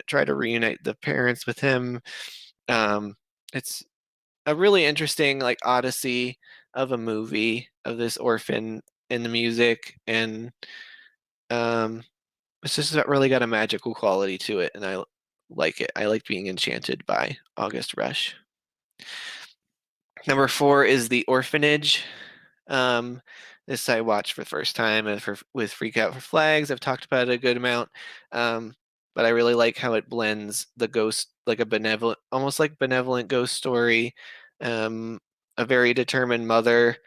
try to reunite the parents with him. It's a really interesting like odyssey of a movie of this orphan in the music, and um, it's just really got a magical quality to it, and I like it. I like being enchanted by August Rush. Number four is The Orphanage. Um, this I watched for the first time and with Freak Out for Flags. I've talked about it a good amount, um, but I really like how it blends the ghost, like a benevolent, almost like benevolent ghost story, um, a very determined mother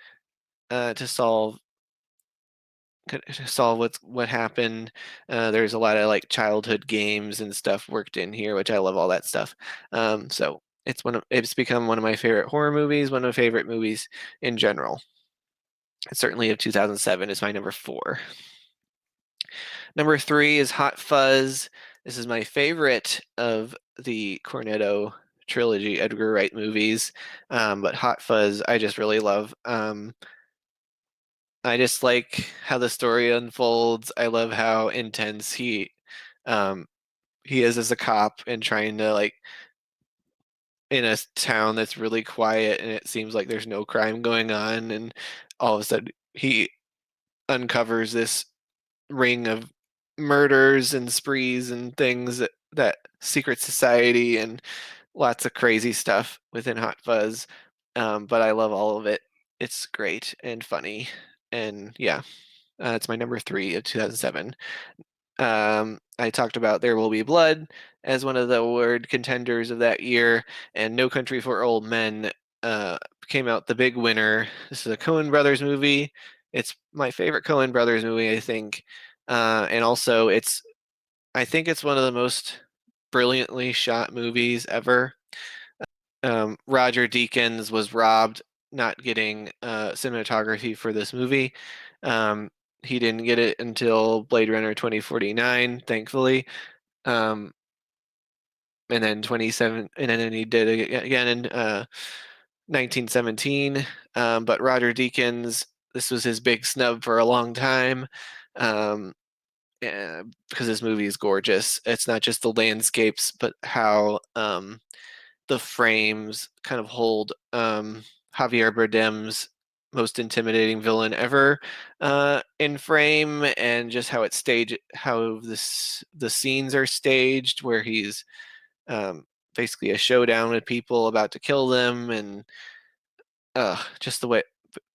to solve what happened. There's a lot of like childhood games and stuff worked in here, which I love all that stuff. So it's become one of my favorite horror movies, one of my favorite movies in general. Certainly of 2007 is my number four. Number three is Hot Fuzz. This is my favorite of the Cornetto trilogy Edgar Wright movies, but Hot Fuzz I just really love. I just like how the story unfolds. I love how intense um, he is as a cop and trying to like in a town that's really quiet and it seems like there's no crime going on, and all of a sudden he uncovers this ring of murders and sprees and things that secret society and lots of crazy stuff within Hot Fuzz. But I love all of it. It's great and funny, and yeah, it's my number three of 2007. I talked about There Will Be Blood as one of the award contenders of that year, and No Country for Old Men came out the big winner. This is a Coen Brothers movie. It's my favorite Coen Brothers movie, I think, and also I think it's one of the most brilliantly shot movies ever. Roger Deakins was robbed not getting cinematography for this movie. Um, he didn't get it until Blade Runner 2049, thankfully. Um, and then 27, and then he did it again in 1917. But Roger Deakins, this was his big snub for a long time. Um, because this movie is gorgeous. It's not just the landscapes, but how the frames kind of hold Javier Bardem's most intimidating villain ever in frame, and just how the scenes are staged, where he's um, basically a showdown with people about to kill them, and just the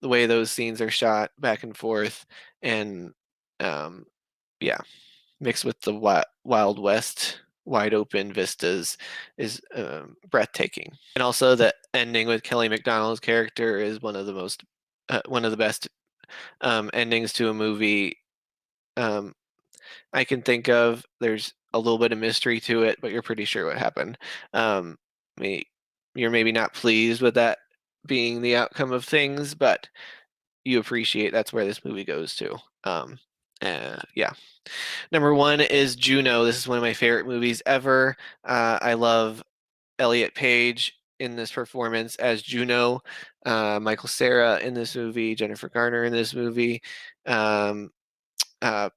way those scenes are shot back and forth, and um, yeah, mixed with the Wild West wide open vistas is breathtaking. And also the ending with Kelly Macdonald's character is one of the best endings to a movie um, I can think of. There's a little bit of mystery to it, but you're pretty sure what happened. Um, you're maybe not pleased with that being the outcome of things, but you appreciate that's where this movie goes to. Yeah. Number one is Juno. This is one of my favorite movies ever. I love Elliot Page in this performance as Juno, Michael Cera in this movie, Jennifer Garner in this movie, um, uh,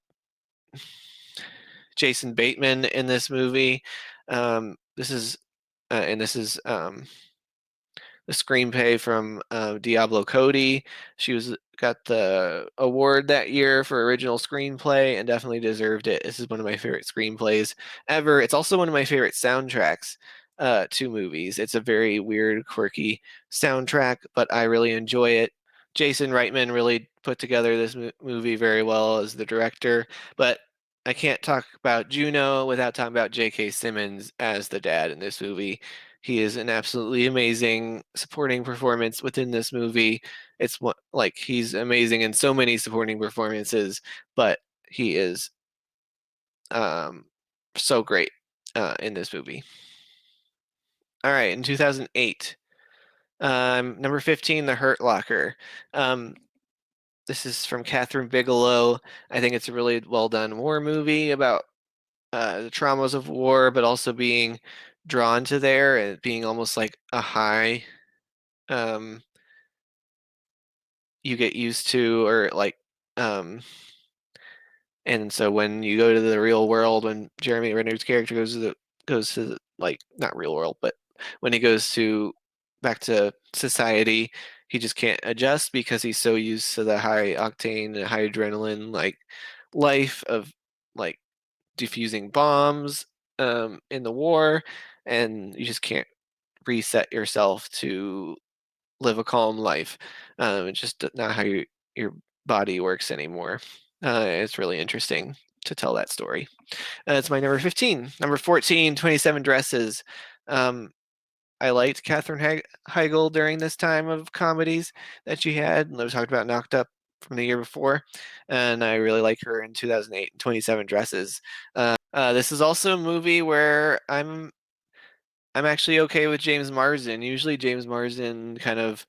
Jason Bateman in this movie. This is the screenplay from Diablo Cody. She got the award that year for original screenplay and definitely deserved it. This is one of my favorite screenplays ever. It's also one of my favorite soundtracks to movies. It's a very weird, quirky soundtrack, but I really enjoy it. Jason Reitman really put together this movie very well as the director, but I can't talk about Juno without talking about J.K. Simmons as the dad in this movie. He is an absolutely amazing supporting performance within this movie. It's what like he's amazing in so many supporting performances, but he is um, so great in this movie. All right, in 2008, number 15, The Hurt Locker. Um, this is from Catherine Bigelow. I think it's a really well done war movie about the traumas of war, but also being drawn to there and being almost like a high um, you get used to, or like um, and so when you go to the real world, when Jeremy Renner's character goes to like not real world, but when he goes to back to society, he just can't adjust because he's so used to the high octane and high adrenaline like life of like defusing bombs in the war, and you just can't reset yourself to live a calm life. It's just not how your body works anymore. It's really interesting to tell that story. It's my number 15. Number 14, 27 Dresses. Um, I liked Katherine Heigl during this time of comedies that she had. And I was talking about Knocked Up from the year before, and I really like her in 2008, 27 Dresses. This is also a movie where I'm actually okay with James Marsden. Usually James Marsden kind of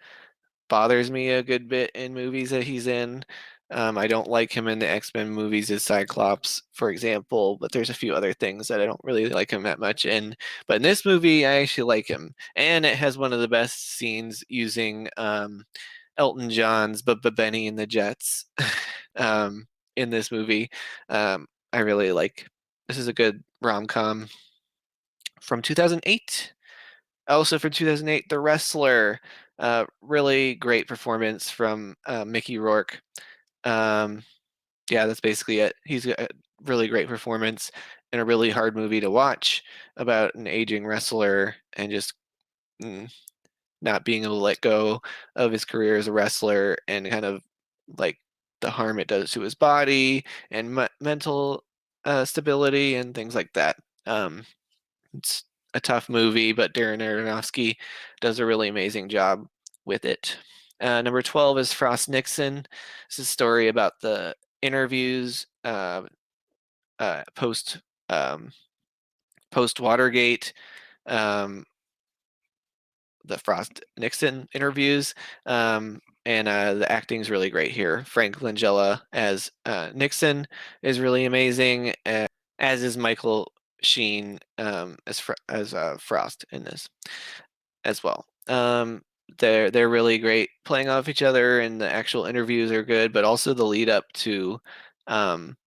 bothers me a good bit in movies that he's in. I don't like him in the X-Men movies as Cyclops, for example, but there's a few other things that I don't really like him that much in. But in this movie, I actually like him. And it has one of the best scenes using Elton John's But Benny and the Jets in this movie. I really like this is a good rom-com from 2008. Also from 2008, The Wrestler. Really great performance from Mickey Rourke. Um, yeah, that's basically it. He's a really great performance in a really hard movie to watch about an aging wrestler and just mm, not being able to let go of his career as a wrestler and kind of like the harm it does to his body and mental stability and things like that. Um, it's a tough movie, but Darren Aronofsky does a really amazing job with it. Number 12 is Frost Nixon. It's a story about the interviews post um, post Watergate, um, the Frost Nixon interviews, and the acting is really great here. Frank Langella as Nixon is really amazing, as is Michael Sheen as Frost in this as well. They're really great playing off each other, and the actual interviews are good, but also the lead up to um,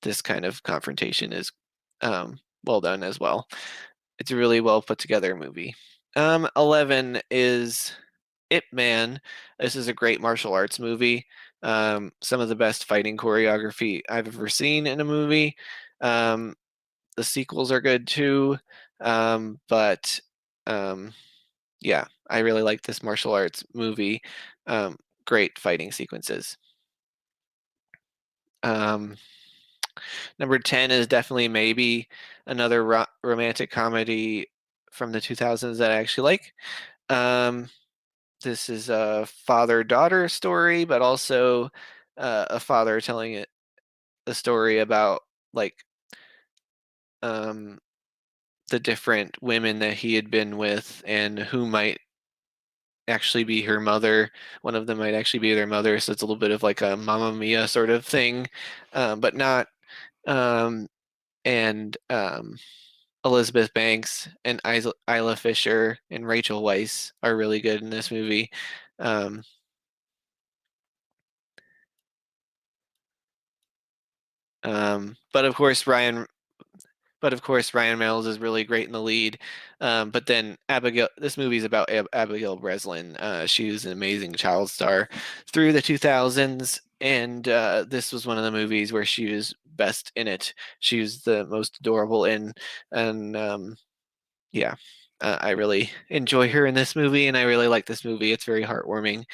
this kind of confrontation is well done as well. It's a really well put together movie. 11 is Ip Man. This is a great martial arts movie. Some of the best fighting choreography I've ever seen in a movie. Um, the sequels are good too, but um, yeah, I really like this martial arts movie. Great fighting sequences. Um, Number 10 is definitely maybe another romantic comedy from the 2000s that I actually like. Um, this is a father-daughter story, but also a father telling it a story about like um, the different women that he had been with and who might actually be her mother. One of them might actually be their mother, so it's a little bit of like a Mamma Mia sort of thing, but not. Um, and Elizabeth Banks and Isla Fisher and Rachel Weisz are really good in this movie. Um, but of course, Ryan Reynolds is really great in the lead. But then Abigail, this movie is about Abigail Breslin. She was an amazing child star through the 2000s, and this was one of the movies where she was best in it. She was the most adorable in, and yeah, I really enjoy her in this movie, and I really like this movie. It's very heartwarming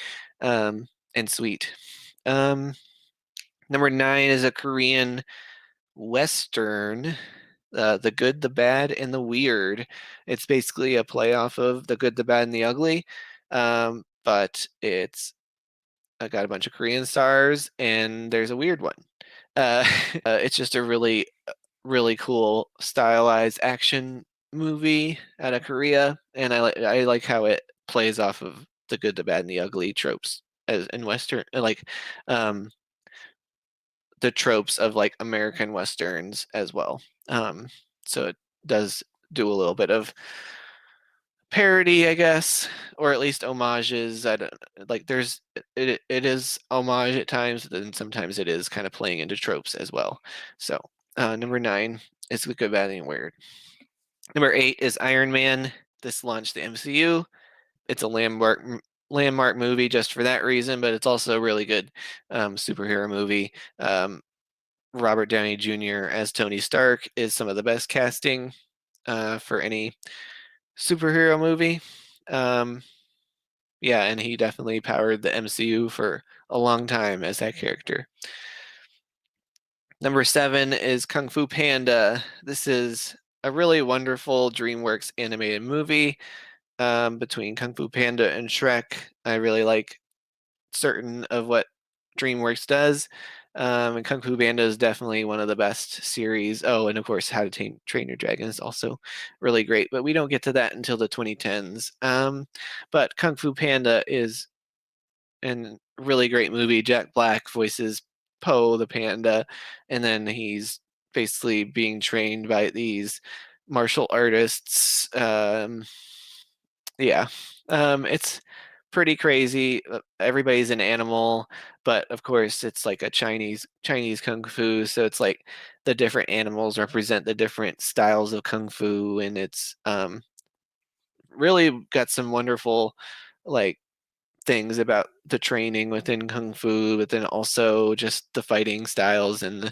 and sweet. Um, Number 9 is a Korean Western. The Good, the Bad, and the Weird. It's basically a play off of The Good, the Bad, and the Ugly, but it's got a bunch of Korean stars, and there's a weird one. It's just a really cool stylized action movie out of Korea, and I like how it plays off of The Good, the Bad, and the Ugly tropes as in Western, like um, the tropes of like American Westerns as well. So it does do a little bit of parody, I guess, or at least homages. I don't like. It is homage at times, but then sometimes it is kind of playing into tropes as well. So number 9 is The Good, Bad, and Weird. Number 8 is Iron Man. This launched the MCU. It's a landmark movie just for that reason, but it's also a really good superhero movie. Robert Downey Jr. as Tony Stark is some of the best casting for any superhero movie. Um, yeah, and he definitely powered the MCU for a long time as that character. Number 7 is Kung Fu Panda. This is a really wonderful DreamWorks animated movie between Kung Fu Panda and Shrek. I really like certain of what DreamWorks does. And Kung Fu Panda is definitely one of the best series. Oh, and of course, How to Train Your Dragon is also really great, but we don't get to that until the 2010s. But Kung Fu Panda is a really great movie. Jack Black voices Po the panda, and then he's basically being trained by these martial artists. Yeah, it's pretty crazy. Everybody's an animal, but of course it's like a Chinese kung fu, so it's like the different animals represent the different styles of kung fu, and it's really got some wonderful like things about the training within kung fu, but then also just the fighting styles and the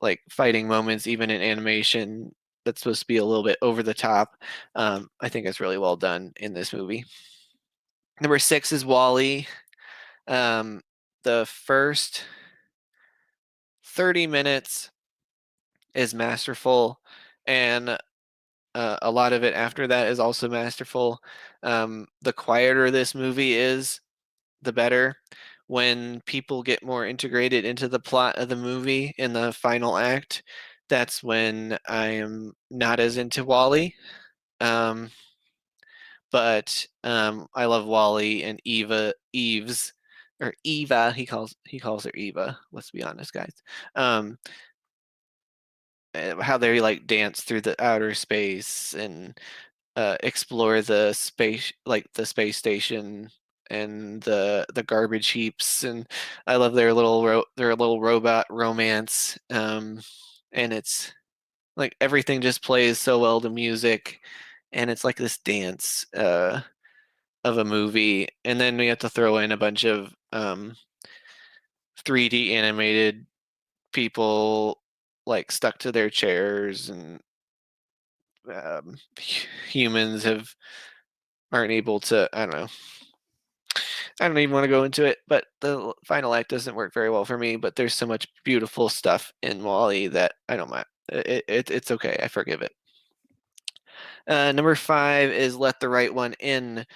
like fighting moments, even in animation. That's supposed to be a little bit over the top. I think it's really well done in this movie. Number 6 is Wall-E. Um, the first 30 minutes is masterful, and a lot of it after that is also masterful. The quieter this movie is, the better. When people get more integrated into the plot of the movie in the final act, that's when I am not as into Wall-E. Um, but I love Wall-E and Eves, or Eva. He calls her Eva. Let's be honest, guys. Um, how they like dance through the outer space and explore the space, like the space station and the garbage heaps, and I love their little robot romance. And it's like everything just plays so well to music, and it's like this dance of a movie, and then we have to throw in a bunch of 3D animated people like stuck to their chairs, and humans have aren't able to. I don't know. I don't even want to go into it, but the final act doesn't work very well for me. But there's so much beautiful stuff in Wall-E that I don't mind. It's okay. I forgive it. Number 5 is Let the Right One In.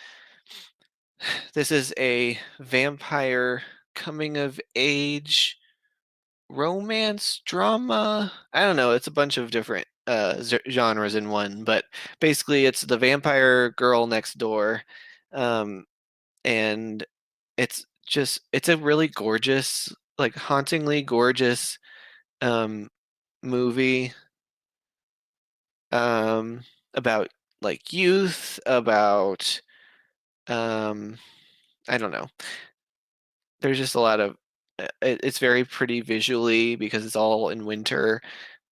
This is a vampire coming of age romance drama. I don't know. It's a bunch of different genres in one, but basically it's the vampire girl next door, um, and it's a really gorgeous, like hauntingly gorgeous um, movie about like youth, about um, I don't know. There's just a lot of it's very pretty visually because it's all in winter.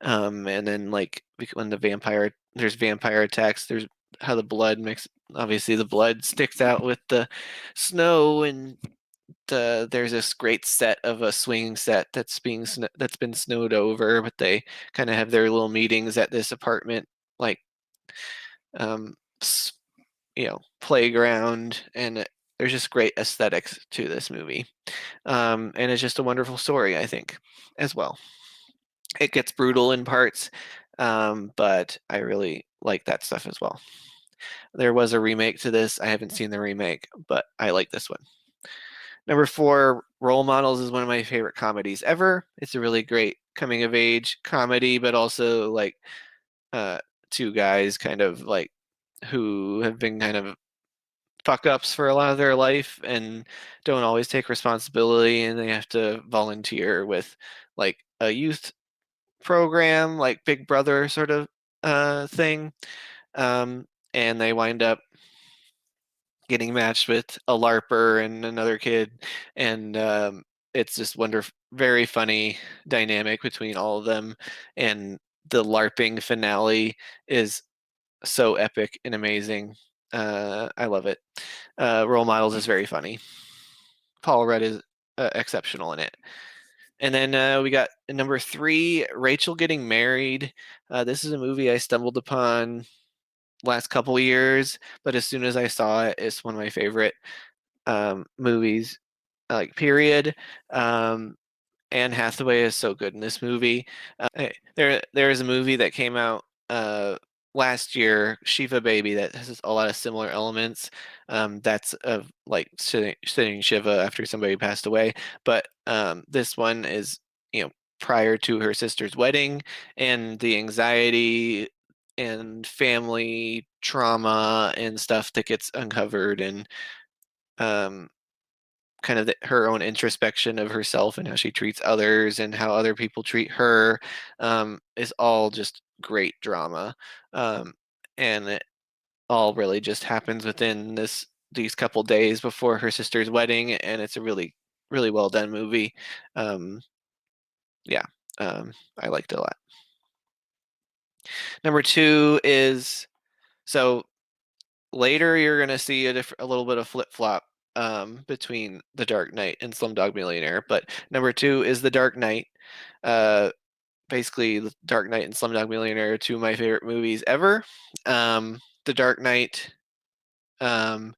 And then like when there's vampire attacks, there's how the blood mix obviously the blood sticks out with the snow, and there's this great set of a swinging set that's been snowed over, but they kind of have their little meetings at this apartment like um playground, and there's just great aesthetics to this movie. And it's just a wonderful story, I think, as well. It gets brutal in parts, but I really like that stuff as well. There was a remake to this. I haven't seen the remake, but I like this one. Number 4, Role Models is one of my favorite comedies ever. It's a really great coming of age comedy, but also like uh, two guys kind of like who have been kind of fuck ups for a lot of their life and don't always take responsibility, and they have to volunteer with like a youth program, like Big Brother sort of thing. Um, and they wind up getting matched with a LARPer and another kid, and it's just wonderful, very funny dynamic between all of them, and the LARPing finale is so epic and amazing. I love it. Role Models is very funny. Paul Rudd is exceptional in it. And then we got number 3, Rachel Getting Married. This is a movie I stumbled upon last couple years, but as soon as I saw it, it's one of my favorite movies, like period. Um, Anne Hathaway is so good in this movie. There is a movie that came out last year, Shiva Baby, that has a lot of similar elements. That's of like sitting Shiva after somebody passed away, but this one is prior to her sister's wedding, and the anxiety and family trauma and stuff that gets uncovered, and um, kind of her own introspection of herself and how she treats others and how other people treat her, is all just great drama. Um, and it all really just happens within these couple days before her sister's wedding, and it's a really, really well done movie. Um, yeah, I liked it a lot. Number 2 is, so later you're gonna see a little bit of flip flop between The Dark Knight and Slumdog Millionaire, but number 2 is The Dark Knight. Uh, Basically, The Dark Knight and Slumdog Millionaire are two of my favorite movies ever. The Dark Knight um,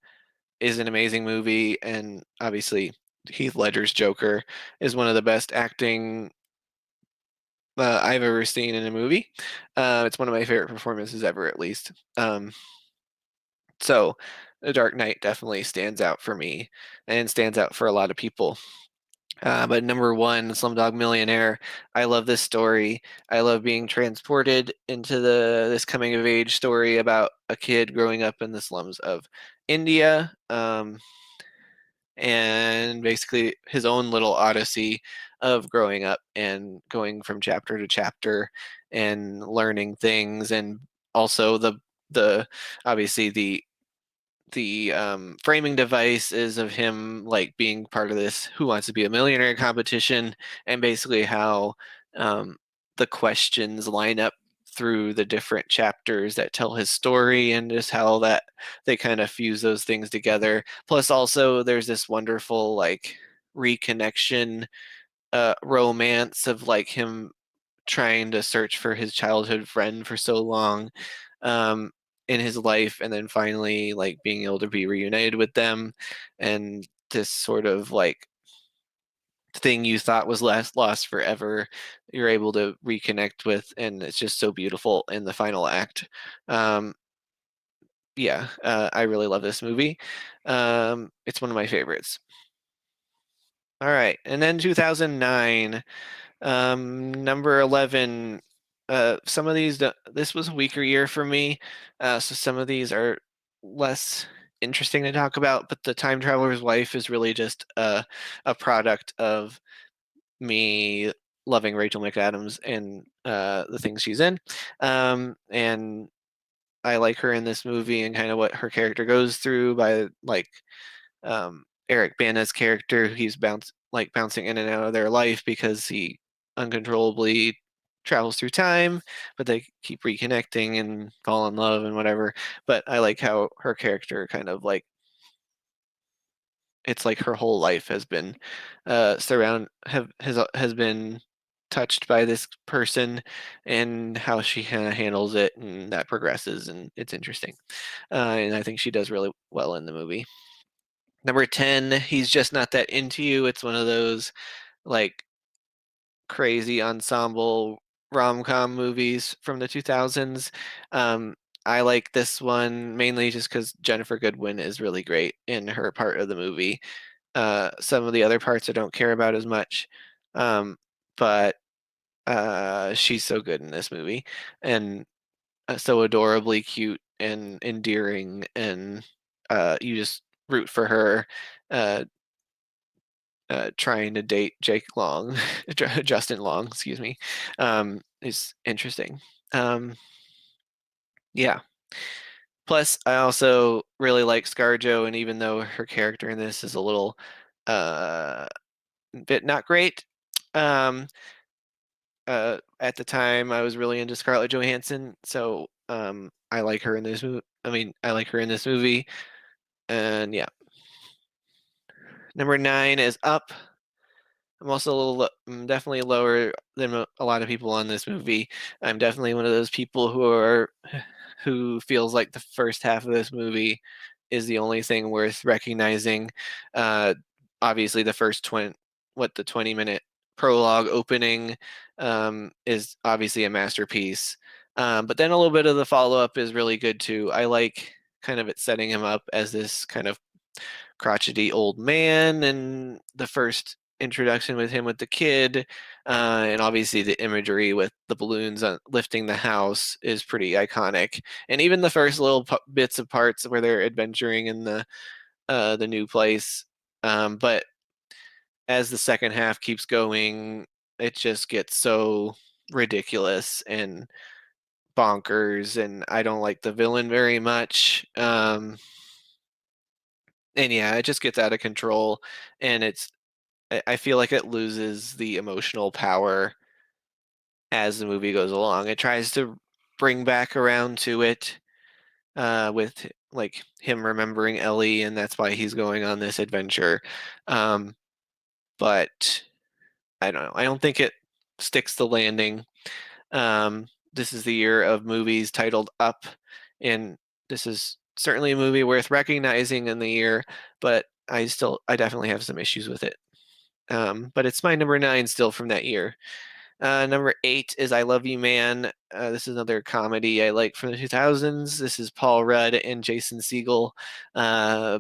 is an amazing movie, and obviously Heath Ledger's Joker is one of the best acting I've ever seen in a movie. It's one of my favorite performances ever, at least. So The Dark Knight definitely stands out for me and stands out for a lot of people. But number 1, Slumdog Millionaire. I love this story. I love being transported into this coming of age story about a kid growing up in the slums of India, and basically his own little odyssey of growing up and going from chapter to chapter and learning things, and also the obviously the framing device is of him like being part of this Who Wants to Be a Millionaire competition, and basically how um, the questions line up through the different chapters that tell his story, and just how that they kind of fuse those things together. Plus, also there's this wonderful like reconnection romance of like him trying to search for his childhood friend for so long, um, in his life, and then finally like being able to be reunited with them, and this sort of like thing you thought was lost forever, you're able to reconnect with, and it's just so beautiful in the final act. Um, yeah, I really love this movie. It's one of my favorites. All right, and then 2009. Number 11. Some of these, this was a weaker year for me, so some of these are less interesting to talk about. But The Time Traveler's Wife is really just a product of me loving Rachel McAdams and the things she's in, and I like her in this movie and kind of what her character goes through by like Eric Bana's character. He's bouncing in and out of their life because he uncontrollably travels through time, but they keep reconnecting and fall in love and whatever. But I like how her character kind of like, it's like her whole life has been has been touched by this person, and how she kind of handles it, and that progresses, and it's interesting. And I think she does really well in the movie. Number 10, He's Just Not That Into You. It's one of those like crazy ensemble rom-com movies from the 2000s. Um, I like this one mainly just because Jennifer Goodwin is really great in her part of the movie. Some of the other parts I don't care about as much, but she's so good in this movie and so adorably cute and endearing, and you just root for her. Uh, Trying to date Jake Long, Justin Long, excuse me, is interesting. Um, yeah. Plus, I also really like ScarJo, and even though her character in this is a little uh, bit not great, um, at the time I was really into Scarlett Johansson, so I like her in this movie. I mean, I like her in this movie, and yeah. Number 9 is Up. I'm also a little, I'm definitely lower than a lot of people on this movie. I'm definitely one of those people who feels like the first half of this movie is the only thing worth recognizing. Uh, Obviously, the 20-minute prologue opening is obviously a masterpiece. But then a little bit of the follow-up is really good too. I like kind of it setting him up as this kind of crotchety old man, and the first introduction with him with the kid, and obviously the imagery with the balloons lifting the house is pretty iconic. And even the first little bits of parts where they're adventuring in the new place. But as the second half keeps going, it just gets so ridiculous and bonkers, and I don't like the villain very much. And yeah, it just gets out of control, and I feel like it loses the emotional power as the movie goes along. It tries to bring back around to it with like him remembering Ellie, and that's why he's going on this adventure. Um, but I don't know. I don't think it sticks the landing. This is the year of movies titled Up, and this is certainly a movie worth recognizing in the year, but I definitely have some issues with it. But it's my number 9 still from that year. Number 8 is I Love You Man. This is another comedy I like from the 2000s. This is Paul Rudd and Jason Segel,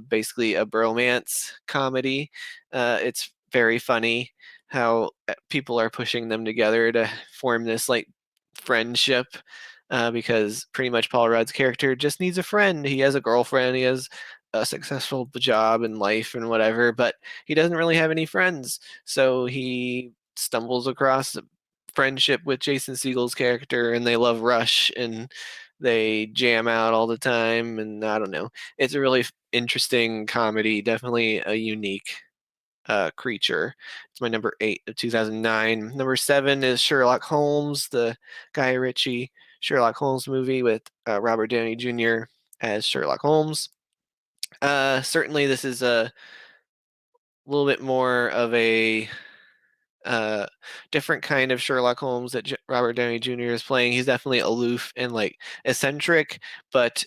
basically a bromance comedy. It's very funny how people are pushing them together to form this like friendship. Because pretty much Paul Rudd's character just needs a friend. He has a girlfriend, he has a successful job and life and whatever, but he doesn't really have any friends. So he stumbles across friendship with Jason Segel's character, and they love Rush, and they jam out all the time, and I don't know. It's a really interesting comedy, definitely a unique creature. It's my number 8 of 2009. Number 7 is Sherlock Holmes, the Guy Ritchie Sherlock Holmes movie with Robert Downey Jr. as Sherlock Holmes. Certainly, this is a little bit more of a uh, different kind of Sherlock Holmes that Robert Downey Jr. is playing. He's definitely aloof and like eccentric, but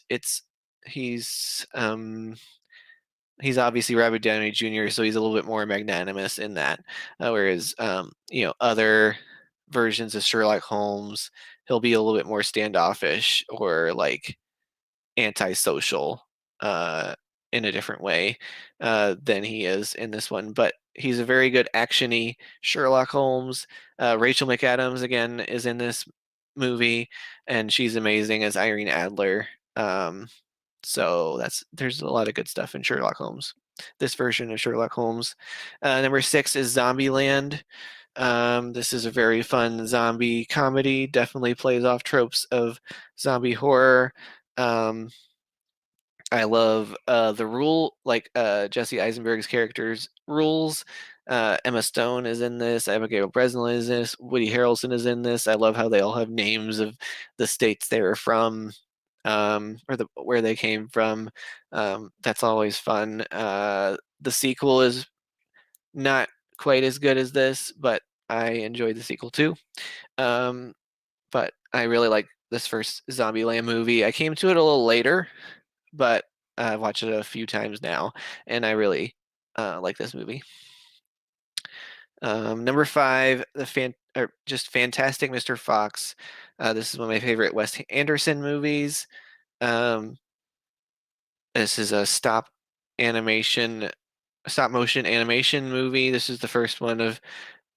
he's um, he's obviously Robert Downey Jr., so he's a little bit more magnanimous in that. Whereas other versions of Sherlock Holmes, he'll be a little bit more standoffish or like antisocial in a different way than he is in this one. But he's a very good actiony Sherlock Holmes. Rachel McAdams again is in this movie, and she's amazing as Irene Adler. So there's a lot of good stuff in Sherlock Holmes. This version of Sherlock Holmes. Number 6 is Zombieland. This is a very fun zombie comedy. Definitely plays off tropes of zombie horror. Um, I love the rule, like Jesse Eisenberg's character's rules. Emma Stone is in this. Abigail Breslin is in this. Woody Harrelson is in this. I love how they all have names of the states they were from, or where they came from. That's always fun. The sequel is not quite as good as this, but I enjoyed the sequel too. Um, but I really like this first Zombieland movie. I came to it a little later, but I've watched it a few times now, and I really like this movie. Number five, just Fantastic Mr. Fox. This is one of my favorite Wes Anderson movies. Um, this is a animation, stop motion animation movie. This is the first one of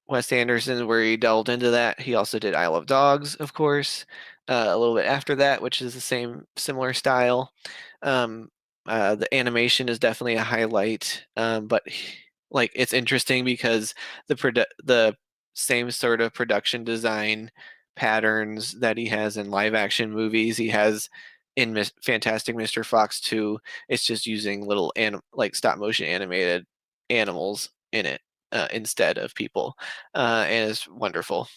Wes Anderson where he delved into that. He also did Isle of Dogs, of course, a little bit after that, which is the same similar style. Um, the animation is definitely a highlight, but like it's interesting because the same sort of production design patterns that he has in live action movies, he has in Fantastic Mr. Fox 2. It's just using little like stop motion animated animals in it instead of people, and it's wonderful.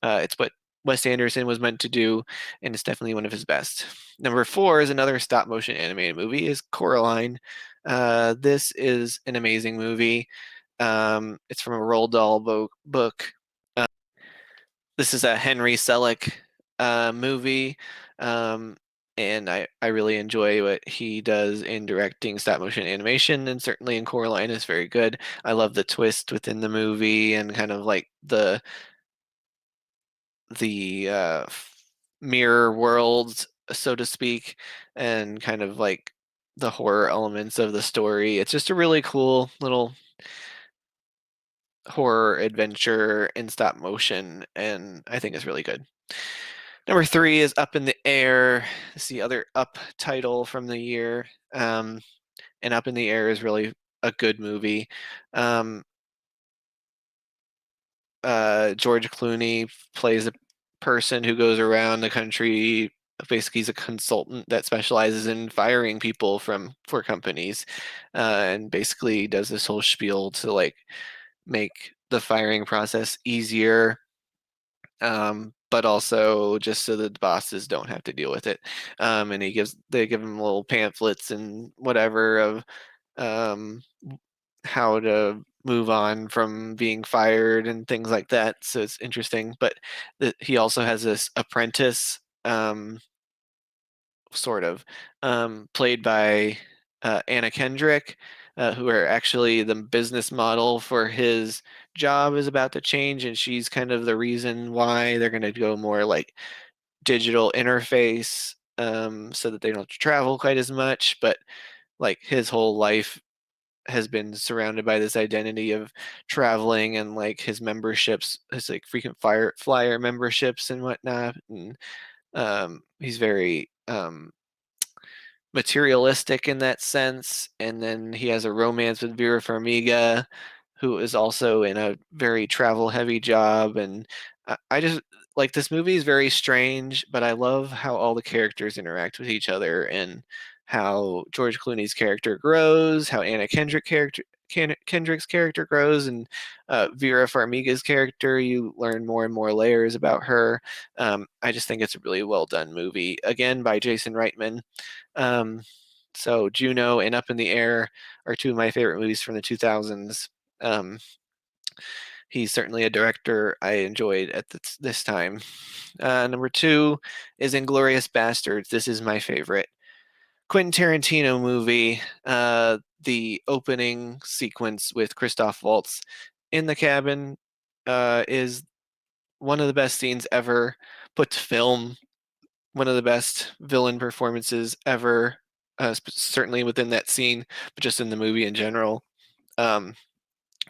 It's what Wes Anderson was meant to do, and it's definitely one of his best. Number four is another stop motion animated movie, is Coraline. This is an amazing movie. It's from a Roald Dahl book. This is a Henry Selick movie, um, and I really enjoy what he does in directing stop motion animation, and certainly in Coraline is very good. I love the twist within the movie and kind of like the mirror worlds, so to speak, and kind of like the horror elements of the story. It's just a really cool little horror adventure in stop motion, and I think it's really good. Number three is Up in the Air. It's the other Up title from the year. And Up in the Air is really a good movie. Um, George Clooney plays a person who goes around the country. Basically, he's a consultant that specializes in firing people for companies, and basically does this whole spiel to like make the firing process easier, but also just so that the bosses don't have to deal with it. And they give him little pamphlets and whatever of um, how to move on from being fired and things like that. So it's interesting. But he also has this apprentice, sort of, played by Anna Kendrick, who are actually the business model for his job is about to change, and she's kind of the reason why they're going to go more like digital interface, so that they don't have to travel quite as much. But like his whole life has been surrounded by this identity of traveling, and like his memberships, his like frequent fire flyer memberships and whatnot. And he's very materialistic in that sense. And then he has a romance with Vera Farmiga, who is also in a very travel heavy job. And I just like this movie is very strange, but I love how all the characters interact with each other, and how George Clooney's character grows, how Kendrick's character grows, and Vera Farmiga's character, you learn more and more layers about her. I just think it's a really well done movie, again by Jason Reitman. Um, so Juno and Up in the Air are two of my favorite movies from the 2000s. Um, he's certainly a director I enjoyed at this time. Number two is Inglourious Basterds. This is my favorite Quentin Tarantino movie. The opening sequence with Christoph Waltz in the cabin is one of the best scenes ever put to film, one of the best villain performances ever, certainly within that scene, but just in the movie in general. Um,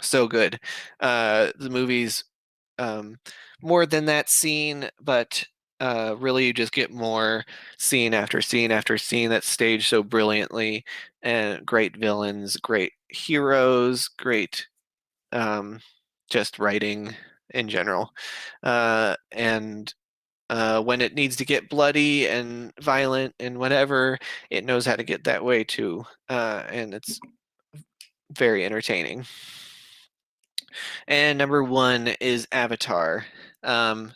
so good. The movie's um, more than that scene, but really you just get more scene after scene after scene that's staged so brilliantly, and great villains, great heroes, great um, just writing in general. And when it needs to get bloody and violent and whatever, it knows how to get that way too. And it's very entertaining. And number one is Avatar. Um,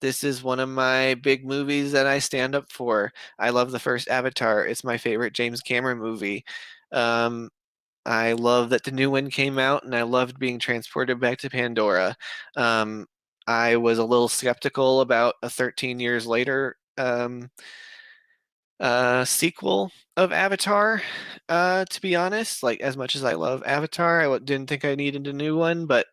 this is one of my big movies that I stand up for. I love the first Avatar. It's my favorite James Cameron movie. Um, I love that the new one came out, and I loved being transported back to Pandora. Um, I was a little skeptical about a 13 years later sequel of Avatar. To be honest, like as much as I love Avatar, didn't think I needed a new one, but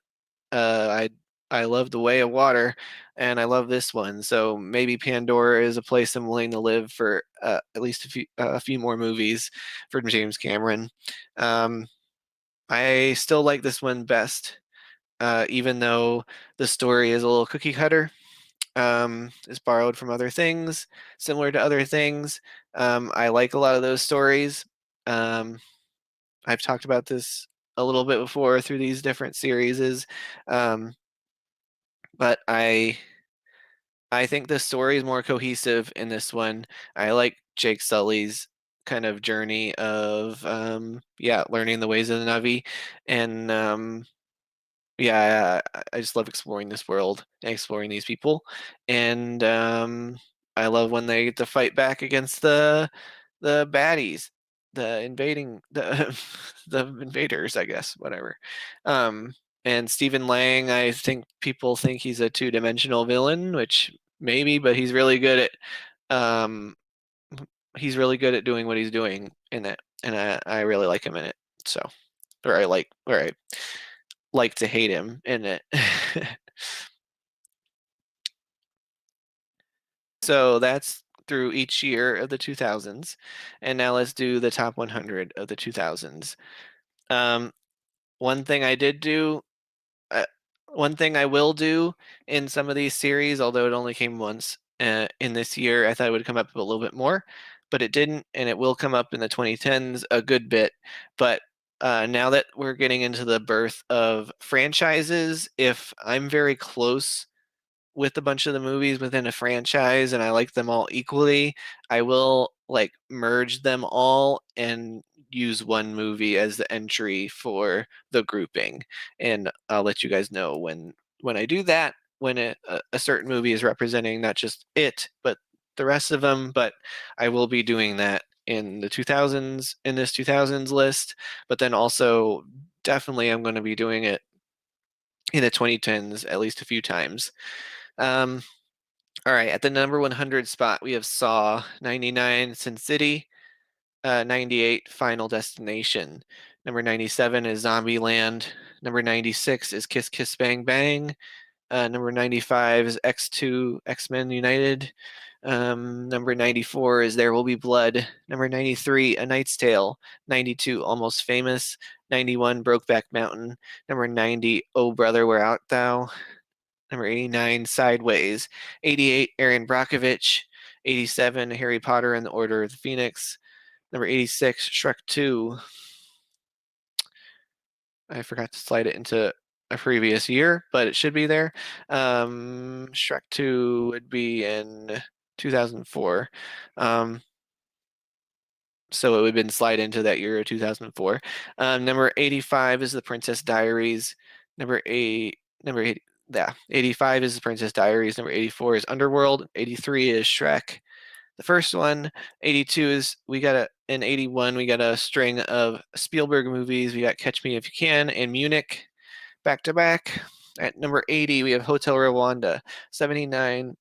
I love The Way of Water, and I love this one. So maybe Pandora is a place I'm willing to live for at least a few more movies for James Cameron. Um, I still like this one best, even though the story is a little cookie cutter. Is borrowed from other things, similar to other things. I like a lot of those stories. Um, I've talked about this a little bit before through these different series, um, but I think the story is more cohesive in this one. I like Jake Sully's kind of journey of yeah, learning the ways of the Navi, and yeah, I just love exploring this world and exploring these people, and I love when they get to fight back against the baddies, the invading the the invaders, I guess, whatever. Um, and Stephen Lang, I think people think he's a two-dimensional villain, which maybe, but um, he's really good at doing what he's doing in it, and I really like him in it. So, or I like to hate him in it. So that's through each year of the 2000s. And now let's do the top 100 of the 2000s. Um, one thing I did do, uh, one thing I will do in some of these series, although it only came once in this year, I thought it would come up a little bit more, but it didn't, and it will come up in the 2010s a good bit. But now that we're getting into the birth of franchises, if I'm very close with a bunch of the movies within a franchise and I like them all equally, I will like merge them all and use one movie as the entry for the grouping. And I'll let you guys know when I do that, when a certain movie is representing not just it, but the rest of them. But I will be doing that in the 2000s, in this 2000s list, but then also definitely I'm going to be doing it in the 2010s at least a few times. Um, all right, at the number 100 spot, we have Saw, 99, Sin City, 98, Final Destination. Number 97 is Zombieland. Number 96 is Kiss Kiss Bang Bang. Number 95 is X2, X-Men United. Number 94 is There Will Be Blood. Number 93, A Knight's Tale. 92, Almost Famous. 91, Brokeback Mountain. Number 90, Oh Brother, Where Art Thou? Number 89, Sideways. 88, Aaron Brockovich. 87, Harry Potter and the Order of the Phoenix. Number 86, Shrek 2. I forgot to slide it into a previous year, but it should be there. Shrek 2 would be in 2004. Um, so it would have been slide into that year of 2004. Number 85 is The Princess Diaries. Number 8, yeah, 85 is The Princess Diaries. Number 84 is Underworld. 83 is Shrek, the first one. 82 is in 81 we got a string of Spielberg movies. We got Catch Me If You Can and Munich back to back. At number 80 we have Hotel Rwanda. 79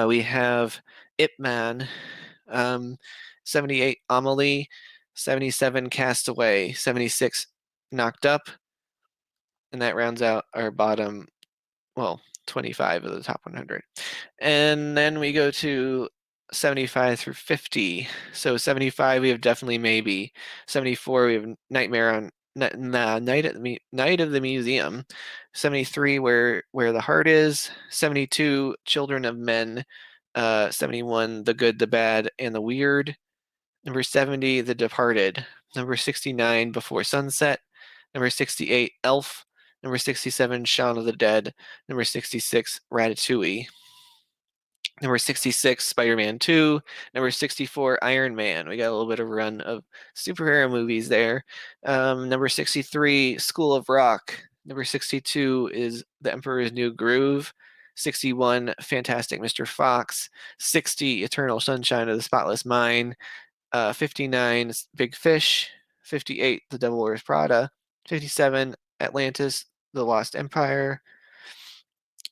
we have Ip Man. 78 Amelie. 77 Castaway. 76 Knocked Up, and that rounds out our bottom, well, 25 of the top 100. And then we go to 75 through 50. So 75 we have Definitely Maybe. 74 we have Nightmare on Night of the Museum. 73 Where the Heart Is. 72 Children of Men. 71 The Good, the Bad, and the Weird. Number 70 The Departed. Number 69 Before Sunset. Number 68 Elf. Number 67 Shaun of the Dead. Number 66 Ratatouille. Number 66, Spider-Man 2. Number 64, Iron Man. We got a little bit of a run of superhero movies there. Number 63, School of Rock. Number 62 is The Emperor's New Groove. 61, Fantastic Mr. Fox. 60, Eternal Sunshine of the Spotless Mind. 59, Big Fish. 58, The Devil Wears Prada. 57, Atlantis, The Lost Empire.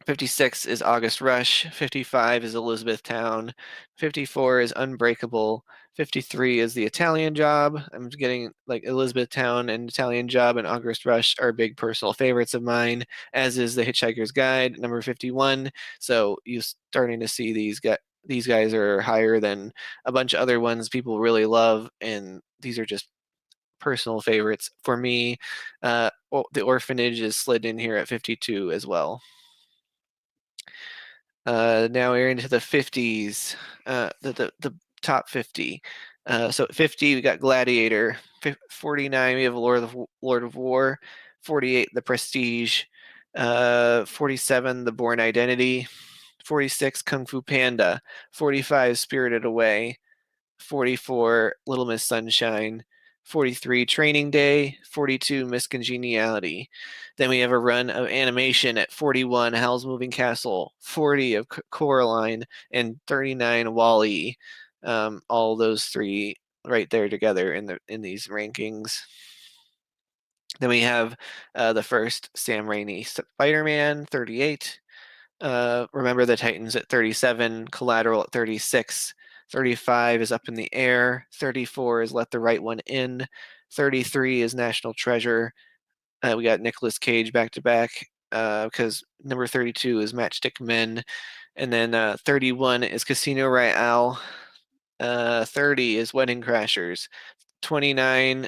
56 is August Rush. 55 is Elizabethtown. 54 is Unbreakable. 53 is The Italian Job. I'm getting like Elizabethtown and Italian Job and August Rush are big personal favorites of mine, as is The Hitchhiker's Guide, number 51. So you starting to see these guys are higher than a bunch of other ones people really love, and these are just personal favorites for me. The Orphanage is slid in here at 52 as well. Now we're into the 50s, the top 50. So at 50, we got Gladiator. 49, we have Lord of War. 48, The Prestige. 47, The Bourne Identity. 46, Kung Fu Panda. 45, Spirited Away. 44, Little Miss Sunshine. 43, Training Day. 42, Miss Congeniality. Then we have a run of animation at 41, Howl's Moving Castle. 40 of Coraline, and 39, Wall-E. All those three right there together in these rankings. Then we have the first Sam Raimi Spider-Man, 38. Remember the Titans at 37, Collateral at 36, 35 is Up in the Air, 34 is Let the Right One In, 33 is National Treasure. We got Nicolas Cage back to back because number 32 is Matchstick Men, and then 31 is Casino Royale, 30 is Wedding Crashers, 29.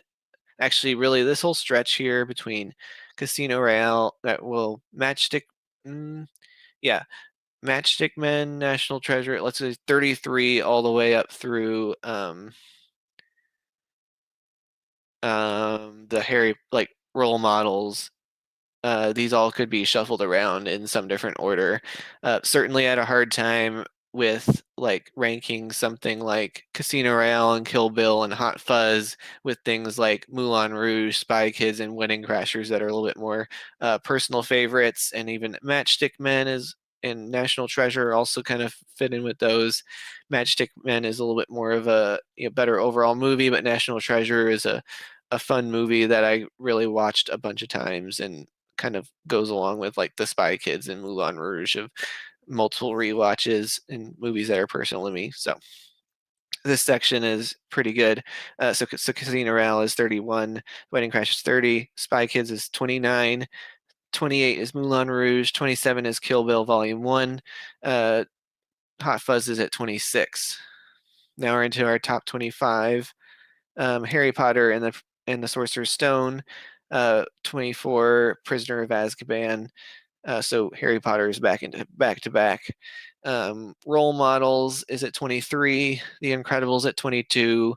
Actually, really, this whole stretch here between Casino Royale, Matchstick. Yeah, Matchstick Men, National Treasure. Let's say 33 all the way up through the Harry like role models. These all could be shuffled around in some different order. Certainly had a hard time with like ranking something like Casino Royale and Kill Bill and Hot Fuzz with things like Moulin Rouge, Spy Kids, and Wedding Crashers that are a little bit more personal favorites, and even Matchstick Men is and National Treasure also kind of fit in with those. Matchstick Men is a little bit more of a better overall movie, but National Treasure is a fun movie that I really watched a bunch of times and kind of goes along with like the Spy Kids and Moulin Rouge of multiple rewatches and movies that are personal to me. So this section is pretty good. So Casino Royale is 31, Wedding Crash is 30, Spy Kids is 29, 28 is Moulin Rouge, 27 is Kill Bill Volume 1, Hot Fuzz is at 26. Now we're into our top 25. Harry Potter and the Sorcerer's Stone, 24, Prisoner of Azkaban. So Harry Potter is back to back. Role Models is at 23, The Incredibles at 22,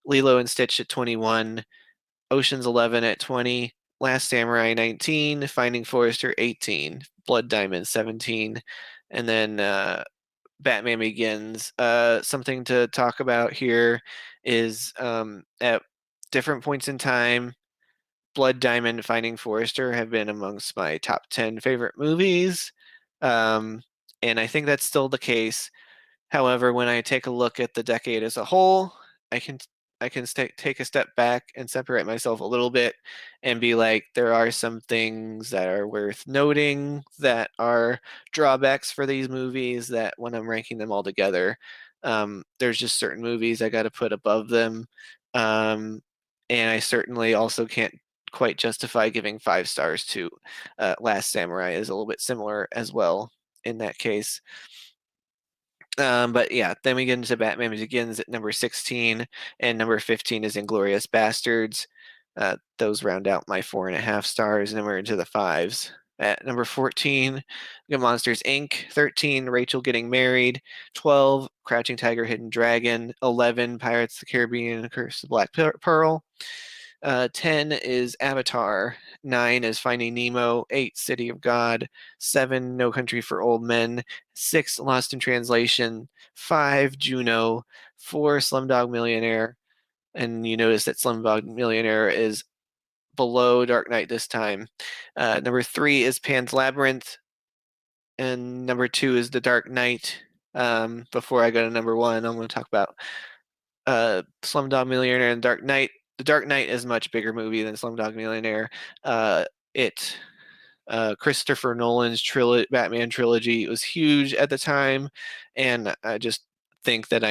Lilo and Stitch at 21, Ocean's 11 at 20, Last Samurai 19, Finding Forrester 18, Blood Diamond 17, and then Batman Begins. Something to talk about here is at different points in time, Blood Diamond, Finding Forrester have been amongst my top 10 favorite movies. And I think that's still the case. However, when I take a look at the decade as a whole, I can take a step back and separate myself a little bit and be like, there are some things that are worth noting that are drawbacks for these movies that when I'm ranking them all together, there's just certain movies I got to put above them. Um, and I certainly also can't quite justify giving 5 stars to Last Samurai is a little bit similar as well in that case. But yeah, then we get into Batman Begins at number 16, and number 15 is Inglourious Bastards. Those round out my 4.5 stars, and then we're into the fives. At number 14, we got Monsters Inc. 13, Rachel Getting Married. 12, Crouching Tiger, Hidden Dragon. 11, Pirates of the Caribbean, Curse of the Black Pearl. 10 is Avatar. 9 is Finding Nemo. 8, City of God. 7, No Country for Old Men. 6, Lost in Translation. 5, Juno. 4, Slumdog Millionaire. And you notice that Slumdog Millionaire is below Dark Knight this time. Number 3 is Pan's Labyrinth. And number 2 is The Dark Knight. Before I go to number 1, I'm going to talk about Slumdog Millionaire and Dark Knight. The Dark Knight is a much bigger movie than Slumdog Millionaire. It Christopher Nolan's Batman trilogy was huge at the time, and I just think that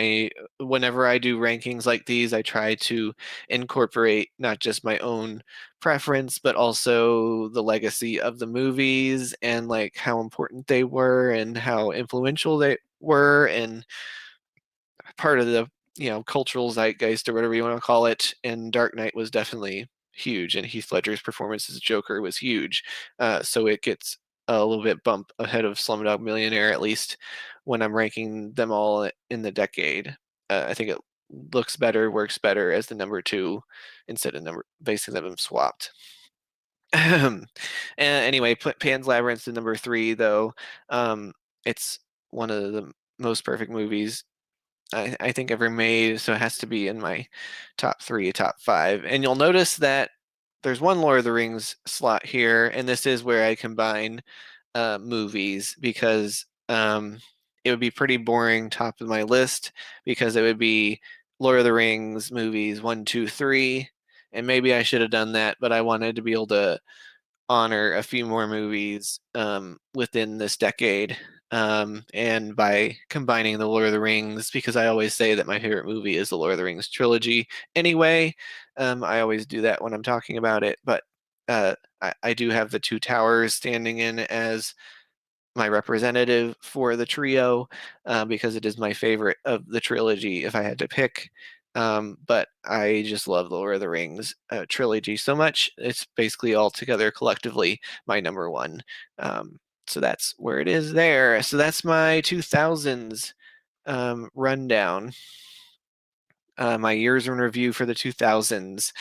whenever I do rankings like these, I try to incorporate not just my own preference, but also the legacy of the movies and like how important they were and how influential they were and part of the cultural zeitgeist or whatever you want to call it. And Dark Knight was definitely huge, and Heath Ledger's performance as Joker was huge. So it gets a little bit bump ahead of Slumdog Millionaire, at least when I'm ranking them all in the decade. I think it looks better, works better as the number two instead of basically them swapped. And anyway, Pan's Labyrinth to number three, though. It's one of the most perfect movies I think ever made, so it has to be in my top three, top five. And you'll notice that there's one Lord of the Rings slot here, and this is where I combine movies because it would be pretty boring top of my list because it would be Lord of the Rings movies one, two, three, and maybe I should have done that, but I wanted to be able to honor a few more movies within this decade. And by combining the Lord of the Rings, because I always say that my favorite movie is the Lord of the Rings trilogy anyway, I always do that when I'm talking about it. But I do have the Two Towers standing in as my representative for the trio because it is my favorite of the trilogy if I had to pick. But I just love the Lord of the Rings trilogy so much. It's basically all together collectively my number one. So that's where it is there. So that's my 2000s rundown. My years in review for the 2000s.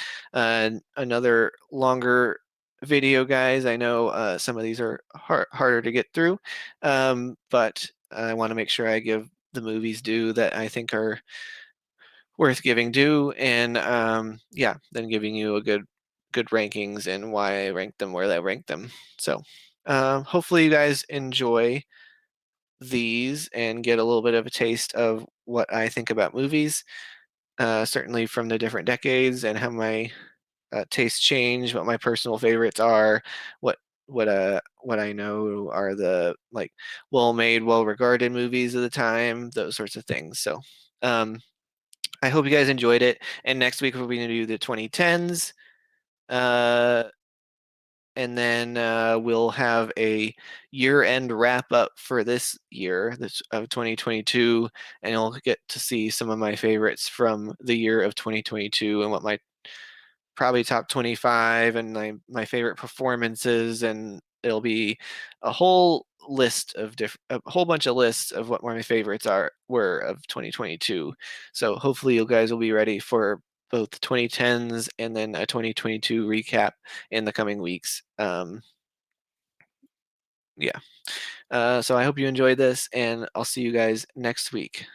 Another longer video, guys. I know some of these are harder to get through, but I want to make sure I give the movies due that I think are worth giving due, and yeah, then giving you a good rankings and why I ranked them where I ranked them. So hopefully you guys enjoy these and get a little bit of a taste of what I think about movies, certainly from the different decades and how my tastes change, what my personal favorites are, what what I know are the like well-made, well-regarded movies of the time, those sorts of things. So I hope you guys enjoyed it. And next week we're going to do the 2010s. Uh, and then we'll have a year-end wrap-up for this year, this of 2022, and you'll get to see some of my favorites from the year of 2022 and what my probably top 25 and my favorite performances, and it'll be a whole list of a whole bunch of lists of what my favorites were of 2022. So hopefully you guys will be ready for both 2010s and then a 2022 recap in the coming weeks. Yeah. So I hope you enjoyed this, and I'll see you guys next week.